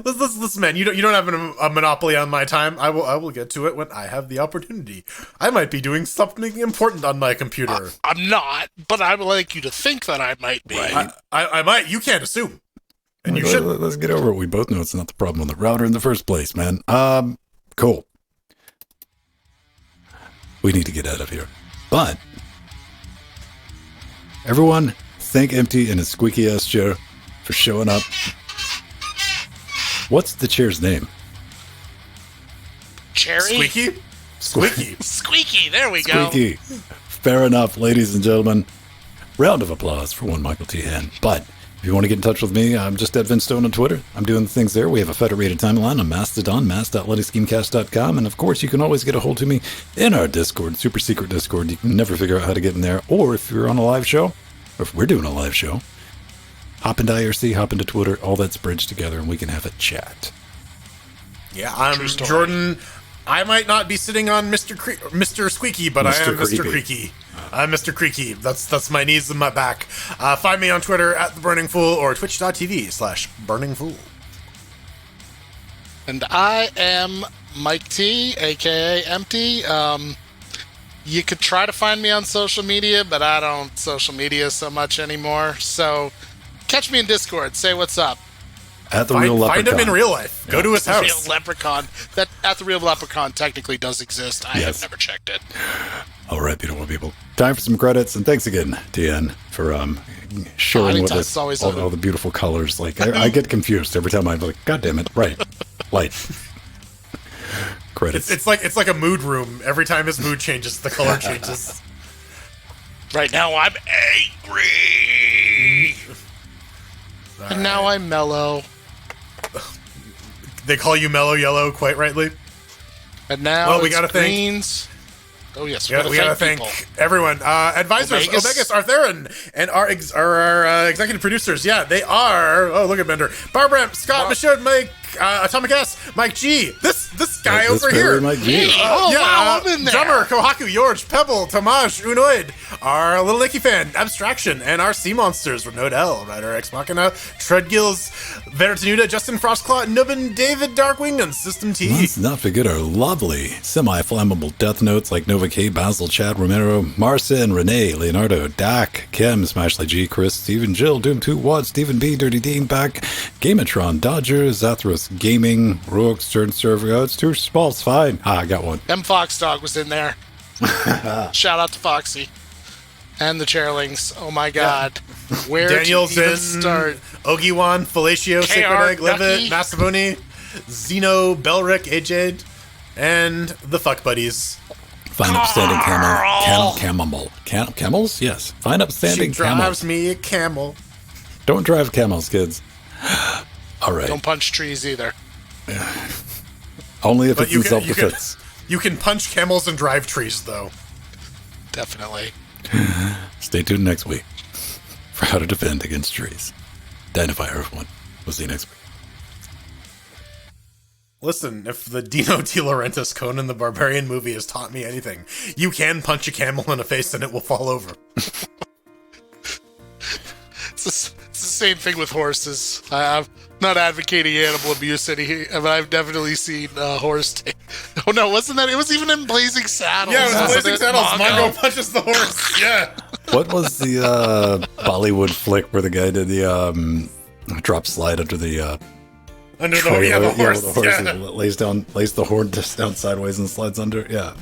listen, man. You don't have a monopoly on my time. I will get to it when I have the opportunity. I might be doing something important on my computer. I'm not, but I would like you to think that I might be. Right. I might. You can't assume, and you should. Let's get over it. We both know it's not the problem on the router in the first place, man. Cool. We need to get out of here, but everyone. Thank Empty and his squeaky ass chair for showing up. What's the chair's name? Cherry? Squeaky? Squeaky, there we go. Squeaky. Fair enough, ladies and gentlemen. Round of applause for one Michael T. Hen. But if you want to get in touch with me, I'm just at Vince Stone on Twitter. I'm doing the things there. We have a federated timeline on Mastodon, mass.linuxgamecast.com. And of course, you can always get a hold of me in our Discord, super secret Discord. You can never figure out how to get in there. Or if you're on a live show, or if we're doing a live show, hop into IRC, hop into Twitter, all that's bridged together, and we can have a chat. Yeah, I'm Jordan. I might not be sitting on Mr. Squeaky, but I am Mr. Creaky. I'm Mr. Creaky. That's my knees and my back. Find me on Twitter at The Burning Fool or twitch.tv/burningfool. And I am Mike T, aka Empty. You could try to find me on social media, but I don't social media so much anymore. So catch me in Discord. Say what's up. At the Real Leprechaun. Find him in real life. Yeah. Go to his house. Real Leprechaun. That At the Real Leprechaun technically does exist. I have never checked it. All right, beautiful people. Time for some credits, and thanks again, TN, for sharing with us all the beautiful colors. Like I get confused every time I'm like, God damn it! Right, light. Credits. It's like a mood room. Every time his mood changes, the color changes. Right now, I'm angry. And now I'm mellow. They call you Mellow Yellow, quite rightly. And now well, we gotta greens. We gotta thank everyone. Advisors, Omegas, Artheron, and our executive producers. Yeah, they are. Oh, look at Bender. Barbara, Scott, Michaud, Mike, Atomic S, Mike G. This guy over here. Mike G. Wow, I'm in there. Drummer, Kohaku, George, Pebble, Tomaj, Unoid, our Little Nicky fan, Abstraction, and our Sea Monsters with Nodell, Ryder Ex Machina, Treadgills, Veritanuda, Justin Frostclaw, Nubbin, David Darkwing, and System T. Let's not forget our lovely semi-flammable death notes like Nova K, Basil, Chad, Romero, Marcin, Renee, Leonardo, Dak, Kim, Smashley G, Chris, Stephen, Jill, Doom 2, Watt, Stephen B, Dirty Dean, Back, Gamatron, Dodger, Zathros Gaming, Rogue, Stern Server. Oh, it's too small, it's fine. I got one. M Fox Dog was in there. Shout out to Foxy. And the Chairlings. Oh my god. Yeah. Where Danielson, to even start? Ogiwan, Felatio, Sacred Egg, Levitt, Massavoni, Zeno, Belric, Ajade, and the Fuck Buddies. Fine upstanding camels? Yes. Fine upstanding camels. She drives camels. me a camel. Don't drive camels, kids. All right. Don't punch trees either. Only if it's in self-defense. You can punch camels and drive trees, though. Definitely. Stay tuned next week for how to defend against trees. Dynafire, everyone. We'll see you next week. Listen, if the Dino De Laurentiis Conan the Barbarian movie has taught me anything, you can punch a camel in the face and it will fall over. It's the same thing with horses. I'm not advocating animal abuse, but I've definitely seen horse. Oh no, wasn't that? It was even in Blazing Saddles. Yeah, it was Blazing Saddles. Mongo punches the horse. Yeah. What was the Bollywood flick where the guy did the drop slide under the under the horse? Yeah, the horse lays the horn down sideways and slides under. Yeah.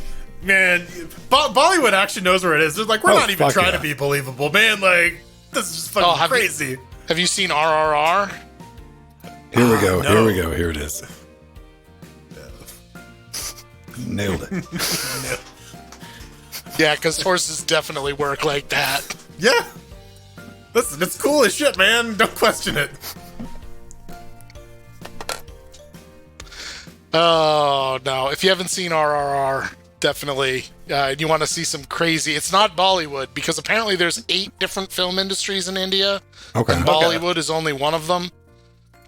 Man, Bollywood actually knows where it is. They're like, we're not even trying to be believable, man. Like, this is fucking crazy. Have you seen RRR? Here we go. No. Here we go. Here it is. Nailed it. Yeah, because horses definitely work like that. Yeah. Listen, it's cool as shit, man. Don't question it. Oh, no. If you haven't seen RRR, definitely. You want to see some crazy... It's not Bollywood, because apparently there's 8 different film industries in India. Okay. And Bollywood is only one of them.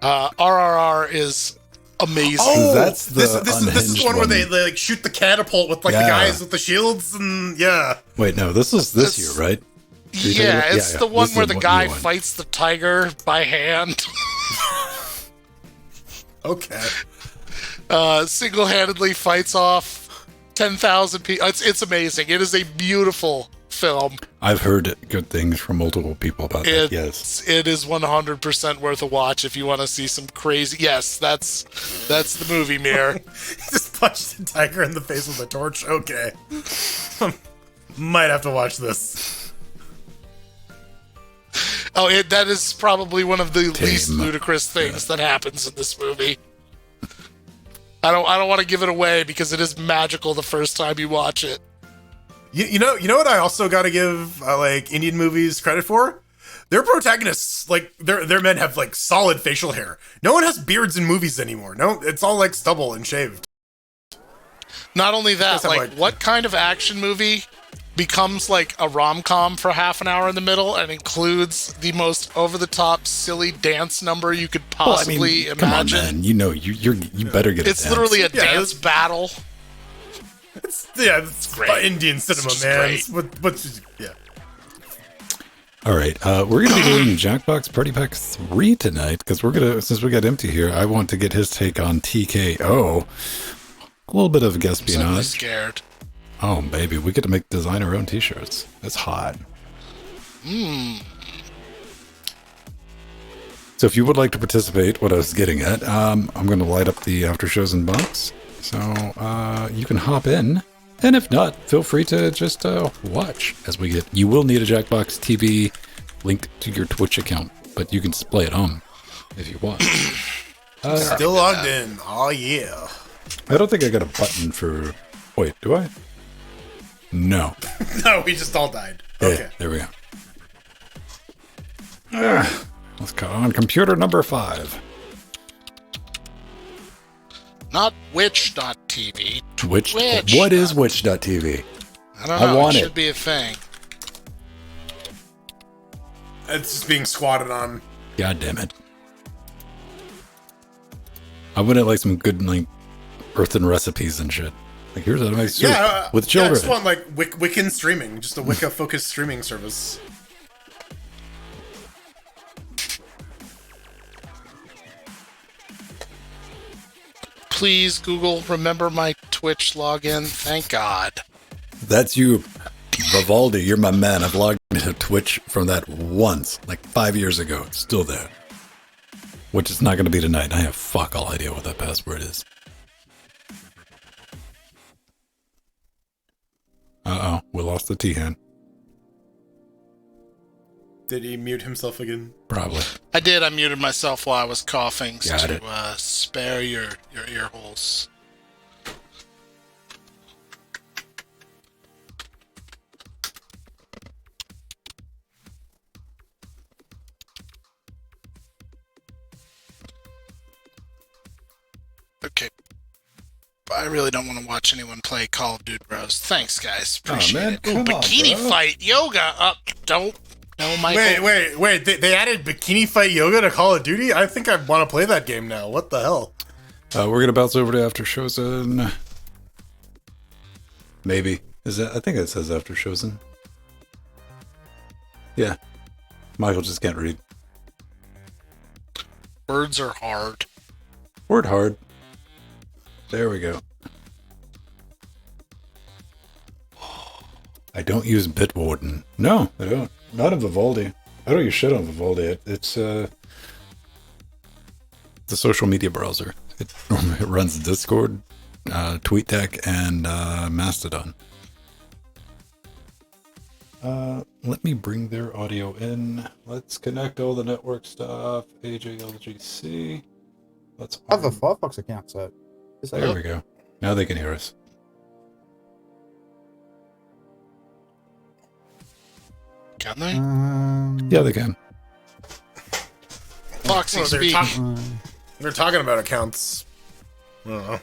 RRR is amazing. Oh, that's this is one where they like shoot the catapult with like the guys with the shields and Wait, no, this is this year, right? Yeah, it's the one where the guy fights the tiger by hand. Okay. Single-handedly fights off 10,000 people. It's amazing. It is a beautiful film. I've heard good things from multiple people about that. Yes, it is 100% worth a watch if you want to see some crazy. Yes, that's the movie, Mir. Just punched the tiger in the face with a torch. Okay, might have to watch this. Oh, that is probably one of the least ludicrous things that happens in this movie. I don't want to give it away because it is magical the first time you watch it. You know what I also got to give like Indian movies credit for? Their protagonists, like their men have like solid facial hair. No one has beards in movies anymore. No, it's all like stubble and shaved. Not only that, like what kind of action movie becomes like a rom-com for half an hour in the middle and includes the most over-the-top silly dance number you could possibly imagine? Come on, man. You know, you better get it. It's literally a dance battle. It's great. Indian cinema, man. Yeah. All right, we're gonna be doing Jackbox Party Pack 3 tonight because since we got Empty here, I want to get his take on TKO. A little bit of espionage. I'm scared. Oh baby, we get to design our own T-shirts. That's hot. So if you would like to participate, what I was getting at, I'm going to light up the after shows inbox. So you can hop in, and if not, feel free to just watch as we get. You will need a Jackbox TV link to your Twitch account, but you can just play at home if you want. Still logged in. Oh yeah. I don't think I got a button for. Wait, do I? No. No, we just all died. Okay. Yeah, there we go. Let's go on computer number 5. Not witch.tv. Twitch. Twitch. What is witch.tv? I don't know. want it it. should be a thing. It's just being squatted on. God damn it. I wouldn't like some good like earthen recipes and shit. Like here's how to make soup with children. I just want like Wiccan streaming, just a Wicca focused streaming service. Please, Google, remember my Twitch login. Thank God. That's you, Vivaldi. You're my man. I've logged into Twitch from that once, like 5 years ago. It's still there. Which is not going to be tonight. I have fuck all idea what that password is. Uh-oh. We lost the T-hand. Did he mute himself again? Probably. I did. I muted myself while I was coughing Got to it. spare your ear holes. Okay. I really don't want to watch anyone play Call of Duty Bros. Thanks, guys. Appreciate man, it. come Ooh, on, bikini bro. fight yoga. Don't. No, Michael. Wait. They added Bikini Fight Yoga to Call of Duty? I think I want to play that game now. What the hell? We're going to bounce over to After Chosen. Maybe. Is that? I think it says After Chosen. Yeah. Michael just can't read. Words are hard. Word hard. There we go. I don't use Bitwarden. No, I don't. Not in Vivaldi. I don't use shit on Vivaldi. It's the social media browser. It runs Discord, TweetDeck, and Mastodon. Let me bring their audio in. Let's connect all the network stuff. AJLGC. Let's. I have a Firefox account, so There we go. Now they can hear us. Can they? Yeah, they can. Foxy, Well, speak. They're talking about accounts. I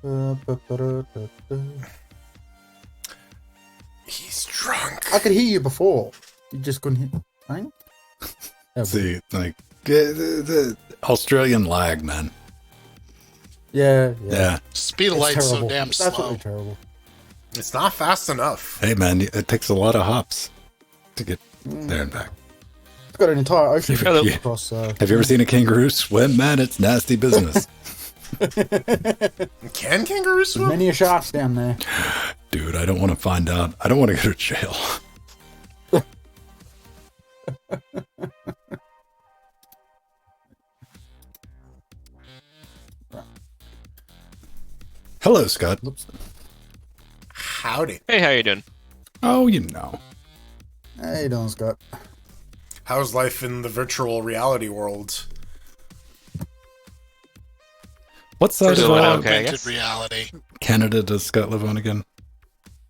don't know. He's drunk. I could hear you before. You just couldn't hear. Right? See, like the Australian lag, man. Yeah. Speed of It's light's so terrible. damn It's slow. absolutely terrible. It's not fast enough. Hey, man, it takes a lot of hops to get there and back. It's got an entire ocean Hello. across. Have you ever seen a kangaroo swim, man? It's nasty business. Can kangaroos swim? Many a sharks down there. Dude, I don't want to find out. I don't want to go to jail. Hello, Scott. Howdy. Hey, how you doing? Oh, you know. How you doing, Scott? How's life in the virtual reality world? What side First of of all, okay, I augmented guess. reality. Canada does Scott live on again?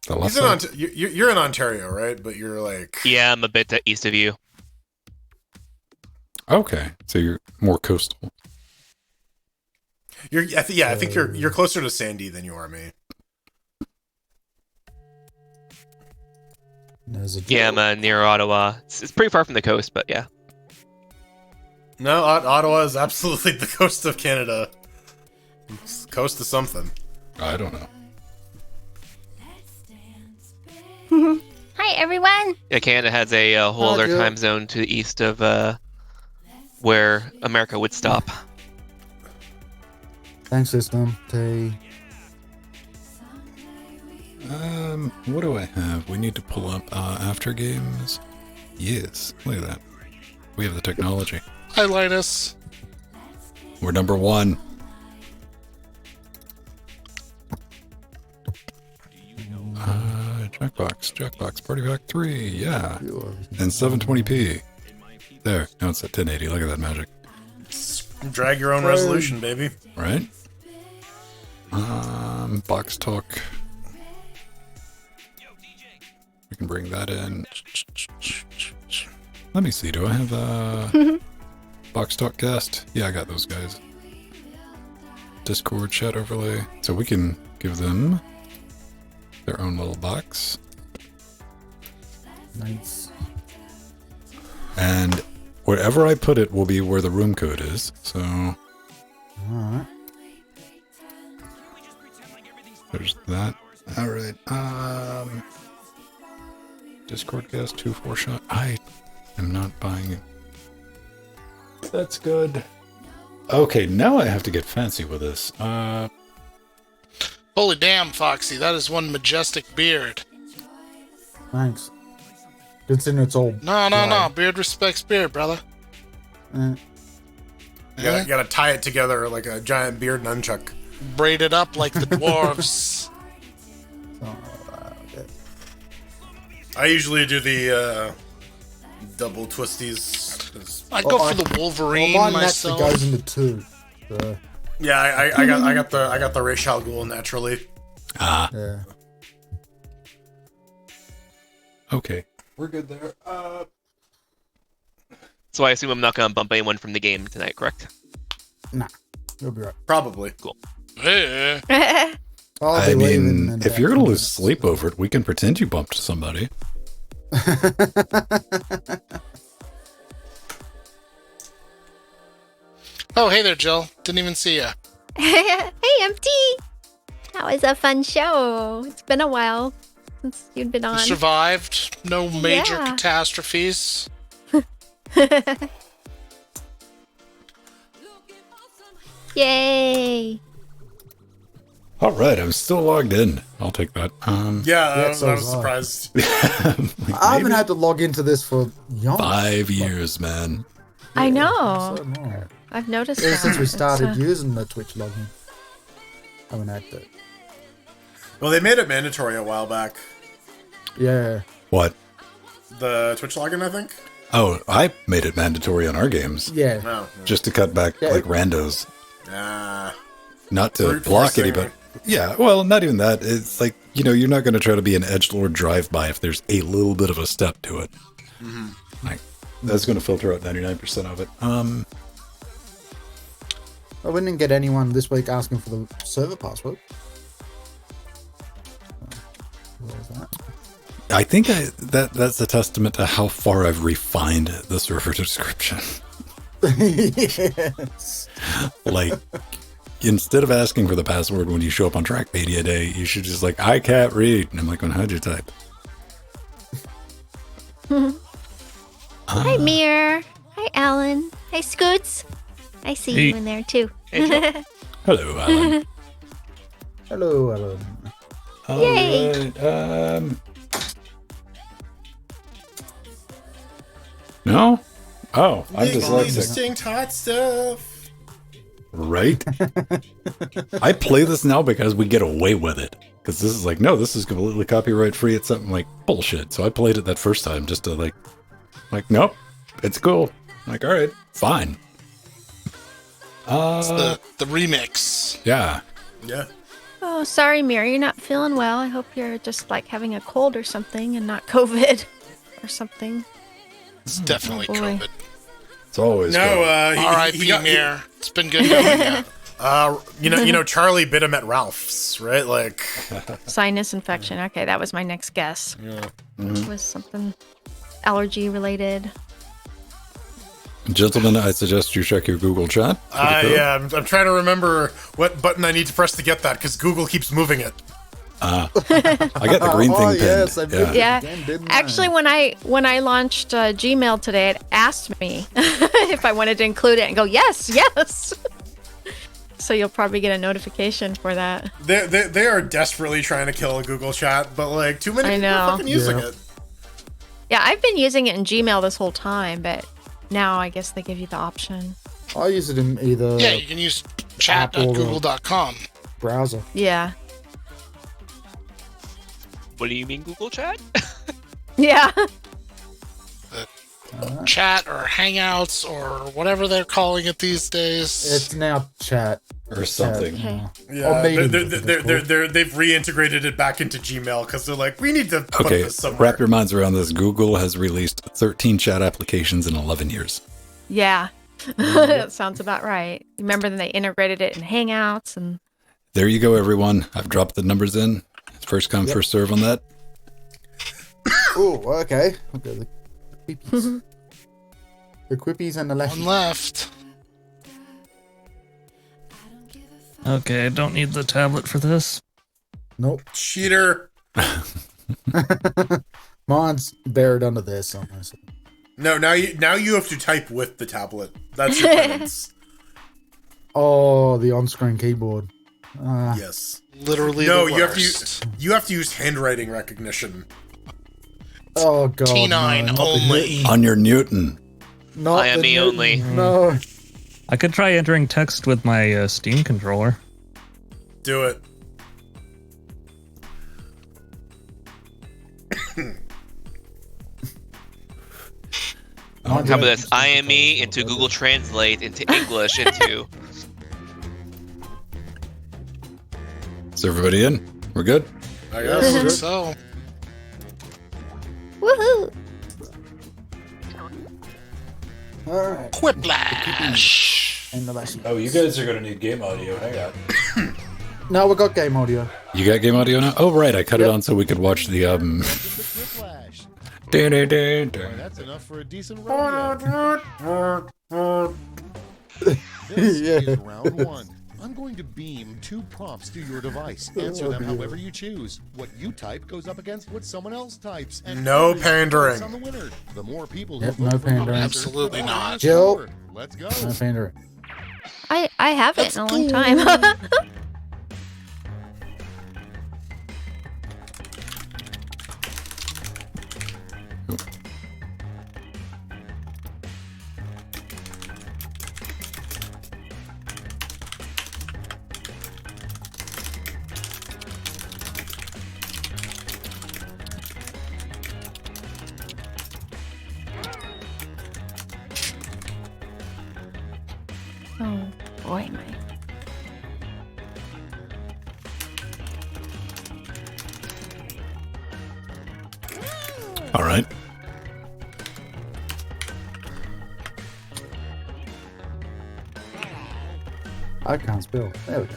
The left He's in side? you're in Ontario, right? But you're like... Yeah, I'm a bit east of you. Okay, so you're more coastal. I think you're closer to Sandy than you are me. There's a Yeah, I'm near Ottawa. It's pretty far from the coast, but yeah. No, Ottawa is absolutely the coast of Canada. It's coast of something. I don't know. Hi, everyone. Yeah, Canada has a whole other Jill. time zone to the east of where America would stop. Thanks, system. T. What do I have? We need to pull up after games. Yes, look at that. We have the technology. Hi, Linus. We're number 1. Jackbox, Party Pack 3, yeah. And 720p. There, now it's at 1080. Look at that magic. Drag your own resolution, baby. Right? Box talk. We can bring that in. Let me see. Do I have Box Talk Cast? Yeah, I got those guys. Discord chat overlay. So we can give them their own little box. Nice. And wherever I put it will be where the room code is. So Alright. there's that. All right. Discord guest 2-4 shot. I am not buying it. That's good. Okay, now I have to get fancy with this. Holy damn, Foxy, that is one majestic beard. Thanks. Considering it's all. No. Beard respects beard, brother. Eh. You gotta tie it together like a giant beard nunchuck. Braid it up like the dwarves. Okay. I usually do the double twisties. I go for the Wolverine Well, mine myself. naturally goes into two. So, Yeah, I got the Ra's al Ghul naturally. yeah. Okay. We're good there. So I assume I'm not going to bump anyone from the game tonight, correct? Nah. You'll be right. Probably. Hey. I'll I be leaving mean, in if about you're gonna 10 lose minutes. sleep over it, we can pretend you bumped somebody. Oh, hey there, Jill. Didn't even see ya. Hey, MT. That was a fun show. It's been a while since you'd been You on. survived. No major Yeah. catastrophes. Yay. All right, I'm still logged in. I'll take that. Yeah, so I was was I. surprised. I haven't had to log into this for young. 5 years, man. I know. So long. I've noticed Ever that. since we started It's, using the Twitch login. I haven't had to. Well, they made it mandatory a while back. Yeah. What? The Twitch login, I think. Oh, I made it mandatory on our games Yeah. No. just to cut back Yeah. like randos, Ah. not to Brute block forcing. anybody. Yeah, well, not even that. It's like, you know, you're not going to try to be an edgelord drive-by if there's a little bit of a step to it. Like, that's going to filter out 99% of it. I didn't get anyone this week asking for the server password. What was that? I think that's a testament to how far I've refined the server description. Yes. Like, instead of asking for the password when you show up on Trackpedia Day, you should just like, I can't read. And I'm like, well, how'd you type? Hi, Mir. Hi, Alan. Hi, Scoots. I see you in there, too. Hello, Alan. Hello, Alan. Yay. All right, no? Oh, I'm dyslexic. Distinct hot stuff. Right? I play this now because we get away with it. Because this is like, no, this is completely copyright free. It's something like bullshit. So I played it that first time just to like, nope, it's cool. I'm like, all right, fine. It's the remix. Yeah. Yeah. Oh, sorry, Mir. You're not feeling well. I hope you're just like having a cold or something and not COVID or something. It's definitely Oh, boy. COVID. It's always No, cool. R.I.P. Mir. It's been good knowing you. you know, Charlie bit him at Ralph's, right? Like, Sinus infection. Okay, that was my next guess. yeah. Was something allergy related. Gentlemen, I suggest you check your Google chat. for the code. Yeah, I'm trying to remember what button I need to press to get that because Google keeps moving it. I got the green thing pinned. yes, I did. Yeah. Again, didn't I? Actually, when I launched Gmail today, it asked me if I wanted to include it and go, yes. So you'll probably get a notification for that. They are desperately trying to kill a Google chat, but like too many I people know. are fucking using Yeah. it. Yeah, I've been using it in Gmail this whole time, but now I guess they give you the option. I use it in either Yeah, you can use Apple or- chat.google.com. browser. Yeah. What do you mean, Google Chat? Yeah. Chat or Hangouts or whatever they're calling it these days. It's now chat. or something. Okay. Yeah, maybe they've reintegrated it back into Gmail because they're like, we need to put Okay, this somewhere. wrap your minds around this. Google has released 13 chat applications in 11 years. Yeah. That sounds about right. Remember when they integrated it in Hangouts and There you go, everyone. I've dropped the numbers in. First come, first serve on that. Oh, okay. Okay, the quippies. The quippies and the One lefties. left. Okay, I don't need the tablet for this. Nope. Cheater. Mine's buried under there somewhere. So. No, now you have to type with the tablet. That's your penance. Oh, the on-screen keyboard. Yes. Literally No, the worst. you have to use handwriting recognition. Oh god. T9 no, not the only. Newton. On your Newton. Not the IME Newton. only. No. I could try entering text with my Steam controller. Do it. On top of this, IME into Google Translate into English into. Is everybody in? We're good? I I guess. think so. woohoo! All right. Quiplash. And the lefties. Oh, you guys are going to need game audio. Hang on. No, we got game audio. You got game audio now? Oh, right. I ut it on so we could watch the, Whiplash. That's enough for a decent rodeo. This is round one. I'm going to beam 2 prompts to your device. Answer them however you choose. What you type goes up against what someone else types. And No vote pandering. on the winner. The more people Yep, who no vote for the pandering. answer, Absolutely the not. higher the Jill. score. Let's go. No pandering. I haven't in a long time. Oh boy, my. All right. I can't spell. There we go.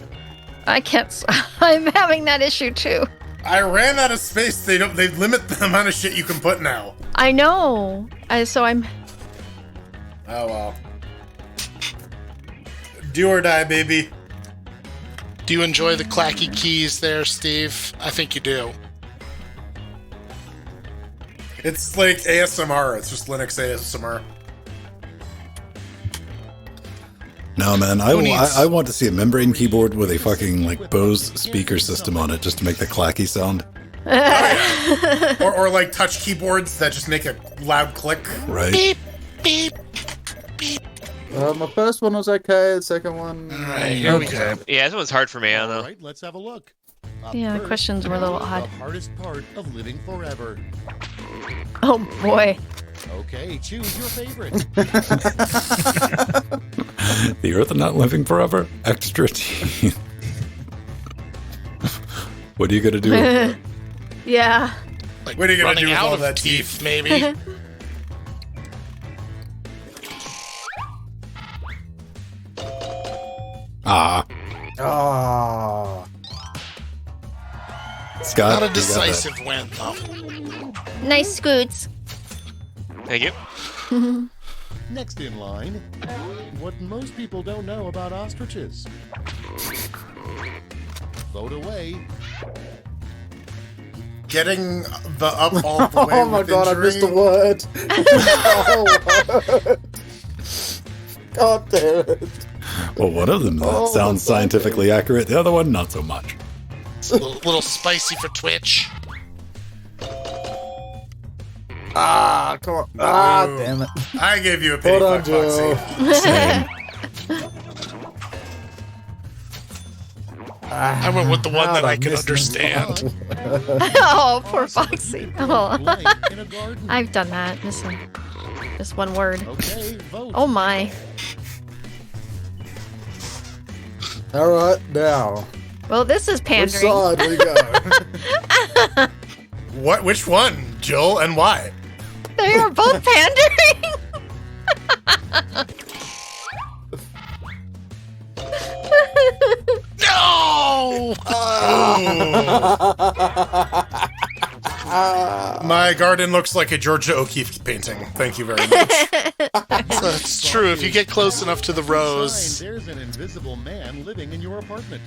I can't. I'm having that issue too. I ran out of space. They limit the amount of shit you can put now. I know. So I'm. Oh well. Do or die, baby. Do you enjoy the clacky keys there, Steve? I think you do. It's like ASMR. It's just Linux ASMR. No, man. Who needs- I want to see a membrane keyboard with a fucking, like, Bose speaker system on it just to make the clacky sound. Or like touch keyboards that just make a loud click. Right? Beep, beep, beep. My first one was okay. The second one. All right, here we Okay. go. Yeah, this one's hard for me. I don't All know. right, let's have a look. Up Yeah, the first, questions were a little the odd. hardest part of living forever. Oh boy. Okay, choose your favorite. The Earth not living forever? Extra teeth. What are you going to do with that? Yeah. Like What are you gonna running do with out all of that teeth, maybe. Ah, Ah. Scott. Not a you got that. decisive win, though. Nice scoots. Thank you. Next in line, what most people don't know about ostriches. Vote away. Getting the up all the way. Oh my with god, I injury. missed a word. Oh, word. God damn it. Well, one of them that Oh, sounds my God. scientifically accurate. The other one, not so much. It's a little spicy for Twitch. Ah, come on. Ah, Ooh. damn it. I gave you a pity Hold on, fuck, Joe. Foxy. Same. I went with the one that I could missed understand. Oh, poor Foxy. Oh. Blank in a garden. I've done that. Just one word. Okay, vote. Oh my. All right, now. Well, this is Which pandering. side we go? What? Which one, Jill, and why? They are both pandering. No! My garden looks like a Georgia O'Keeffe painting. Thank you very much. That's true. If you get close enough to the rows. There's an invisible man living in your apartment.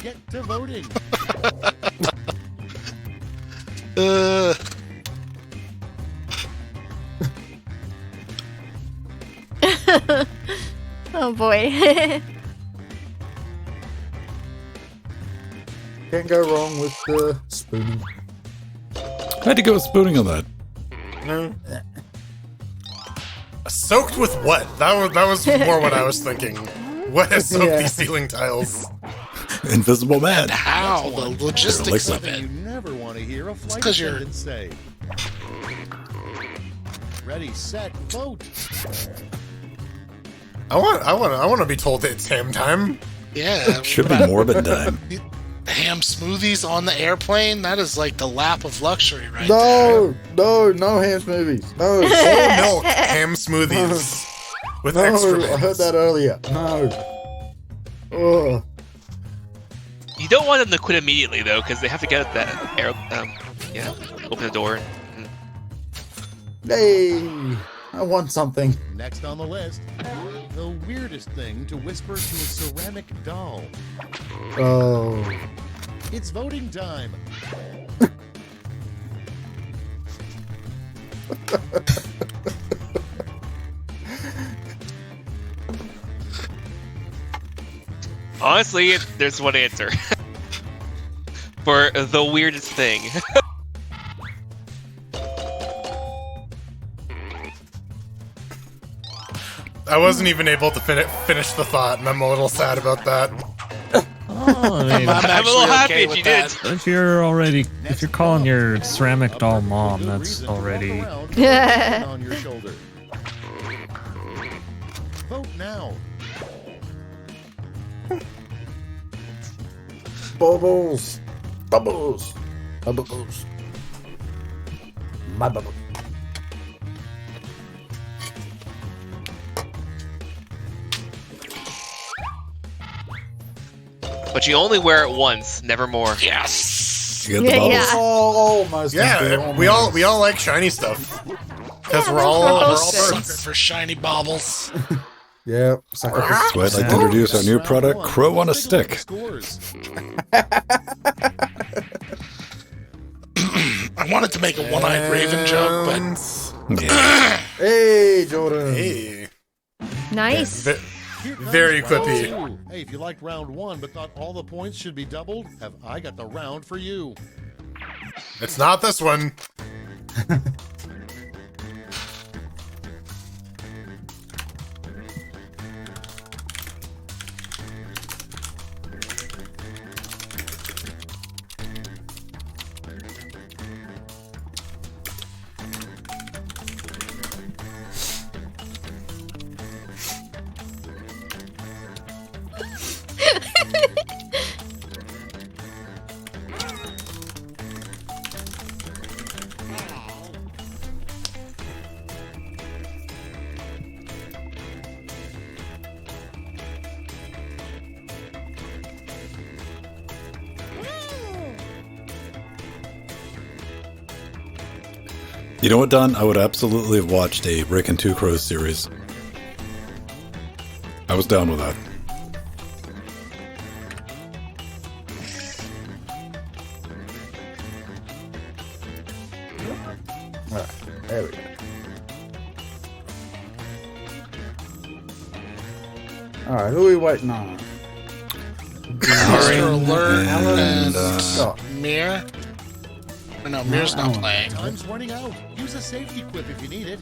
Get to voting. Oh boy. Can't go wrong with the spooning. I had to go with spooning on that. Soaked with what? That was more what I was thinking. What has soaked these ceiling tiles? Invisible man. How? The logistics of it. You never want to hear a flight 'cause you're- attendant say. Ready, set, vote. I want to be told that it's ham time. Yeah. Should be Morbid time. Ham smoothies on the airplane? That is like the lap of luxury right there. No ham smoothies. No. Whole milk ham smoothies with No, excrement. I heard that earlier. No. Ugh. You don't want them to quit immediately though, because they have to get that air. Open the door. Hey, I want something. Next on the list, the weirdest thing to whisper to a ceramic doll. Oh. It's voting time. Honestly, there's one answer for the weirdest thing. I wasn't even able to finish the thought, and I'm a little sad about that. Oh, I mean, I'm a little happy if you did. if you're calling your ceramic doll mom, that's already. On your shoulder. Vote now. Bubbles. Bubbles. Bubbles. My bubble. But you only wear it once, never more. Yes. You get the bubbles. Oh, almost. Yeah, we all like shiny stuff because we're all Sucker birds. for shiny baubles. Yeah. Sucker. So I'd like to introduce our new product, Crow on a Stick. Scores. I wanted to make a one-eyed raven joke, but Yeah. Hey, Jordan. Hey, Nice. Here comes Very round quippy. two. Hey, if you liked round one but thought all the points should be doubled, have I got the round for you. it's not this one. You know what, Don? I would absolutely have watched a Rick and Two Crows series. I was down with that. Alright, there we go. Alright, who are we waiting on? Mr. Alert and Oh, Mir. Or no, Mir's not Alan. playing. Time's running out. Use a safety quip if you need it.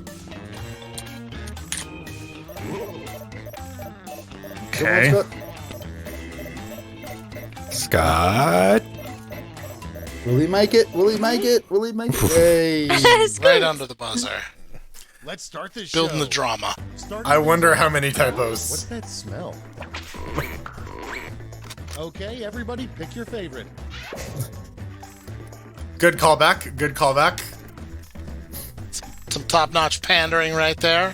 Okay. someone's got- Scott? Will he make it? Will he make it? Will he make it? Hey. Right under the buzzer. Let's start this show. Building the drama. I wonder how many typos. What's that smell? Okay, everybody, pick your favorite. Good callback. Good callback. Some top-notch pandering right there.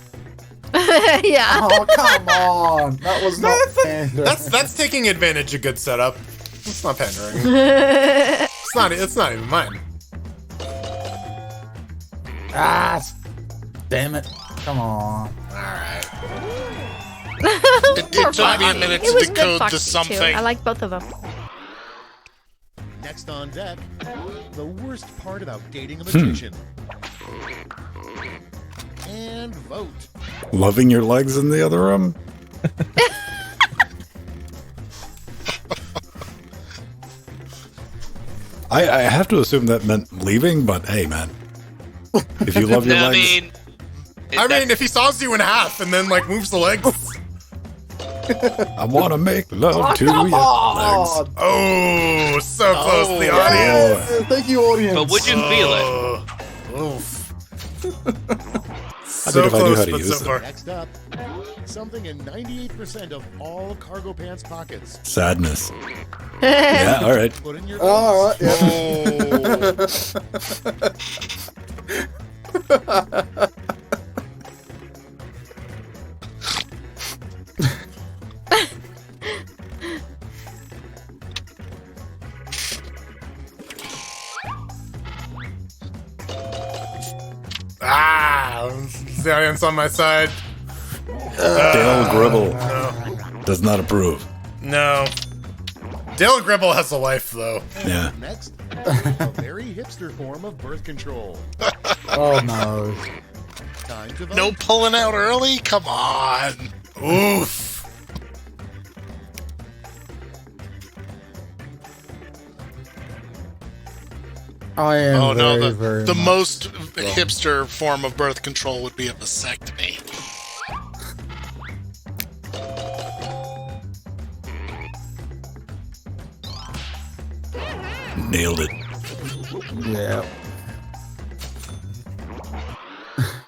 Yeah. Oh, come on. That was not pandering. That's taking advantage of good setup. It's not pandering. It's not even mine. Ah, damn it. Come on. It took me a minute It to was good decode Foxy to too. something. I like both of them. Next on deck, the worst part about dating a magician. And vote. Loving your legs in the other room? I have to assume that meant leaving, but hey, man. If you love your No, legs... I mean, if he saws you in half and then like moves the legs. I want to make love to your legs. Oh, so close to the audience. Yes, thank you, audience. But would you feel it? Oof. I did if I knew how to but use so it. far. Next up, something in 98% of all cargo pants pockets. Sadness. Yeah, all right. Put in your All right, yeah. The audience on my side. Dale Gribble does not approve. No. Dale Gribble has a wife, though. Yeah. Next, a very hipster form of birth control. Oh, no. Time to vote. No pulling out early? Come on. Oof. I am Oh no, very the much most wrong. hipster form of birth control would be a vasectomy. Nailed it. Yeah.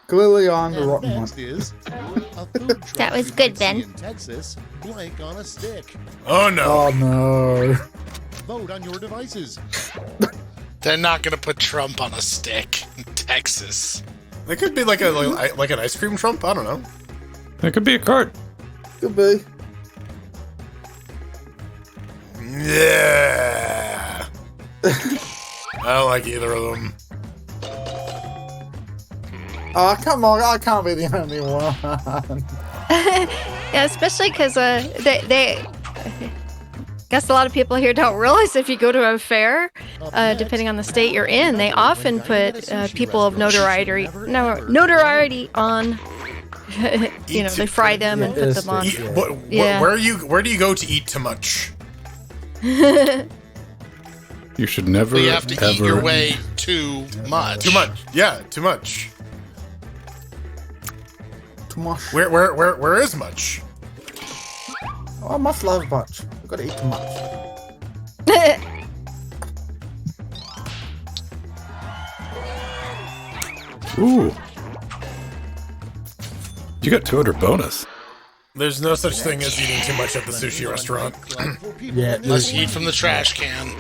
Clearly on the And rotten one. next is a food truck That was you good, might see Ben. in Texas, blank on a stick. Oh, no. Oh, no. Vote on your devices. They're not gonna put Trump on a stick in Texas. It could be like like an ice cream trump. I don't know. That could be a cart. Could be. Yeah. I don't like either of them. Oh, come on. I can't be the only one. Yeah, especially because they guess a lot of people here don't realize if you go to a fair, depending on the state you're in, they often put people of notoriety on. You know, they fry them and put them on. Yeah. Where do you go to eat too much? You should never, But you have to ever... eat your way too much. Too much. Yeah, too much. Too much. Where is much? Oh, I must love much. I've got to eat too much. Ooh. You got 200 bonus. There's no such thing as eating too much at the sushi restaurant. Yeah, Unless you eat from the trash can.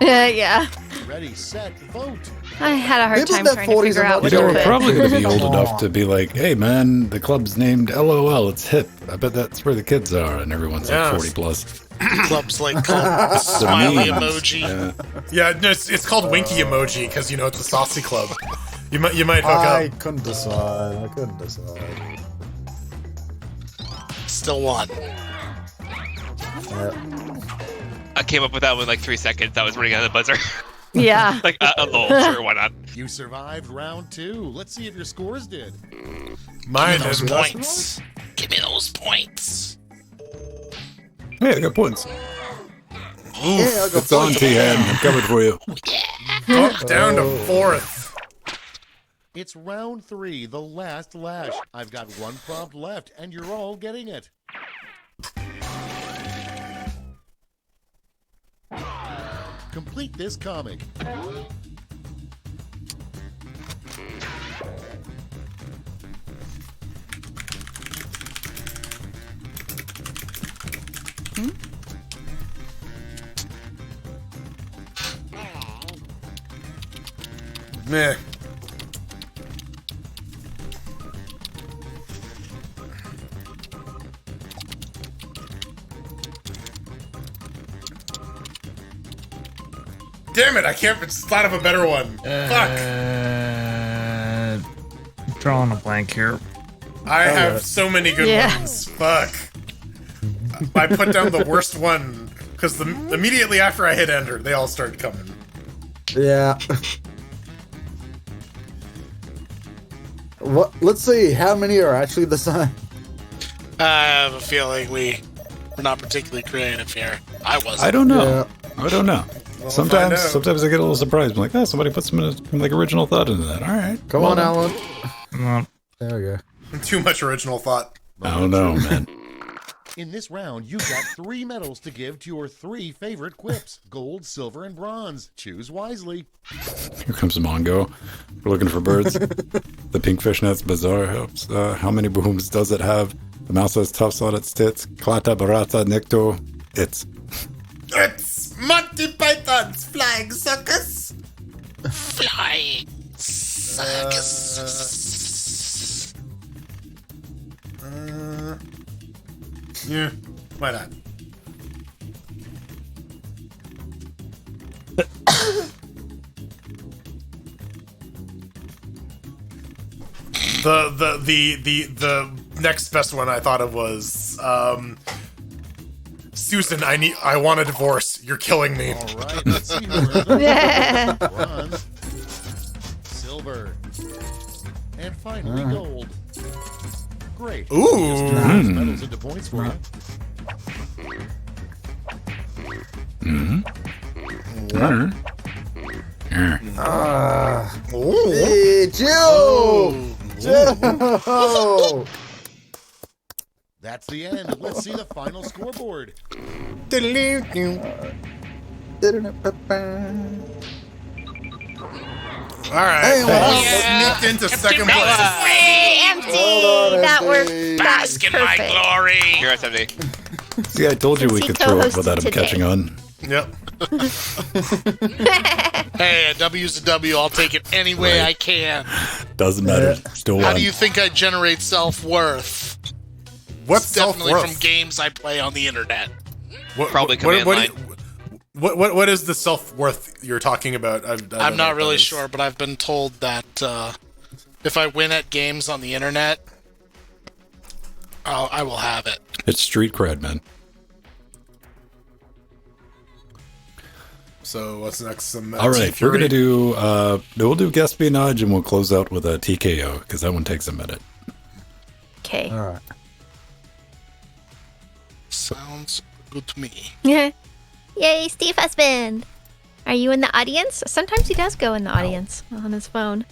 Yeah. Ready, set, vote. I had a hard People time that trying to 40s figure are out not what You know, to we're put. probably going to be old Come enough on. to be like, hey, man, the club's named LOL. It's hip. I bet that's where the kids are. And everyone's Yes. like 40 plus. Clubs like called smiley memes. emoji. Yeah. Yeah, no, it's called Winky Emoji because you know it's a saucy club. You might hook I up. couldn't decide. Still one. Yeah. I came up with that one in like 3 seconds. I was running out of the buzzer. Yeah. Like, lol, sure, why not? You survived round 2. Let's see if your scores did. Mine Those is points. Give me those points. Hey, I got points. Yeah, I got It's on, T-Head. I'm coming for you. bumped down to 4th. It's round 3, the last lash. I've got one prompt left, and you're all getting it. Complete this comic. Meh. Damn it! I can't thought of a better one. Fuck. Drawing a blank here. I have so many good ones. Fuck. I put down the worst one because immediately after I hit enter, they all started coming. Yeah. What? Let's see. How many are actually the same? I have a feeling we're not particularly creative here. I wasn't. I don't know. Yeah. I don't know. Well, sometimes we'll find out. I get a little surprised. I'm like, oh, somebody put some like original thought into that. All right. Come on, Alan. Well, There we go. Too much original thought. I don't know, man. In this round, you've got 3 medals to give to your 3 favorite quips: gold, silver, and bronze. Choose wisely. Here comes Mongo. We're looking for birds. The pink fishnet's bizarre helps. How many booms does it have? The mouse has tufts on its tits. Klata barata nicto. It's It's Monty Python's Flying Circus. Flying circus. Yeah, why not? The next best one I thought of was Susan. I want a divorce. You're killing me. All right, let's see who earned the Yeah. bronze, silver, and finally gold. Great. Ooh. Just turn those medals into points for you. Hey, Joe! Joe! That's the end. Let's see the final scoreboard. All right. Hey, Sneaked into second place. Hey, empty. Hold on, That empty. worked. That was Bask in my perfect. glory. Here at MD. See, I told you we Since could he throw it co-hosted without him today. catching on. Yep. Hey, a W's a W. I'll take it any way I can. Doesn't matter. Still How won. do you think I generate self-worth? What's It's definitely self-worth? from games I play on the internet. Probably command line. What is the self-worth you're talking about? I don't I'm know not what really that is. sure, but I've been told that if I win at games on the internet, I will have it. It's street cred, man. So what's next? Some All right, Fury? we're gonna do. We'll do guest espionage, and we'll close out with a TKO because that one takes a minute. Okay. All right. Sounds good to me. Yay, Steve Husband. Are you in the audience? Sometimes he does go in the audience on his phone.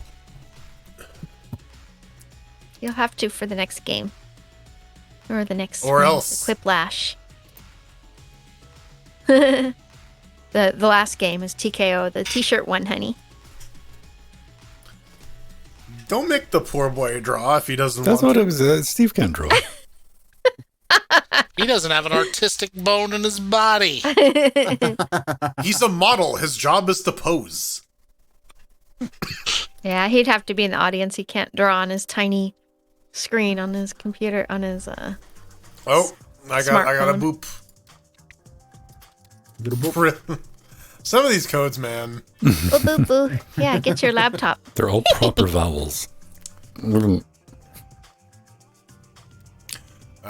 You'll have to for the next game. Or the next Or else. Quiplash. The last game is TKO, the t-shirt one, honey. Don't make the poor boy draw if he doesn't That's want what to. it was. Steve can draw. He doesn't have an artistic bone in his body. He's a model. His job is to pose. Yeah, he'd have to be in the audience. He can't draw on his tiny screen on his computer, on his Oh, I got a Smartphone. boop. Get a book. Some of these codes, man. boo boo boo. Yeah, get your laptop. They're all proper vowels. All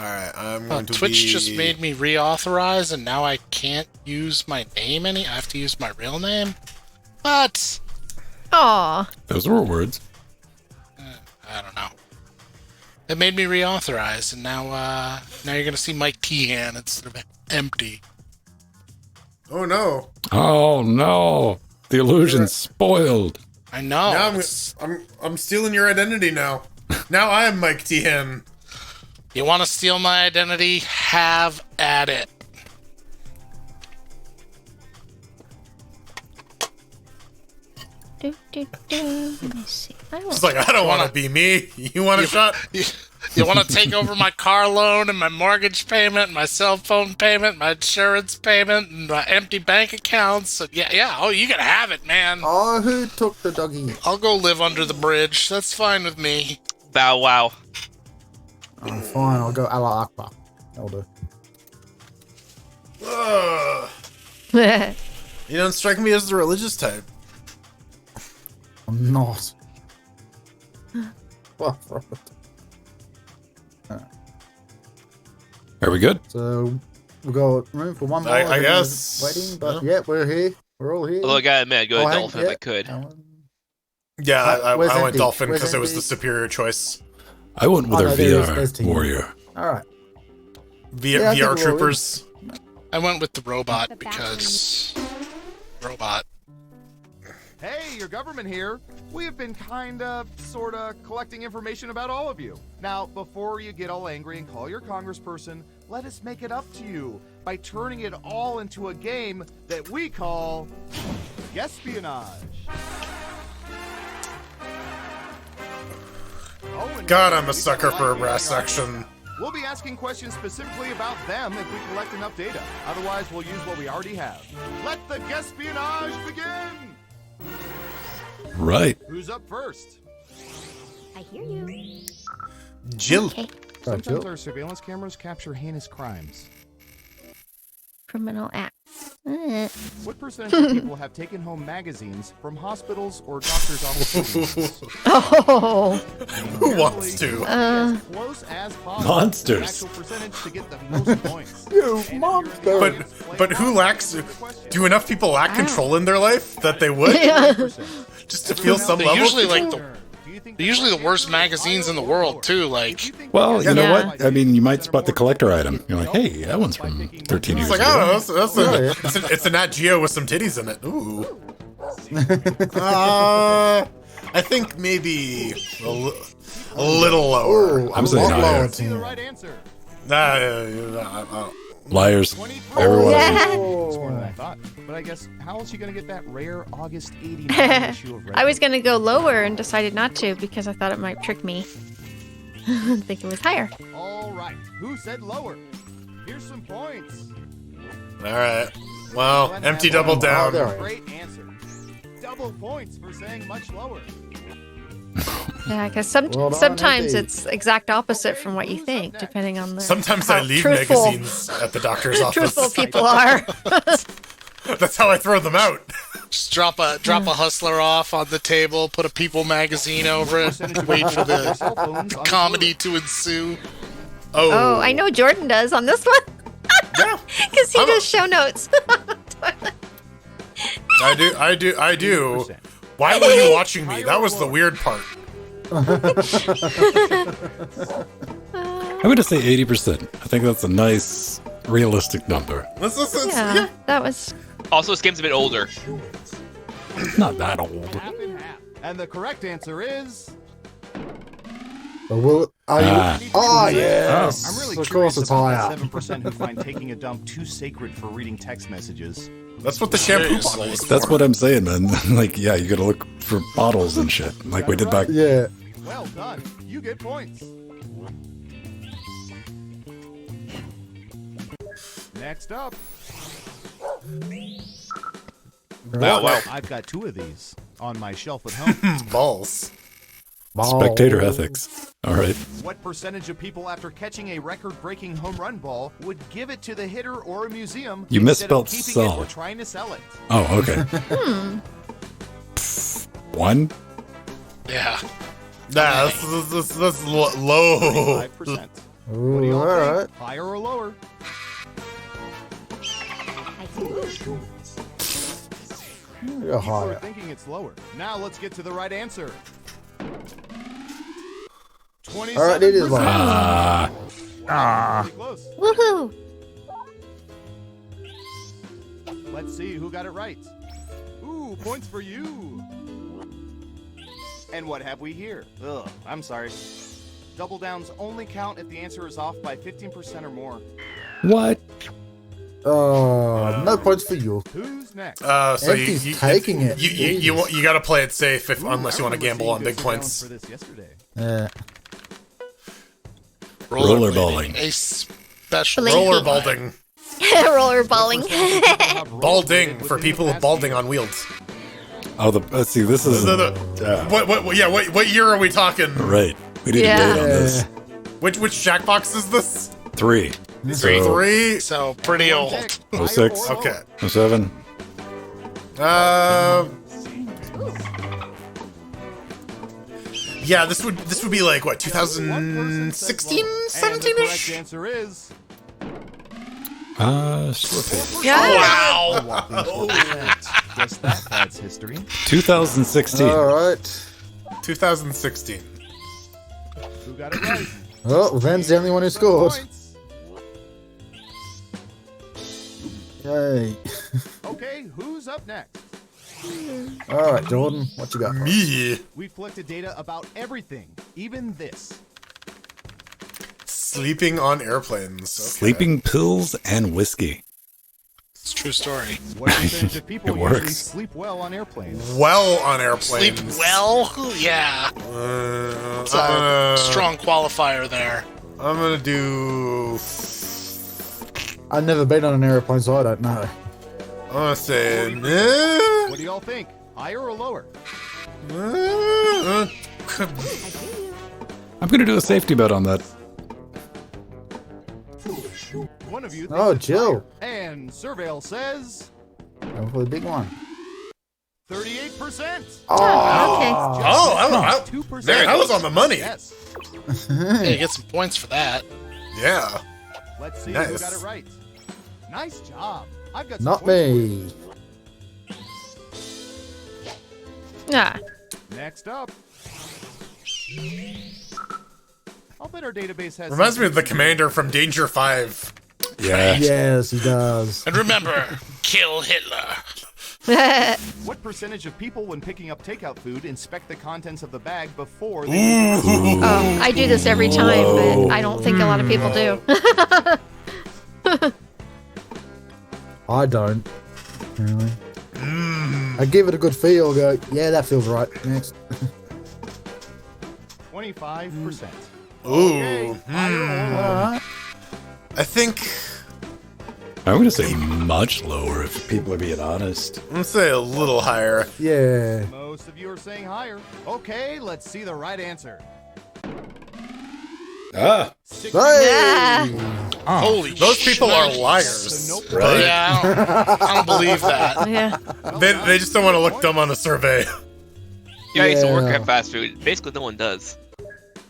right, I'm going to Twitch be... just made me reauthorize, and now I can't use my name I have to use my real name? What? Aw. Those were words. I don't know. It made me reauthorize, and now you're gonna see Mike Tehan instead of empty. Oh no! Oh no! The illusion's spoiled. I know. Now it's- I'm stealing your identity now. Now I am Mike Tehan. You want to steal my identity? Have at it. Do, do, do. Let me see. It's like, I don't want to be me. You want a shot? You want to take over my car loan and my mortgage payment, my cell phone payment, my insurance payment, and my empty bank accounts? So yeah. Oh, you can have it, man. Oh, who took the doggy? I'll go live under the bridge. That's fine with me. Bow wow. Oh, fine, I'll go Allah Akbar. That'll do. You don't strike me as the religious type. I'm not. Well, Are we good? so we've got room for one more. I guess. Waiting, but yeah, we're here. We're all here. Although I gotta admit, I'd go Oh, with hey, Dolphin yeah. if I could. Yeah, I Where's went Empty? Dolphin Where's because it was the Empty? superior choice. I went with Oh, our no, there's VR team. warrior. All right. VR Yeah, I think we're all troopers. I went with the robot because robot. Hey, your government here. We have been sorta collecting information about all of you. Now, before you get all angry and call your congressperson, let us make it up to you by turning it all into a game that we call Espionage. Oh, and God, I'm a we sucker got for a live brass video. section. We'll be asking questions specifically about them if we collect enough data. Otherwise, we'll use what we already have. Let the Espionage begin! Right. Who's up first? I hear you. Jill. Okay. Sometimes our surveillance cameras capture heinous crimes. Criminal acts. What percentage of people have taken home magazines from hospitals or doctors' offices? Oh. Who wants to? As close as possible. Monsters. The actual percentage to get the most points. You And monster! But who lacks? Do enough people lack control in their life that they would just to feel some They're level? usually like they're usually the worst magazines in the world too. Like, Well, you know Yeah. what? I mean, you might spot the collector item. You're like, hey, that one's from 13 years It's like, ago. oh, it's a Nat Geo with some titties in it. Ooh. I think maybe a little lower. Oh, I'm saying lot higher. lower See the team. right answer. Liars. Everyone. Yeah. It's more than I thought. But I guess, how else are you going to get that rare August 89 issue of Red I was going to go lower and decided not to because I thought it might trick me. I think it was higher. All right. Who said lower? Here's some points. All right. Well, Glenn empty had double one. down. there. Great answer. Double points for saying much lower. Yeah, because Well done, sometimes Andy. it's exact opposite from what you think, depending on the Sometimes how I leave truthful, magazines at the doctor's office. truthful people are. That's how I throw them out. just drop a hustler off on the table, put a People magazine over it, wait for the comedy to ensue. Oh, I know Jordan does on this one. Yeah. Because he I'm a- does show notes. I do. Why were you watching me? That was the weird part. I'm going to say 80%. I think that's a nice, realistic number. Yeah, that was. Also, this game's a bit older. It's not that old. Half and half. And the correct answer is... Are you? Oh, yes. I'm really of curious course it's about higher. the 7% who find taking a dump too sacred for reading text messages. That's what the shampoo bottle is That's for. what I'm saying, man. Like, yeah, you got to look for bottles and shit, like we did back. Yeah. Well done. You get points. Next up. Wow. I've got 2 of these on my shelf at home. Balls. Spectator ethics. All right. What percentage of people after catching a record-breaking home run ball would give it to the hitter or a museum You instead of misspelled keeping it or solid. trying to sell it? Oh, okay. One? Yeah. Nah, that's low. 5%. What do Ooh, you all all right. think? Higher or lower? You're People are higher. thinking it's lower. Now let's get to the right answer. 27%. All right, it is lower. Pretty close. Woohoo! Let's see who got it right. Ooh, points for you. And what have we here? Ugh, I'm sorry. Double downs only count if the answer is off by 15% or more. What? Oh, no points for you. Who's next? So Empty's taking it. You got to play it safe unless you want to gamble on big points. For this yesterday. Rollerballing. A special Rollerbalding. Rollerballing. Balding for people with balding on wheels. Oh, let's see. This is What year are we talking? right. We need to date on this. Which Jackbox is this? 3. So, 3. So pretty old. 06. Okay. 07. Yeah, this would be like what, 2016, 17ish? Answer is Store page. Yeah. Wow. guess that adds history. 2016. All right. 2016. Who got it right? Oh, Ven's the only one who scored. Points. Yay. Okay, who's up next? All right, Jordan, what you got? for us? Me. We've collected data about everything, even this. Sleeping on airplanes. Okay. Sleeping pills and whiskey. It's a true story. What percentage of people It usually works. sleep well on airplanes? Well on airplanes. Sleep well? Yeah. It's a strong qualifier there. I'm gonna do. I've never been on an airplane, so I don't know. I'm gonna say. What do y'all think? Higher or lower? I'm going to do a safety bet on that. One of you thinks Oh, it's Jill. higher. And Surveil says Go for the big one. 38%. Okay. Oh, 2%. man, I was on the money. Yes. Hey, get some points for that. Yeah. Let's see who Nice. got it right. Nice job. I've got some Not points me. Yeah. for you. Next up. I'll bet our database has. Reminds me of the commander from Danger 5. Yeah. Yes, he does. And remember, kill Hitler. What percentage of people, when picking up takeout food, inspect the contents of the bag before they? I do this every time, but I don't think a lot of people do. I don't. Really. I give it a good feel. Go, yeah, that feels right. Next. 25%. Ooh. Okay, higher or lower? Alright. I think. I'm going to say much lower if people are being honest. I'm gonna say a little higher. Yeah. Most of you are saying higher. Okay, let's see the right answer. Ah. Hey! Holy Those people are shit. liars. Nope. Right. Yeah, I don't believe that. Yeah. They just don't want to look dumb on a survey. Yeah, I used to work Yeah. at fast food. Basically, no one does.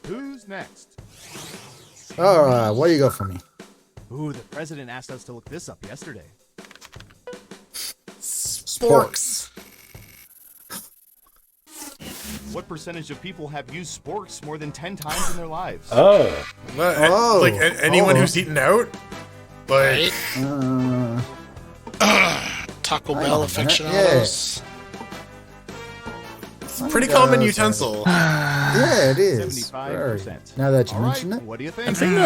Who's next? Alright, what you got for me? Ooh, the president asked us to look this up yesterday. Sporks. What percentage of people have used sporks more than 10 times in their lives? Oh. Like anyone who's eaten out. Like. Uh, Taco Hang Bell on a minute. aficionados. Pretty common utensil. yeah, it is. 75%. Very. Now that you All right, mention it, what do you I think? think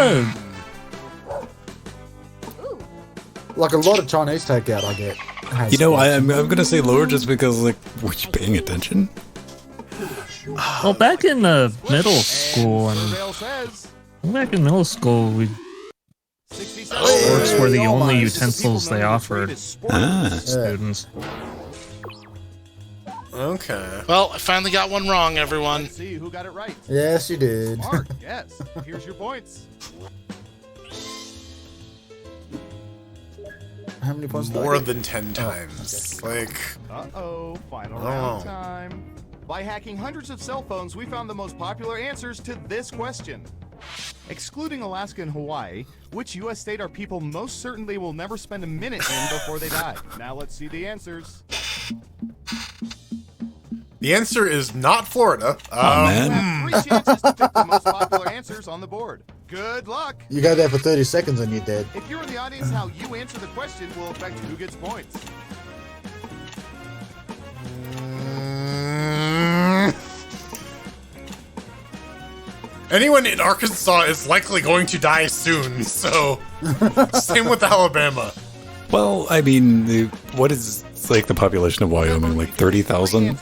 like a lot of Chinese takeout, I get. has You know, sporks. I'm going to say lower just because, like, were you paying attention? well, back in middle school and Surveil says we 67. sporks were the Hey, only almost. utensils they offered Ah. students. Okay. Well, I finally got one wrong, everyone. Let's see who got it right. Yes, you did. Mark, yes. Here's your points. How many points? did I More get? than 10 times. Like. Uh-oh, final Oh. round time. By hacking hundreds of cell phones, we found the most popular answers to this question. Excluding Alaska and Hawaii, which U.S. state are people most certainly will never spend a minute in before they die? Now let's see the answers. The answer is not Florida. Oh, You man. have 3 chances to pick the most popular answers on the board. Good luck. You go there for 30 seconds and you're dead. If you're in the audience, how you answer the question will affect who gets points. Anyone in Arkansas is likely going to die soon, so same with Alabama. Well, I mean, what is like the population of Wyoming? Like 30,000?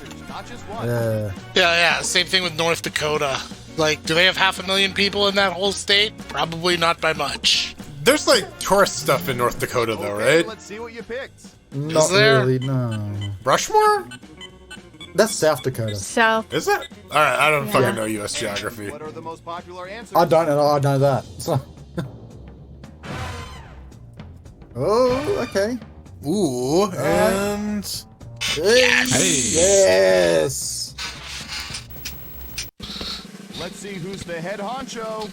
Yeah. Same thing with North Dakota. Like, do they have 500,000 people in that whole state? Probably not by much. There's like tourist stuff in North Dakota, though, right? Let's see what you picked. Not there? really, no. Rushmore? That's South Dakota. South. Is it? All right, I don't Yeah. fucking know U.S. geography. What are the most popular answers? I don't know. I know that. So. Oh, okay. Ooh, and Yes. Let's see who's the head honcho.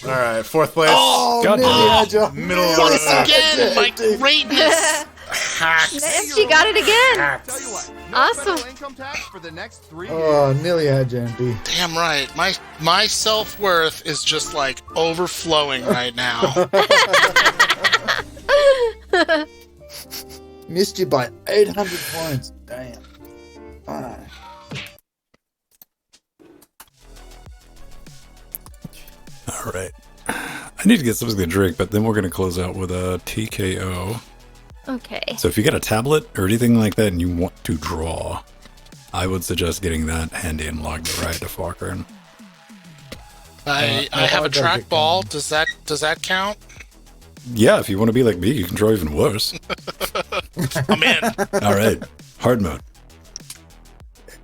all right, fourth place. Oh, God nearly damn. had you. Middle of Once the again, my greatness. She got it again. Tell you what, no Awesome. federal income tax for the next 3 years. Oh, nearly had you, MD. Damn right. My self-worth is just like overflowing right now. Missed you by 800 points. Damn. Ah. All right. I need to get something to drink, but then we're going to close out with a TKO. Okay. So if you got a tablet or anything like that and you want to draw, I would suggest getting that handy and log the ride to Falkern. I have a trackball. Does that count? Yeah, if you want to be like me, you can draw even worse. I'm in. All right. Hard mode.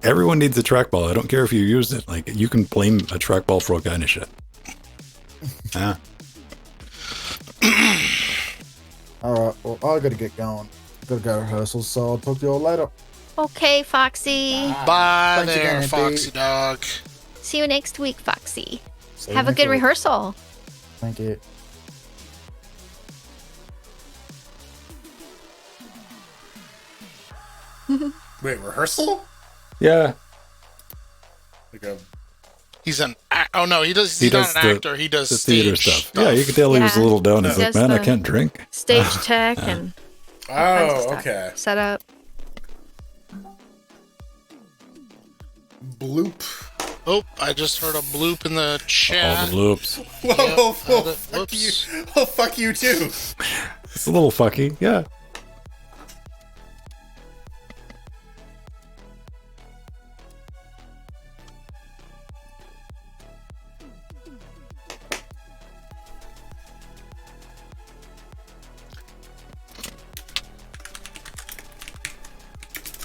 Everyone needs a trackball. I don't care if you used it. Like, you can blame a trackball for all kind of shit. Ah. Alright, well, I gotta get going. Gotta go to rehearsals, so I'll talk to you all later. Okay, Foxy. Bye Thanks there, again, Foxy dog. See you next week, Foxy. See you Have a next good week. rehearsal. Thank you. Wait, rehearsal? Yeah. Like a He's an oh no, he's He not does an the- actor. He does The stage theater stuff. Yeah, you could tell he was a Yeah. little down. He's He like, does man, I the- can't drink. Stage tech and all kinds of oh, stuff. okay. Set up. Bloop. Oh, I just heard a bloop in the All chat. the loops. Whoa, Yep, fuck you. whoops. Oh, fuck you too. It's a little fucky. Yeah.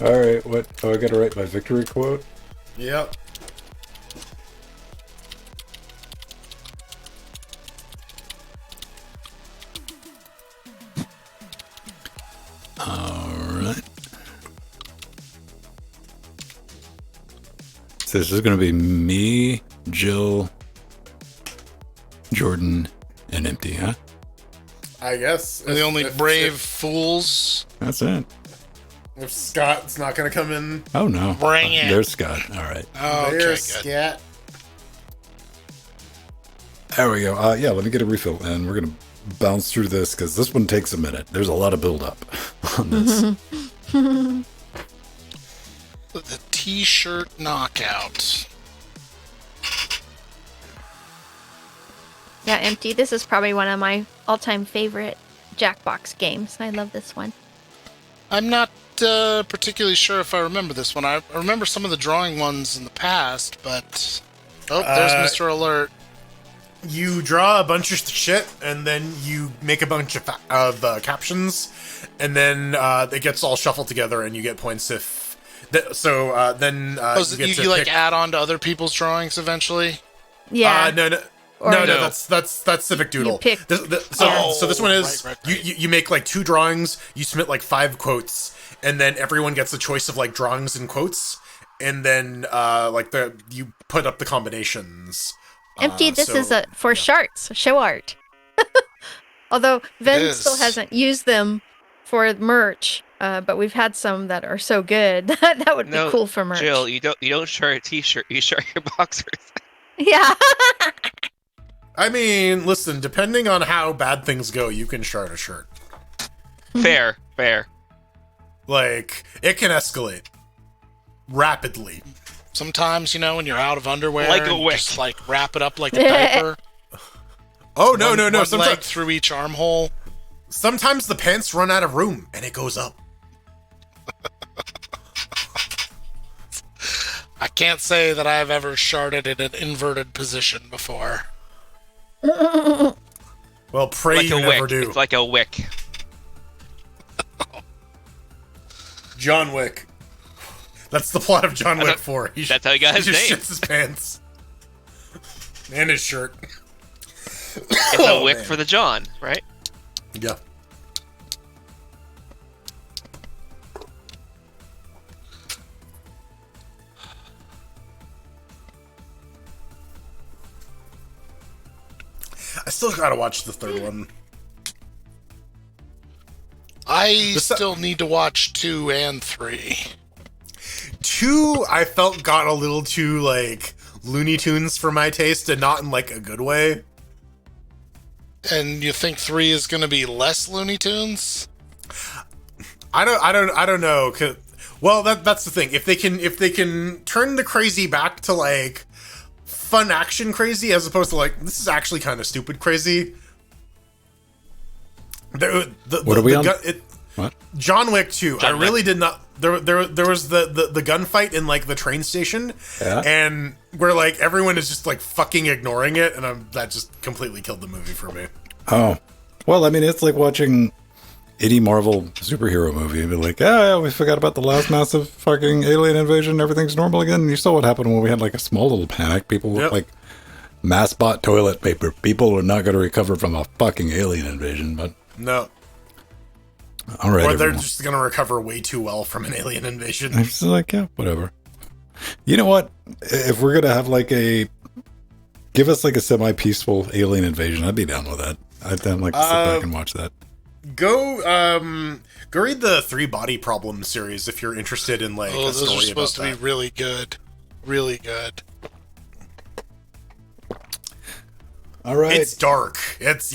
All right, what? Oh, I gotta write my victory quote. Yep. All right. So this is gonna be me, Jill, Jordan, and Empty, huh? I guess. We're the only If- brave fools. That's it. If Scott's not gonna come in, Oh no. Bring it. There's Scott. All right. Oh, okay, there's good. Scat. There we go. Yeah, let me get a refill, and we're gonna bounce through this because this one takes a minute. There's a lot of build up on this. The T-shirt knockout. Yeah, Empty. This is probably one of my all-time favorite Jackbox games. I love this one. I'm not particularly sure if I remember this one. I remember some of the drawing ones in the past, but oh, there's Mr. Alert. You draw a bunch of shit, and then you make a bunch of captions, and then it gets all shuffled together, and you get points if. Then Oh, so you get to you like pick- add on to other people's drawings eventually? Yeah. No. Or- No, No. that's Civic Doodle. You pick- So this one is right. you make like 2 drawings, you submit like 5 quotes, and then everyone gets a choice of like drawings and quotes, and then you put up the combinations. Empty. This so- is for sharts, show art. Although Ven is. still hasn't used them for merch, but we've had some that are so good that would No, be cool for merch. Jill, you don't share a T-shirt. You share your boxers. Yeah. I mean, listen, depending on how bad things go, you can shard a shirt. Fair. Like, it can escalate rapidly. Sometimes, when you're out of underwear, Like a and wick. just like wrap it up like a diaper. Oh, no. One leg Sometimes, through each armhole. sometimes the pants run out of room and it goes up. I can't say that I've ever sharted in an inverted position before. Well, pray Like you a never wick. do. It's like a wick. John Wick. That's the plot of John Wick 4. That's how he got his just name. shits his pants. And his shirt. It's a wick for the John, right? Yeah. I still gotta watch the third one. I still need to watch 2 and 3. 2, I felt got a little too, like, Looney Tunes for my taste, and not in, like, a good way. And you think 3 is going to be less Looney Tunes? I don't know. Well, that's the thing. If they can turn the crazy back to, like, fun action crazy, as opposed to, like, this is actually kind of stupid crazy. What are we on? What? John Wick 2. John I really Wick. did not. There was the gunfight in, like, the train station, Yeah. and where, like, everyone is just, like, fucking ignoring it, and that just completely killed the movie for me. Oh. Well, I mean, it's like watching any Marvel superhero movie and be like, yeah, we forgot about the last massive fucking alien invasion. Everything's normal again. You saw what happened when we had, like, a small little panic. People with, like, mass bought toilet paper. People are not going to recover from a fucking alien invasion, but... No. All right, Or they're everyone. just going to recover way too well from an alien invasion. I'm just like, yeah, whatever. You know what? If we're gonna have like give us like a semi-peaceful alien invasion, I'd be down with that. I'd like to sit back and watch that. Go read the 3 Body Problem series if you're interested in, like, a Those story are supposed to about be that. really good. Really good. All right. It's dark. It's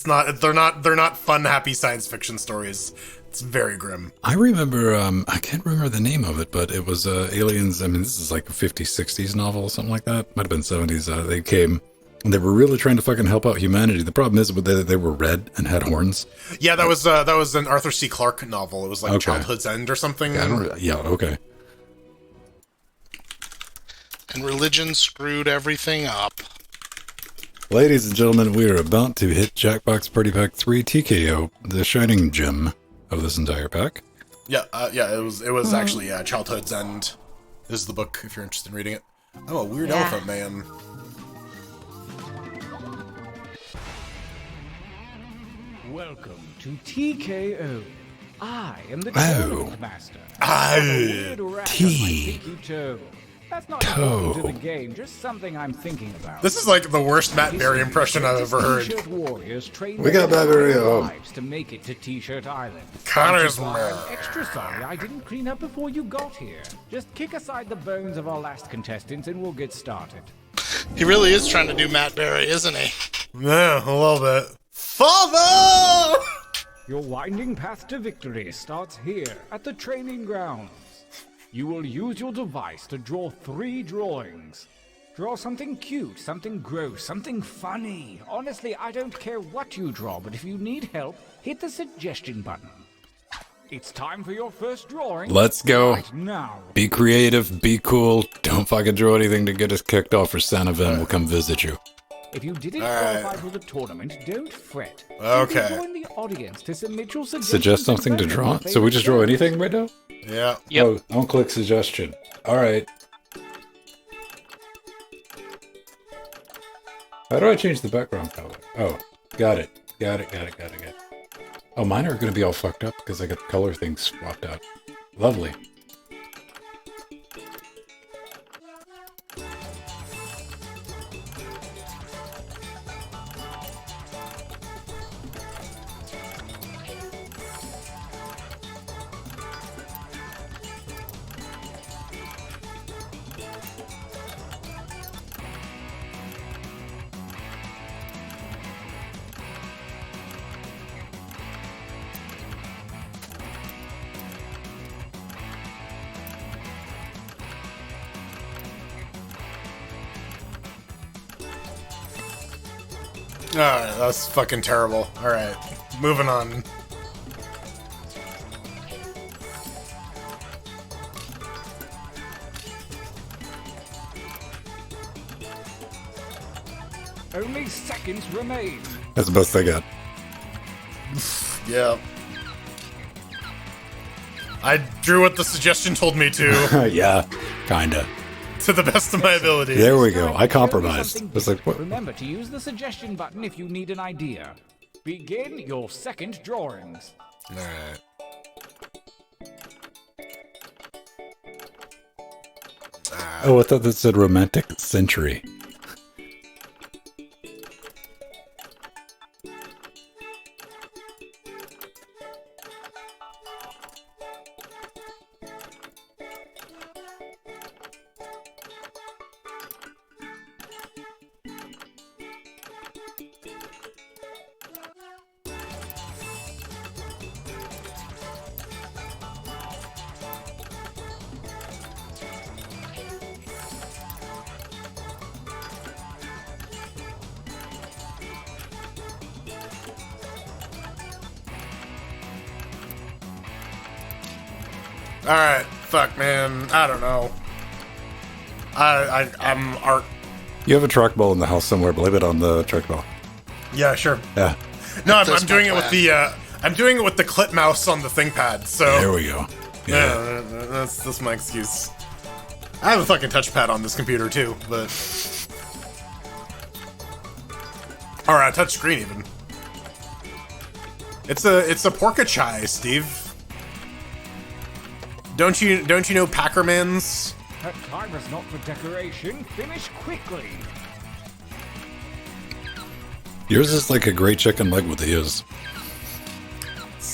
not. They're not fun, happy science fiction stories. It's very grim. I remember, I can't remember the name of it, but it was Aliens. I mean, this is like a 50s, 60s novel, something like that. Might have been 70s. They came, and they were really trying to fucking help out humanity. The problem is they were red and had horns. Yeah, that was an Arthur C. Clarke novel. It was like Okay. Childhood's End or something. Yeah, okay. And religion screwed everything up. Ladies and gentlemen, we are about to hit Jackbox Party Pack 3 TKO, the shining gem of this entire pack. Yeah, it was actually Childhood's End is the book if you're interested in reading it. I'm a weird elephant man. Welcome to TKO. I am the Oh. tournament master. T. That's not important to the game, just something I'm thinking about. This is like the worst Matt Berry impression I've ever heard. T-shirt warriors train We got Matt Berry at home. lives to make it to T-shirt Island. Connor's I'm mad. extra sorry I didn't clean up before you got here. Just kick aside the bones of our last contestants and we'll get started. He really is trying to do Matt Berry, isn't he? Yeah, a little bit. Father! Your winding path to victory starts here at the training grounds. You will use your device to draw 3 drawings. Draw something cute, something gross, something funny. Honestly, I don't care what you draw, but if you need help, hit the suggestion button. It's time for your first drawing. Let's go. Right now. Be creative, be cool. Don't fucking draw anything to get us kicked off, or Santa Van will come visit you. If you didn't qualify for the tournament, don't fret. Okay. Simply join the audience to submit your suggestions. Suggest something to draw? So we just draw anything right now? Yeah. Yep. Oh, don't click suggestion. All right. How do I change the background color? Oh, got it. Oh, mine are going to be all fucked up because I got the color things swapped out. Lovely. Alright, that's fucking terrible. Alright, moving on. Only seconds remain. That's the best I got. Yeah. I drew what the suggestion told me to. Yeah, kinda. To the best of my ability. There we go. I compromised. It's like, what? Remember to use the suggestion button if you need an idea. Begin your second drawings. Alright. Oh, I thought that said romantic century. Alright, fuck, man. I don't know. I'm art. You have a trackball in the house somewhere. Blame it on the trackball. Yeah, sure. Yeah. No, I'm doing it with the I'm doing it with the clip mouse on the ThinkPad. So There we go. yeah, that's my excuse. I have a fucking touchpad on this computer too, but or a touch screen even. It's a porca chai, Steve. Don't you know Packermans? That time is not for decoration. Finish quickly. Yours is like a great chicken leg with ears.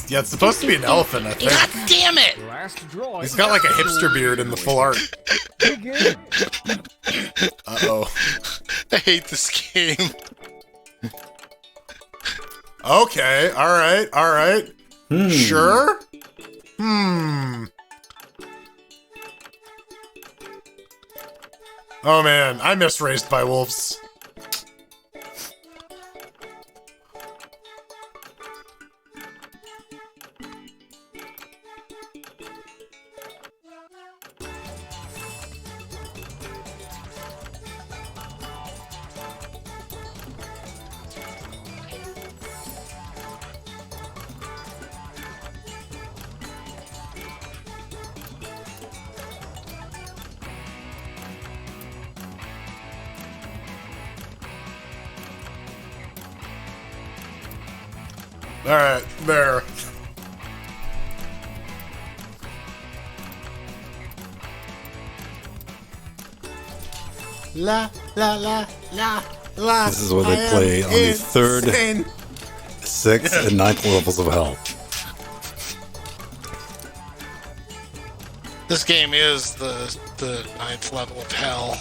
Yeah, it's supposed to be an elephant, I think. God damn it! Last drawing. He's got like a hipster beard in the full art. Begin. Uh-oh. I hate this game. Okay, alright. Sure? Oh man, I miss Raised by Wolves. Alright, there. La la la la la. This is what they play on the third, 6th, and 9th levels of hell. This game is the 9th level of hell.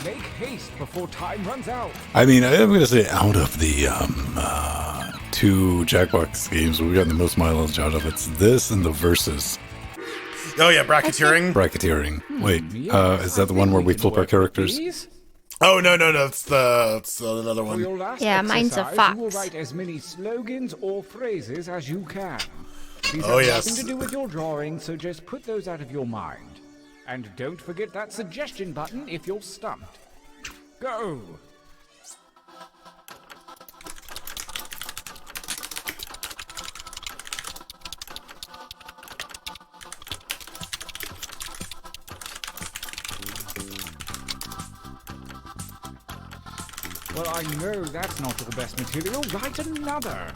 Make haste before time runs out. I mean, I'm going to say out of the 2 Jackbox games we got the most mileage out of, it's this and the Versus. Oh yeah, bracketeering. Bracketeering. Wait, is that the one where we flip our characters? Oh no, it's another For your one. last Yeah, mine's a exercise, you will fox. write as many slogans or phrases as you can. These Oh, have yes. nothing to do with your drawing, so just put those out of your mind. And don't forget that suggestion button if you're stumped. Go! Well, I know that's not your best material. Write another.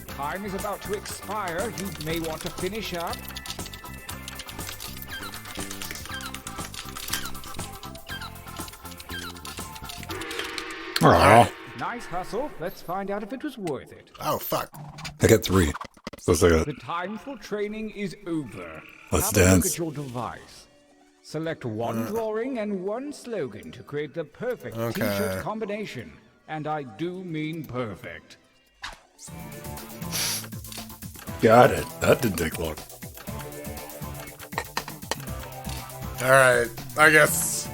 Time is about to expire. You may want to finish up. Aw. Nice hustle. Let's find out if it was worth it. Oh, fuck. I got 3. So it's like The time for training is over. Let's Have a look dance. at your device. Select one drawing and one slogan to create the perfect t-shirt combination. And I do mean perfect. Got it. That didn't take long. Alright, I guess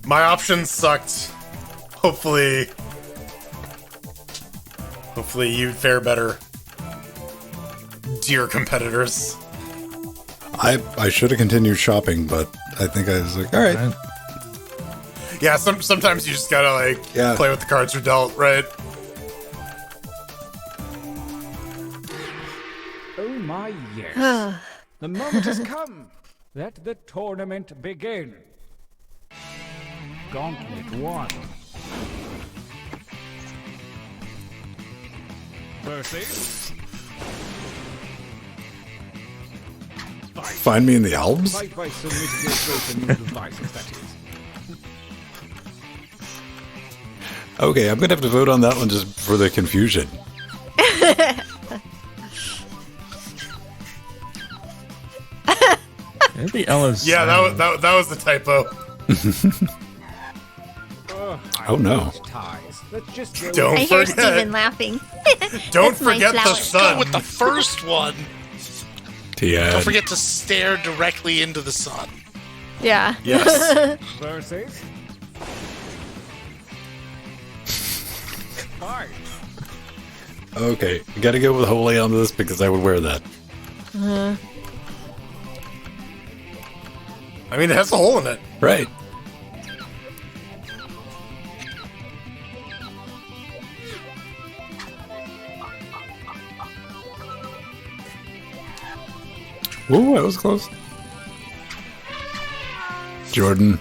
my options sucked. Hopefully you'd fare better, dear competitors. I should have continued shopping, but I think I was like, all right. Yeah, sometimes you just gotta play with the cards you're dealt, right? Oh my yes. The moment has come. Let the tournament begin. Gauntlet 1. Versus. Find me in the Alps? Fight by submitting your vote and new devices, that is. Okay, I'm gonna have to vote on that one just for the confusion. The L is. Yeah, that was the typo. Oh no! Don't I hear forget. Steven laughing. Don't That's my forget the flower. sun. Go with the first one. Tiad. Don't forget to stare directly into the sun. Yeah. Yes. Versus. Hi. Okay, you gotta go with Holy on this because I would wear that. I mean, it has a hole in it. Right. Ooh, that was close. Jordan.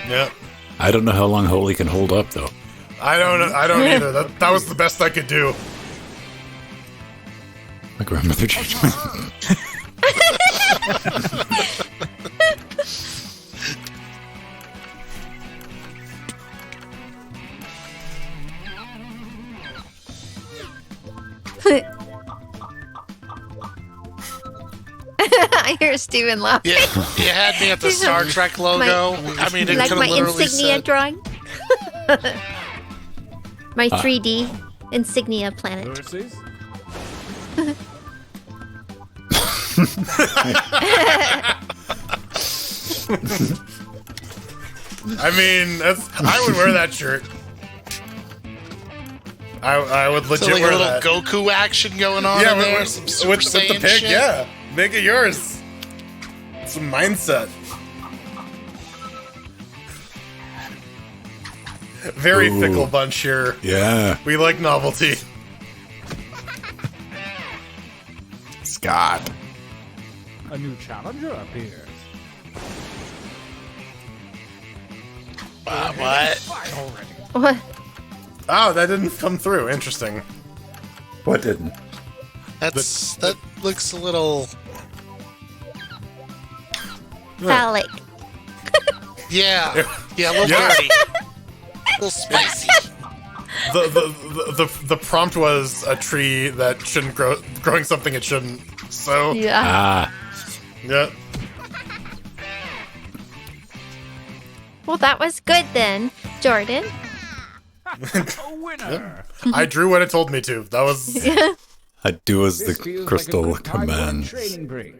Yep. I don't know how long Holy can hold up, though. I don't either. That was the best I could do. My grandmother changed my... I hear Steven laughing. Yeah, you had me at the Star Trek logo. I mean, it Like could my have literally insignia said... drawing. My 3D insignia planet. Versus. I mean, I would wear that shirt. I would legit So like a wear little that. Goku action going on in there. Some Super with the Saiyan pig, shit. yeah. Make it yours. Some mindset. Very Ooh. fickle bunch here. Yeah. We like novelty. Scott. A new challenger appears. What? Fight already. What? Oh, that didn't come through. Interesting. What didn't? That looks a little... Phallic. Yeah, a little Yeah. dirty. A little spicy. The prompt was a tree that shouldn't grow, growing something it shouldn't. So Yeah. Ah. yeah. Well, that was good then, Jordan. A winner. I drew what it told me to. That was I do as This the feels crystal like a good time for a commands. training break.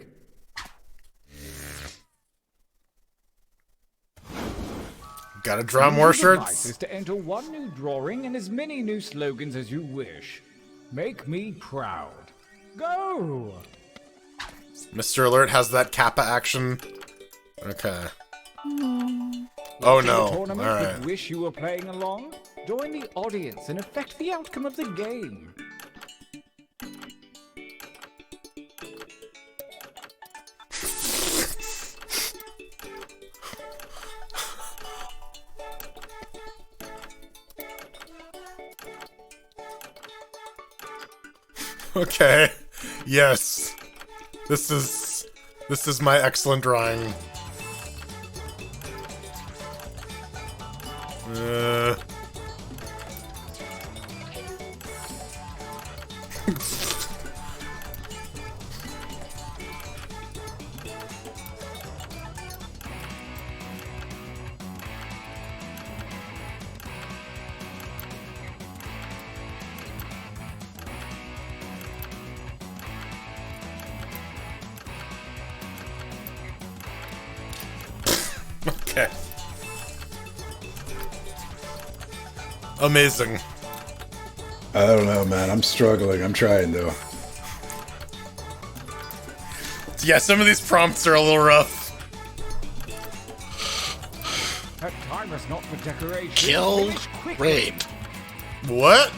gotta draw more Use the shirts. devices to enter one new drawing and as many new slogans as you wish. Make me proud. Go! Mr. Alert has that Kappa action. Okay. Oh Watching no. the tournament Alright. but wish you were playing along? Join the audience and affect the outcome of the game. Okay. Yes. This is my excellent drawing. Okay. Amazing. I don't know, man. I'm struggling. I'm trying to. Yeah, some of these prompts are a little rough. That time is not for decoration. Kill, Finish quickly. rape. What?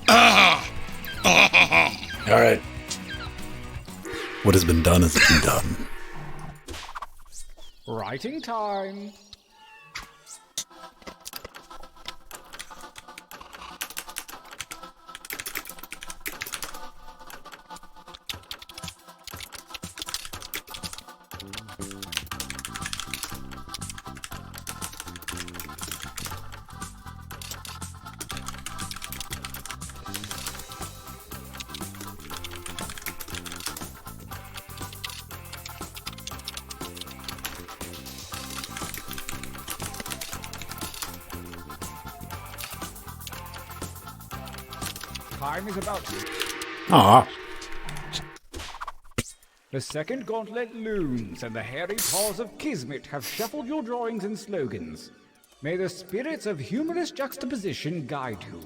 All right. What has been done has been done. Writing time. Time is about to. Aw. The second gauntlet looms, and the hairy paws of Kismet have shuffled your drawings and slogans. May the spirits of humorous juxtaposition guide you.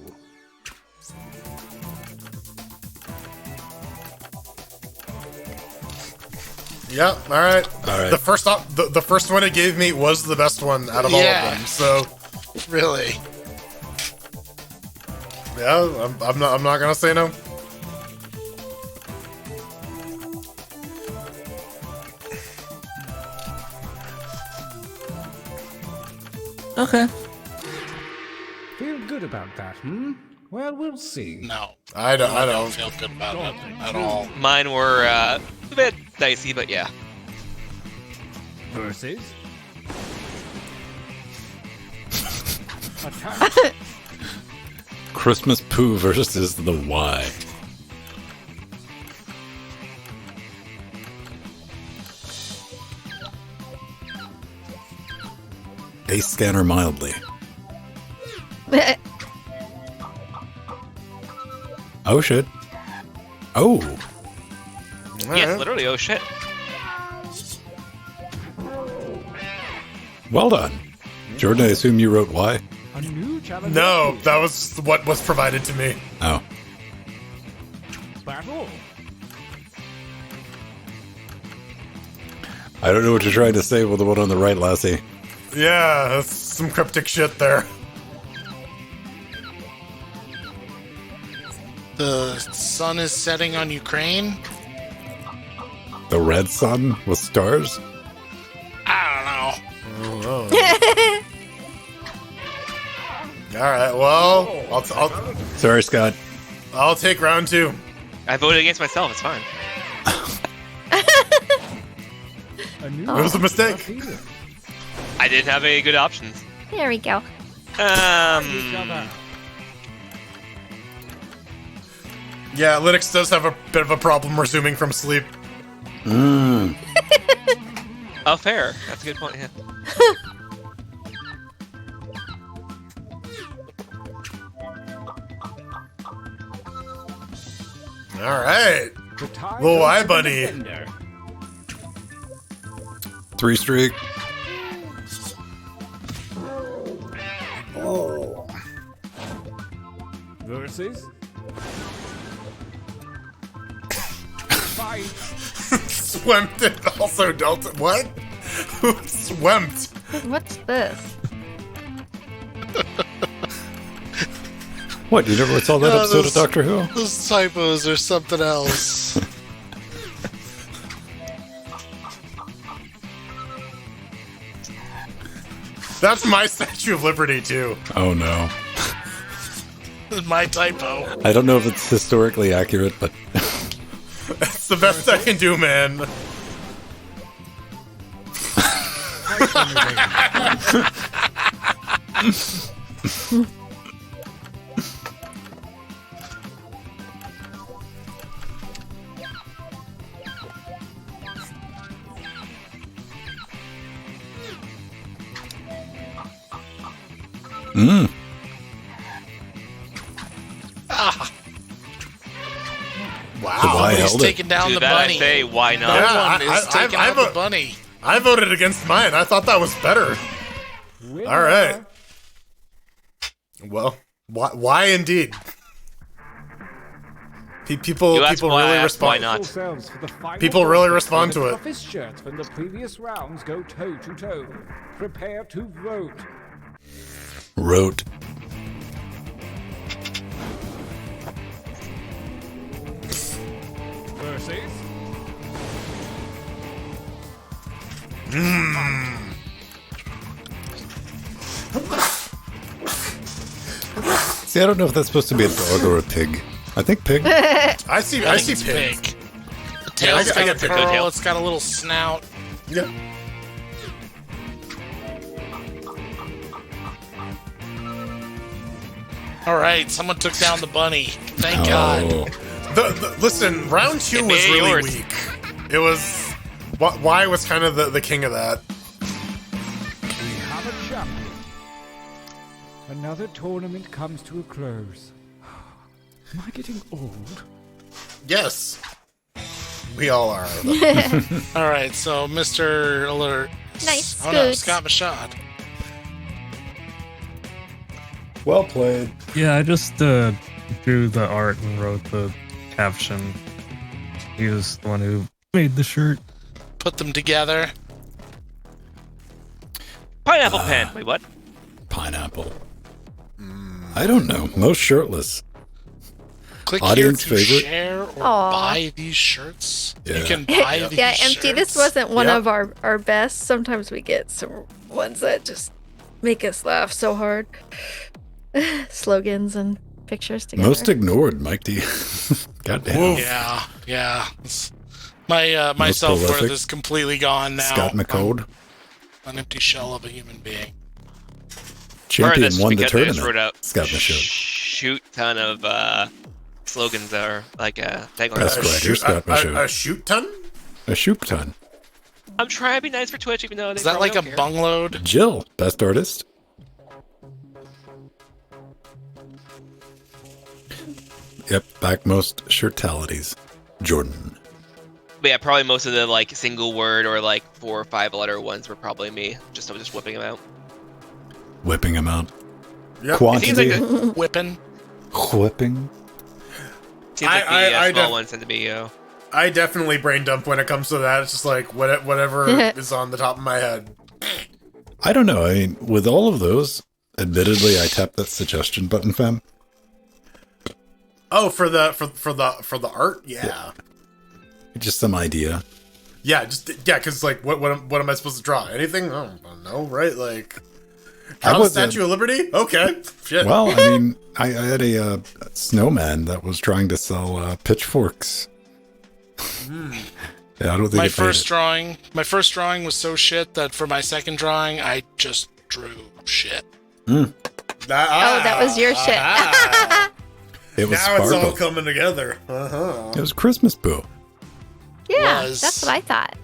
Yeah, alright. All right. The first one it gave me was the best one out of all of them, so Really? yeah, I'm not gonna say no. Okay. Feel good about that, hmm? Well, we'll see. No. I don't feel good about it at all. Mine were a bit dicey, but yeah. Versus. Attack. Christmas Poo versus the Y. Base scanner mildly. Oh shit. Oh. Yes, literally, oh shit. Well done. Jordan, I assume you wrote Y? A new challenge. No, that was what was provided to me. Oh. Battle. I don't know what you're trying to say with the one on the right, Lassie. Yeah, that's some cryptic shit there. The sun is setting on Ukraine? The red sun with stars? I don't know. Alright, well, I'll Sorry, Scott. take round two. I voted against myself, it's fine. A new It was a mistake. I didn't have any good options. There we go. Yeah, Linux does have a bit of a problem resuming from sleep. Oh, fair. That's a good point, yeah. Alright. Little eye bunny. 3 streak. Versus. Fight. Swemt it also Delta. What? Who swemt? What's this? What, you never saw that episode of Doctor Who? Those typos or something else. That's my Statue of Liberty, too. Oh no. My typo. I don't know if it's historically accurate, but It's the best I can do, man. Mm. Ah. Wow. Somebody's Somebody's taking down To the that I bunny. say, why not? Yeah, No one is taking out the bunny. I voted against mine. I thought that was better. All right. Well, why indeed? People You asked why, really I asked respond. why not? Yourselves for the final People really contest respond where to the it. toughest shirts from the previous rounds go toe to toe. Prepare to vote. Wrote. Versus. See, I don't know if that's supposed to be a dog or a pig. I think pig. I see It's pig. big. The tail's I got a get pig. curl. It's got a little snout. Yeah. All right, someone took down the bunny. Thank God. Listen, round 2 was Hey, really yours. weak. It was. Why was kind of the king of that. We have a champion. Another tournament comes to a close. Am I getting old? Yes. We all are. All right, so Mr. Alert. Nice, Oh no, good. Scott Machad. Well played. Yeah, I just drew the art and wrote the caption. He was the one who made the shirt. Put them together. Pineapple pen. Wait, what? Pineapple. I don't know. Most shirtless. Click Audience here to favorite. share or Aw. buy these shirts. Yeah. You can buy these Yeah, shirts. Empty, this wasn't one Yep. of our best. Sometimes we get some ones that just make us laugh so hard. Slogans and pictures together. Most ignored, Mike D. Goddamn. Yeah. My Most self-worth prolific. is completely gone now. Scott McCode. I'm an empty shell of a human being. Champion Or this won the because I just tournament. wrote out Scott McCode. shoot ton of slogans that are like taglines. Best writer, Scott a Machode. shoot ton? A shoot ton. I'm trying to be nice for Twitch, even though they Is that probably like a don't care. bung load? Jill, best artist. Yep, back most shirtalities. Jordan. But yeah, probably most of the like single word or like 4 or 5 letter ones were probably me. I was just whipping them out. Whipping him out. Yep. Quantity. It seems like Whipping. Whipping. Seems like the I small def- ones tend to be. I definitely brain dump when it comes to that. It's just like whatever is on the top of my head. I don't know. I mean, with all of those, admittedly, I tapped that suggestion button, fam. Oh, for the art, yeah. Just some idea. Yeah, because like, what am I supposed to draw? Anything? I don't know, right? Like, draw the Statue of Liberty? Okay, shit. Well, I mean, I had a snowman that was trying to sell pitchforks. Yeah, I don't think My it paid first it. drawing was so shit that for my second drawing, I just drew shit. that was your shit. It was now it's all Sparkle. coming together. Uh-huh. It was Christmas Boo. Yeah, Was. that's what I thought.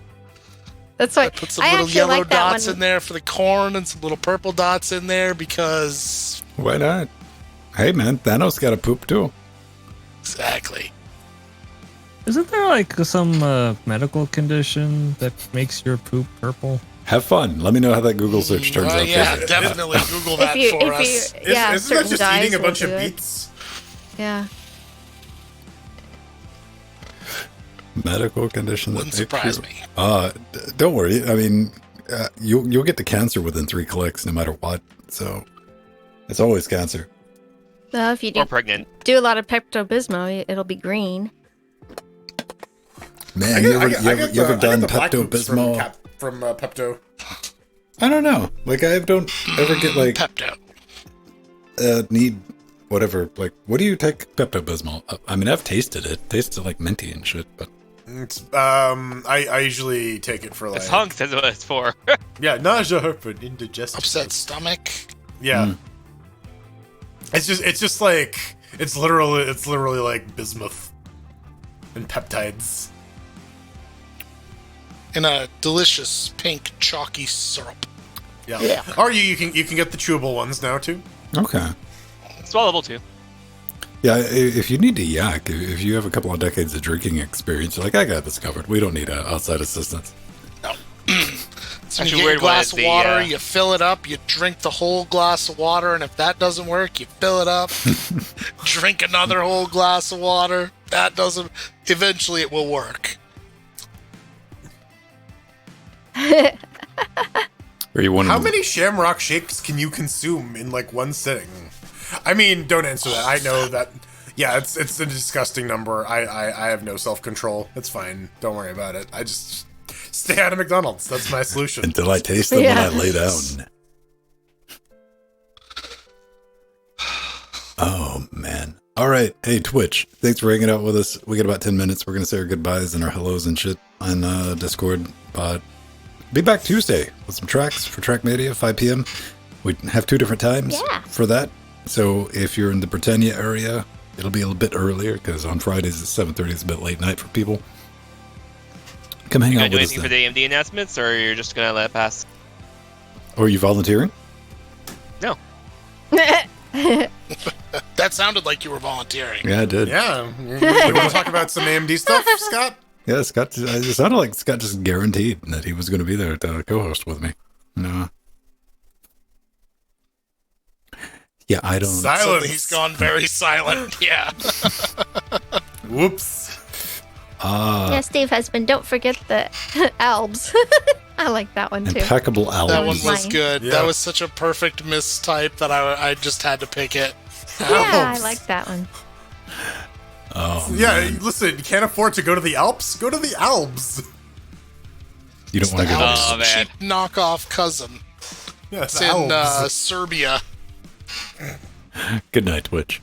That's why Put some I little actually yellow like that dots one. in there for the corn and some little purple dots in there because Why not? Hey, man, Thanos got a poop too. exactly. Isn't there like some medical condition that makes your poop purple? Have fun. Let me know how that Google search turns out. Yeah, for you. definitely Google that if you, for if us. you, yeah, Isn't that certain just dyes eating a will bunch do of it. beets? Yeah. Medical condition that Wouldn't makes surprise you- me. Don't worry. I mean, you'll get the cancer within 3 clicks, no matter what. So it's always cancer. Well, if you Or do, pregnant. do a lot of Pepto-Bismol, it'll be green. Man, you ever done Pepto Bismol? From Pepto. I don't know. Like, I don't ever get like Pepto. need whatever. Like, what do you take Pepto Bismol? I mean, I've tasted it. Tasted like minty and shit, but I usually take it for like It's hunks, that's what it's for. yeah, nausea, for indigestion. Upset stomach. Yeah. It's literally like bismuth and peptides in a delicious pink chalky syrup. Yeah. Or you can get the chewable ones now too. Okay. Swallowable too. Yeah, if you need to yak, if you have a couple of decades of drinking experience, you're like, I got this covered. We don't need outside assistance. No. So you get a glass of water, you fill it up, you drink the whole glass of water, and if that doesn't work, you fill it up, drink another whole glass of water. That doesn't... Eventually it will work. How many Shamrock Shakes can you consume in like one sitting? I mean, don't answer that. I know that. Yeah, it's a disgusting number. I have no self-control. It's fine. Don't worry about it. I just stay out of McDonald's. That's my solution. Until I taste them when I lay down. Oh, man. All right. Hey, Twitch. Thanks for hanging out with us. We got about 10 minutes. We're going to say our goodbyes and our hellos and shit on Discord. But be back Tuesday with some tracks for Trackmania, 5 p.m. We have 2 different times for that. So if you're in the Britannia area, it'll be a little bit earlier because on Fridays at 7:30 it's a bit late night for people. Come hang out with us. You gonna do anything for the AMD announcements, or you're just gonna let it pass? Or are you volunteering? No. That sounded like you were volunteering. Yeah, I did. Yeah. You want to talk about some AMD stuff, Scott? Yeah, Scott. It sounded like Scott just guaranteed that he was going to be there to co-host with me. No. Yeah, I don't. Silent. He's gone very silent. Yeah. Whoops. Yeah, Steve Husband. Don't forget the albs. I like that one too. Impeccable albs. That one was good. Yeah. That was such a perfect mistype that I just had to pick it. Yeah, I like that one. Oh, yeah, man. listen, you can't afford to go to the Alps? Go to the Alps. You don't want to go to the Alps. Cheap knockoff cousin. Yeah, it's in Serbia. Good night, Twitch.